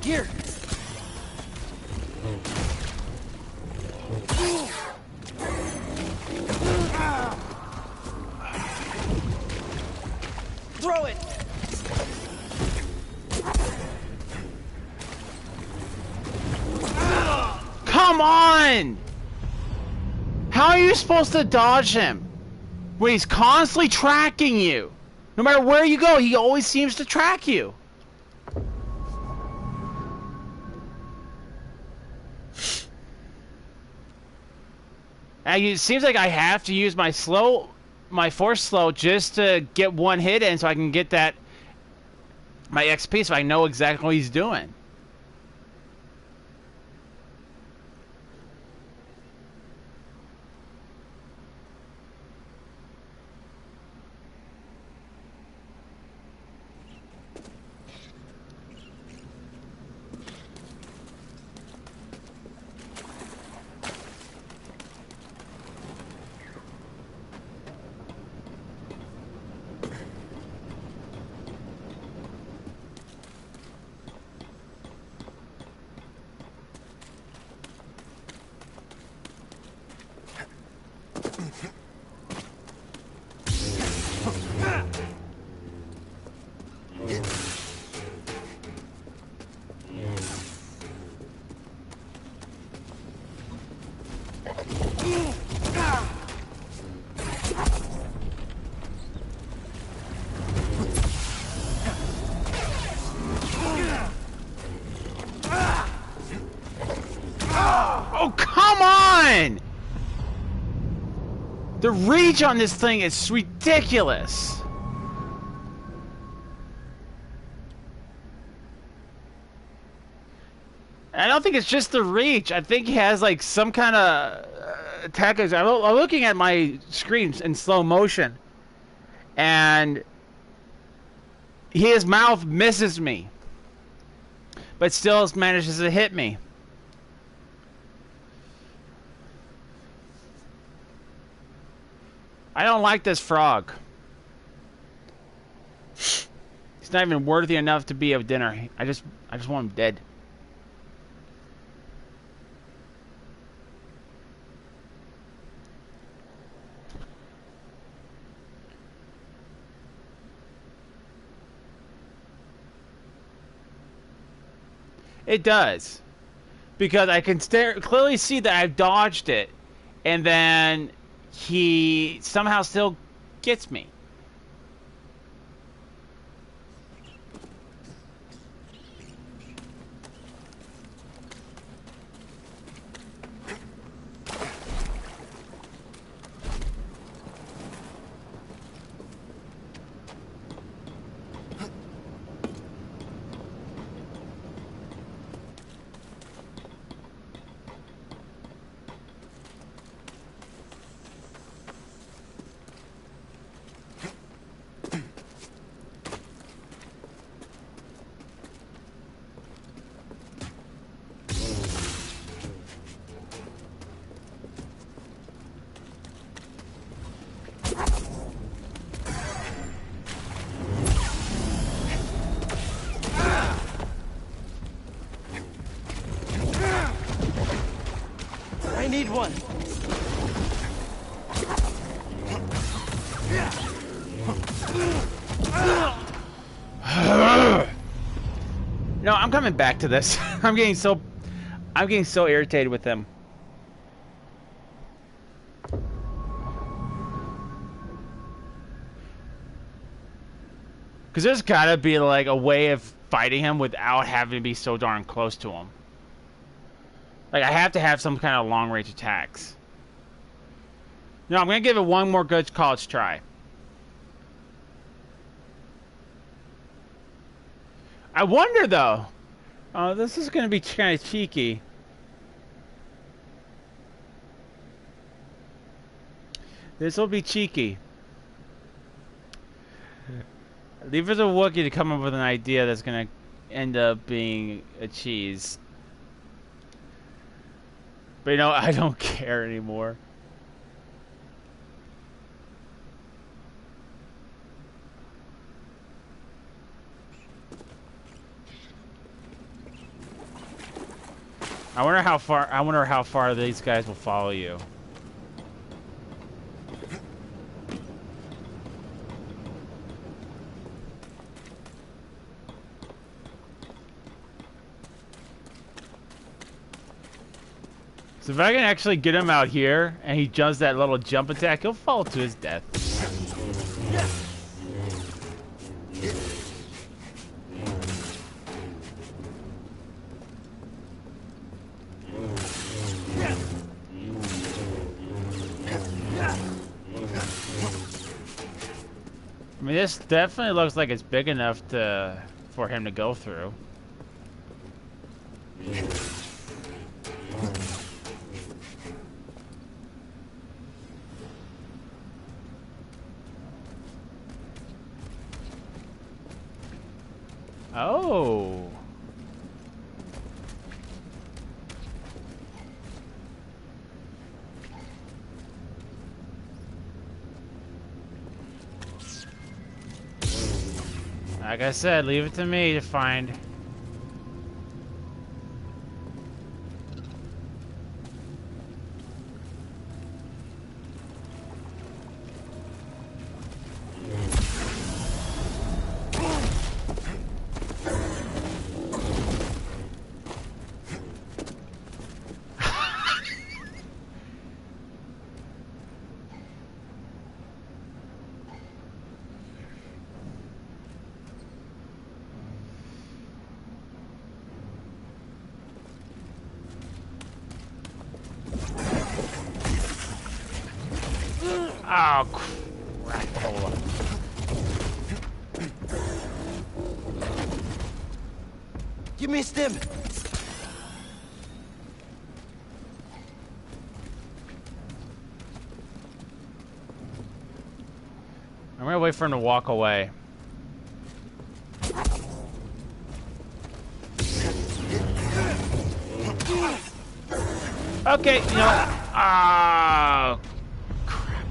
Here. Throw it. Come on! How are you supposed to dodge him when he's constantly tracking you? No matter where you go, he always seems to track you. It seems like I have to use my slow my force slow just to get one hit in so I can get that my XP so I know exactly what he's doing. Oh, come on! The reach on this thing is ridiculous. I don't think it's just the reach. I think he has like some kind of attack. I'm looking at my screen in slow motion, and his mouth misses me, but still manages to hit me. I don't like this frog. He's not even worthy enough to be a dinner. I just want him dead. It does. Because I can clearly see that I've dodged it, and then he somehow still gets me. I need one. No, I'm coming back to this. I'm getting so irritated with them. Because there's gotta be like a way of fighting him without having to be so darn close to him. Like, I have to have some kind of long-range attacks. No, I'm gonna give it one more good college try. I wonder, though. Oh, this is gonna be kind of cheeky. This will be cheeky. Leave it to Wookiee to come up with an idea that's gonna end up being a cheese. But you know, I don't care anymore. I wonder how far these guys will follow you. So if I can actually get him out here, and he does that little jump attack, he'll fall to his death. mean, this definitely looks like it's big enough for him to go through. Oh. Like I said, leave it to me to find. Oh, crap. Hold on. Give me a stim. I'm gonna wait for him to walk away. Okay, you know what? Oh, crap.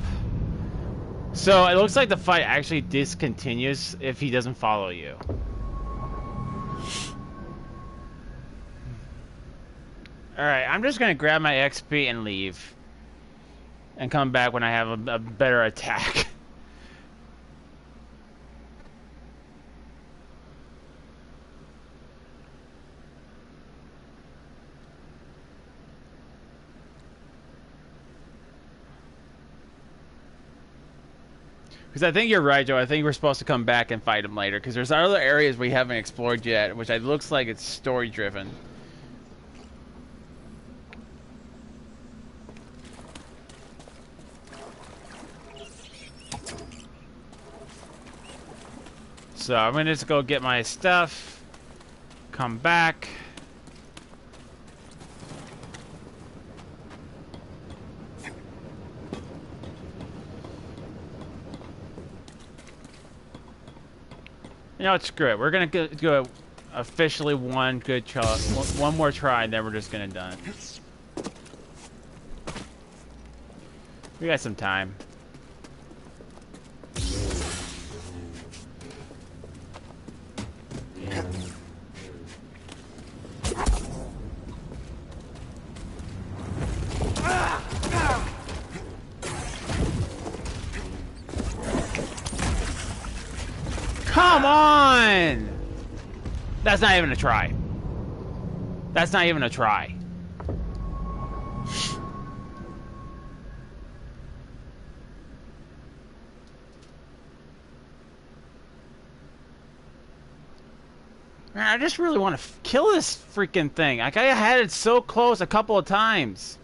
So it looks like the fight actually discontinues if he doesn't follow you. Alright, I'm just gonna grab my XP and leave. And come back when I have a better attack. Because I think you're right, Joe. I think we're supposed to come back and fight him later. Because there's other areas we haven't explored yet, which it looks like it's story-driven. So I'm going to just go get my stuff. Come back. You know what, screw it. We're gonna go officially one good try, one more try, and then we're just gonna done it. We got some time. Come on! That's not even a try. That's not even a try. Man, I just really want to kill this freaking thing. Like, I had it so close a couple of times.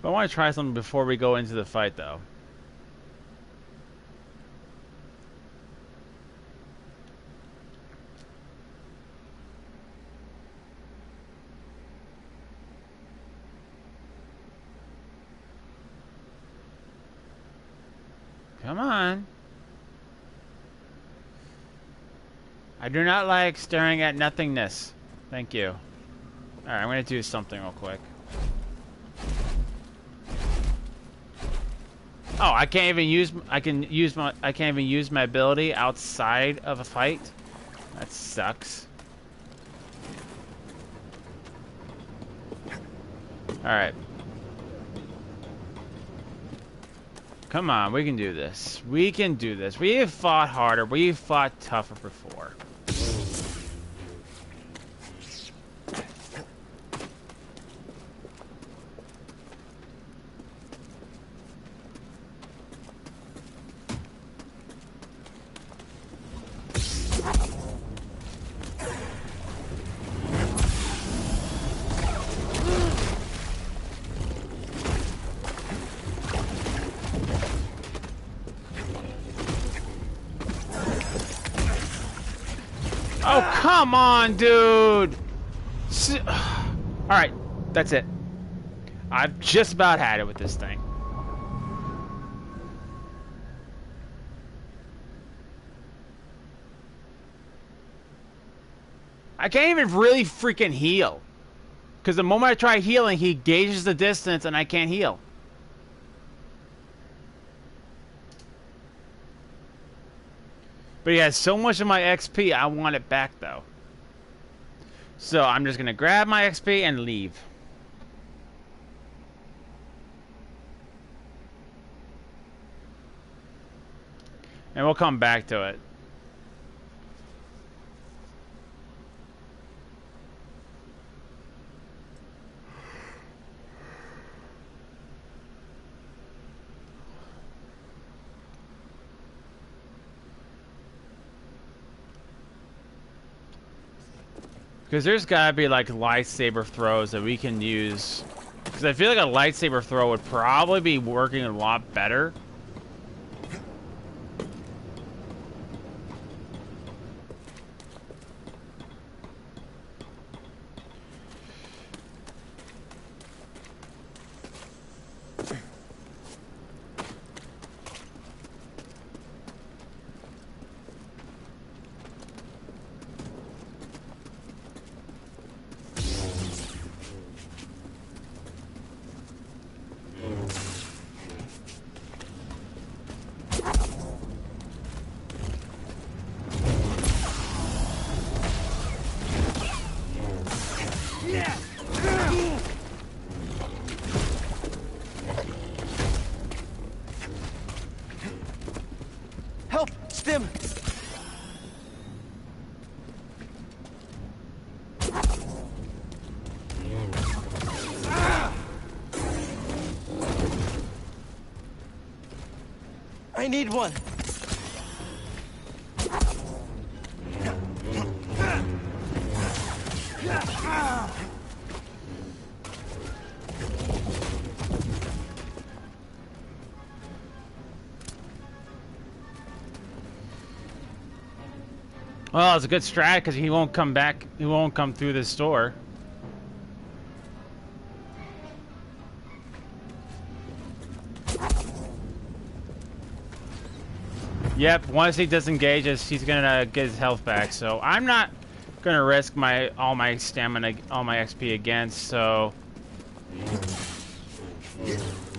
I want to try something before we go into the fight, though. Come on. I do not like staring at nothingness. Thank you. Alright, I'm going to do something real quick. Oh, I can't even use I can't even use my ability outside of a fight. That sucks. All right. Come on, we can do this. We can do this. We've fought harder. We've fought tougher before. Oh, come on, dude! Alright, that's it. I've just about had it with this thing. I can't even really freaking heal. Because the moment I try healing, he gauges the distance and I can't heal. But he has so much of my XP, I want it back though. So I'm just going to grab my XP and leave. And we'll come back to it. Because there's gotta be like lightsaber throws that we can use. Because I feel like a lightsaber throw would probably be working a lot better. Help! Stim! I need one. Well, it's a good strat because he won't come back. He won't come through this door. Yep, once he disengages, he's gonna get his health back. So I'm not gonna risk all my stamina, all my XP again. So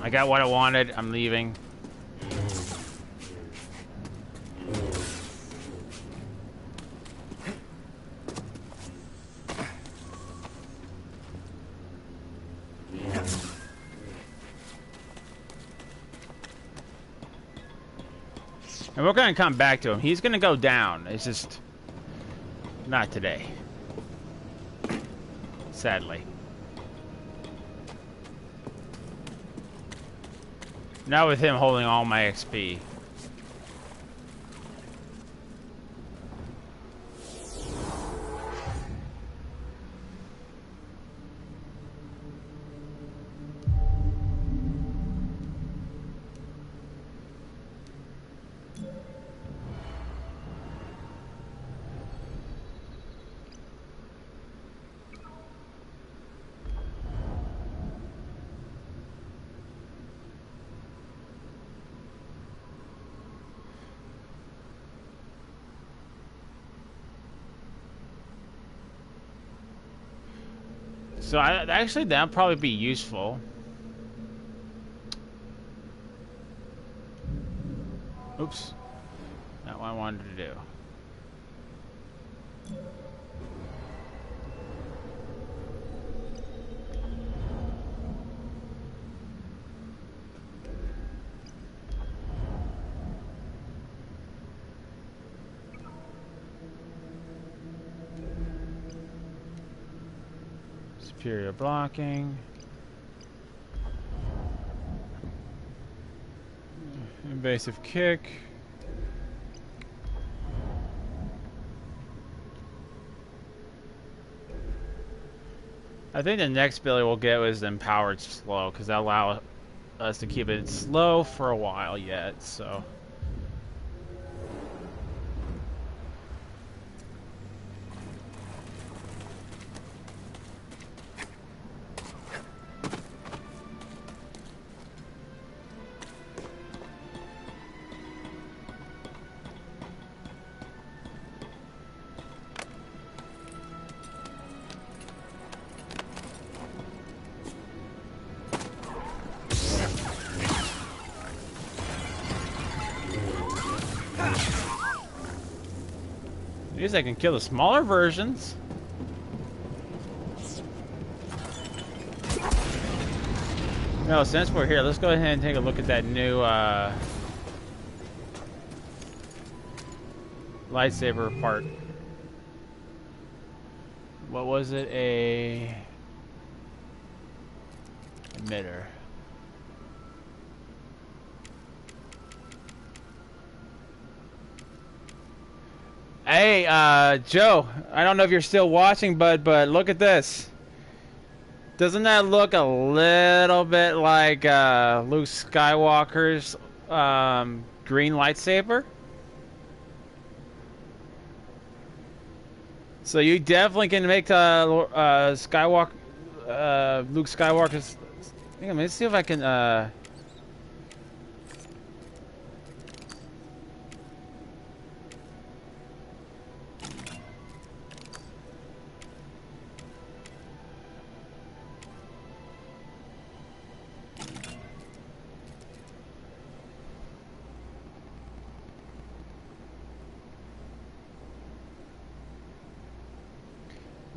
I got what I wanted. I'm leaving. And we're gonna come back to him. He's gonna go down. It's just not today. Sadly. Not with him holding all my XP. So actually, that'd probably be useful. Oops. Not what I wanted to do. Superior blocking. Invasive kick. I think the next ability we'll get is empowered slow, because that'll allow us to keep it slow for a while yet, so. Maybe I can kill the smaller versions. No, since we're here, let's go ahead and take a look at that new lightsaber part. What was it? A emitter. Hey, Joe, I don't know if you're still watching, bud, but look at this. Doesn't that look a little bit like Luke Skywalker's green lightsaber? So you definitely can make Luke Skywalker's. Hang on, let's see if I can.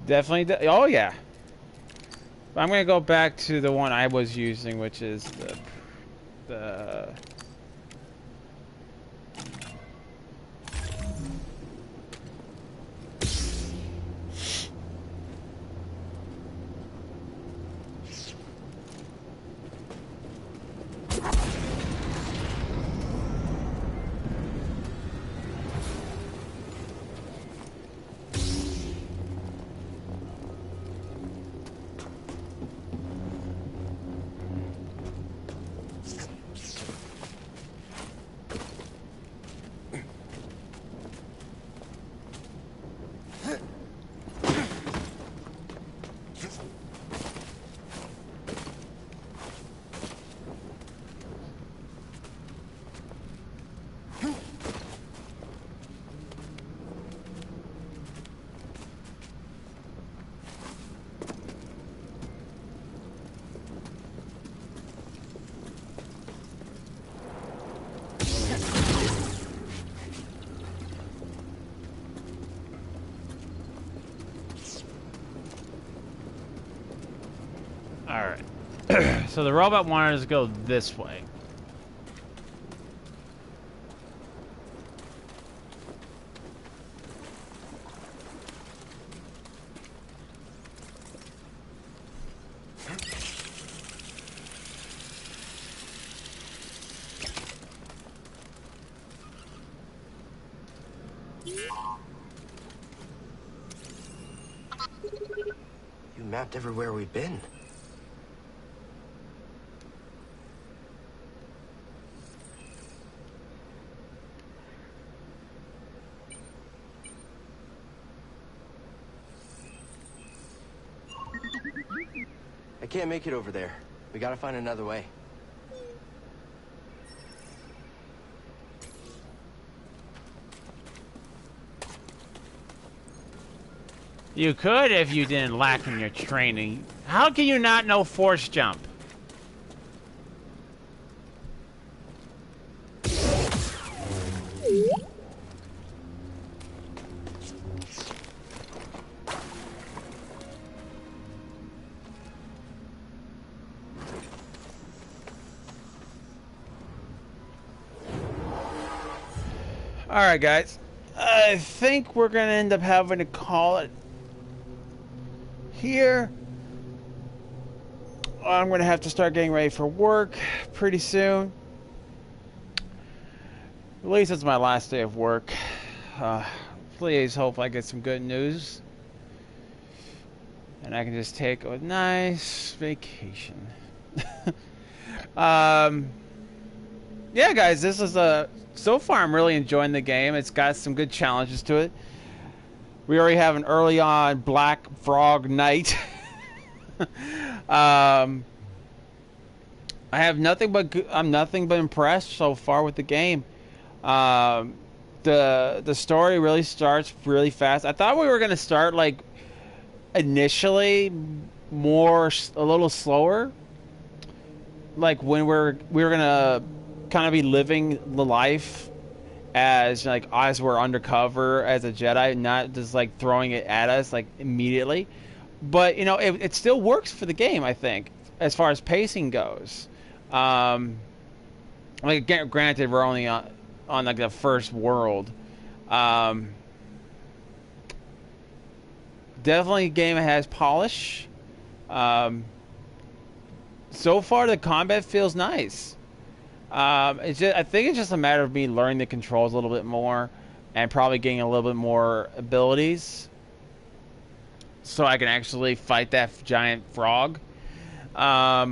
Definitely. Oh yeah. I'm gonna go back to the one I was using, which is the. Alright. So the robot wanted us to go this way. You mapped everywhere we've been. I can't make it over there. We gotta find another way. You could if you didn't lack in your training. How can you not know force jump? Alright guys, I think we're gonna end up having to call it here. I'm gonna have to start getting ready for work pretty soon. At least it's my last day of work. Please hope I get some good news and I can just take a nice vacation. Yeah guys, this is so far I'm really enjoying the game. It's got some good challenges to it. We already have an early on Black Frog Night. I have nothing but I'm nothing but impressed so far with the game. The story really starts really fast. I thought we were gonna start like initially a little slower, like when we were gonna kind of be living the life as like as we're undercover as a Jedi, not just like throwing it at us like immediately. But you know, it still works for the game, I think, as far as pacing goes. Like granted, we're only on like the first world. Definitely a game that has polish. So far, the combat feels nice. It's just, I think it's just a matter of me learning the controls a little bit more, and probably getting a little bit more abilities, so I can actually fight that giant frog. I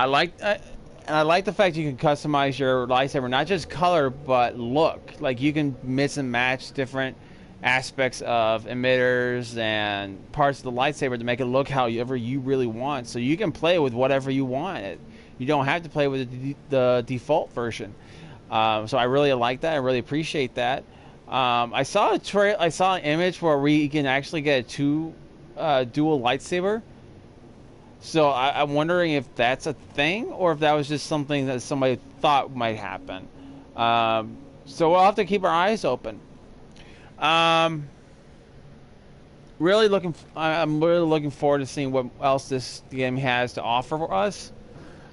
like the fact you can customize your lightsaber, not just color but look. Like you can mix and match different aspects of emitters and parts of the lightsaber to make it look however you really want. So you can play with whatever you want. You don't have to play with the default version. So I really like that. I really appreciate that. I saw an image where we can actually get a dual lightsaber. So I'm wondering if that's a thing, or if that was just something that somebody thought might happen. So we'll have to keep our eyes open. I'm really looking forward to seeing what else this game has to offer for us.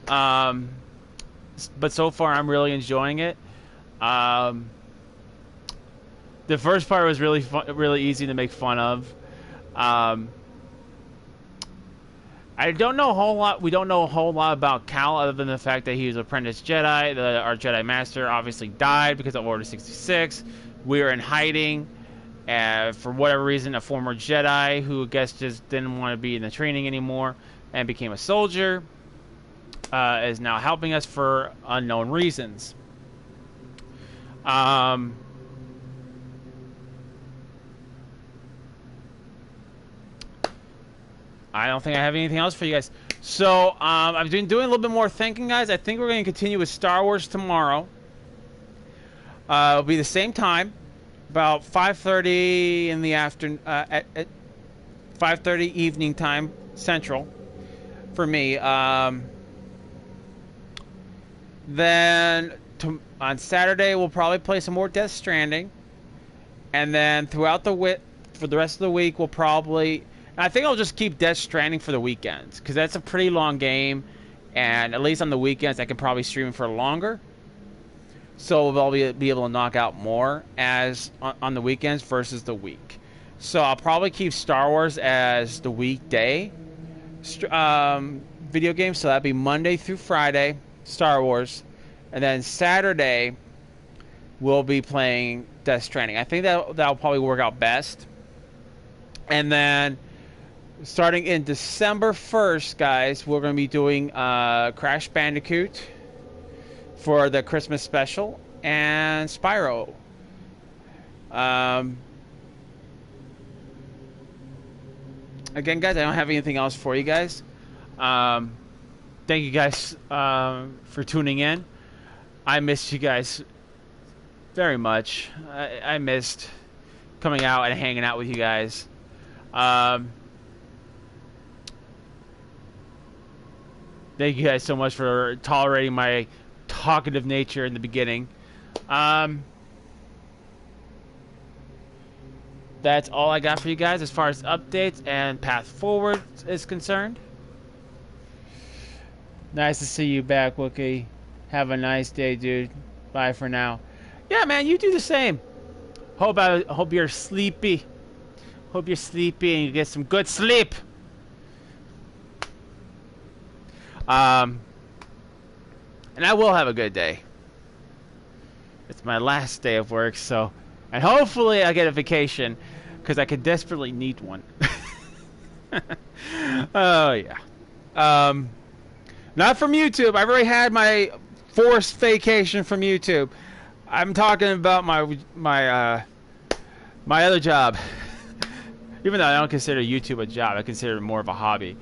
But so far, I'm really enjoying it. The first part was really fun, really easy to make fun of. I don't know a whole lot. We don't know a whole lot about Cal, other than the fact that he was an apprentice Jedi. Our Jedi Master obviously died because of Order 66. We were in hiding. For whatever reason, a former Jedi who I guess just didn't want to be in the training anymore and became a soldier is now helping us for unknown reasons. I don't think I have anything else for you guys. So, I've been doing a little bit more thinking, guys. I think we're going to continue with Star Wars tomorrow. It'll be the same time, about 5:30 in the afternoon, at 5:30 evening time, Central, for me. Then, on Saturday, we'll probably play some more Death Stranding. And then, throughout for the rest of the week, we'll probably... I think I'll just keep Death Stranding for the weekends, because that's a pretty long game, and at least on the weekends I can probably stream it for longer. So we'll be able to knock out more on the weekends versus the week. So I'll probably keep Star Wars as the weekday video game, so that'd be Monday through Friday, Star Wars, and then Saturday we'll be playing Death Stranding. I think that'll probably work out best. And then starting in December 1st, guys, we're going to be doing Crash Bandicoot for the Christmas special and Spyro. Again, guys, I don't have anything else for you guys. Thank you guys for tuning in. I missed you guys very much. I missed coming out and hanging out with you guys. Thank you guys so much for tolerating my talkative nature in the beginning. That's all I got for you guys as far as updates and path forward is concerned. Nice to see you back, Wookiee. Have a nice day, dude. Bye for now. Yeah, man, you do the same. Hope you're sleepy. Hope you're sleepy and you get some good sleep. And I will have a good day. It's my last day of work, so... And hopefully I get a vacation, because I could desperately need one. Oh, yeah. Not from YouTube. I've already had my forced vacation from YouTube. I'm talking about my other job. Even though I don't consider YouTube a job, I consider it more of a hobby.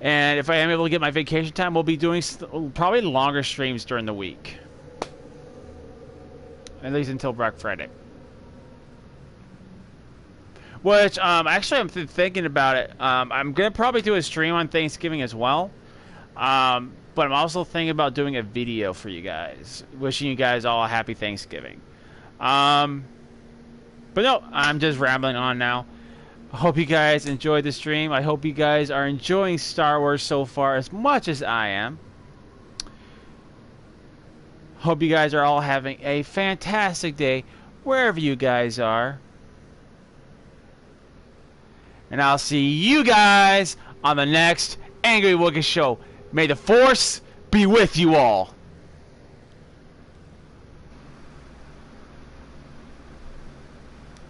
And if I am able to get my vacation time, we'll be doing probably longer streams during the week. At least until Black Friday. Which, actually, I'm thinking about it. I'm gonna probably do a stream on Thanksgiving as well. But I'm also thinking about doing a video for you guys, wishing you guys all a happy Thanksgiving. But no, I'm just rambling on now. I hope you guys enjoyed the stream. I hope you guys are enjoying Star Wars so far as much as I am. Hope you guys are all having a fantastic day wherever you guys are. And I'll see you guys on the next Angry Wookiee Show. May the Force be with you all.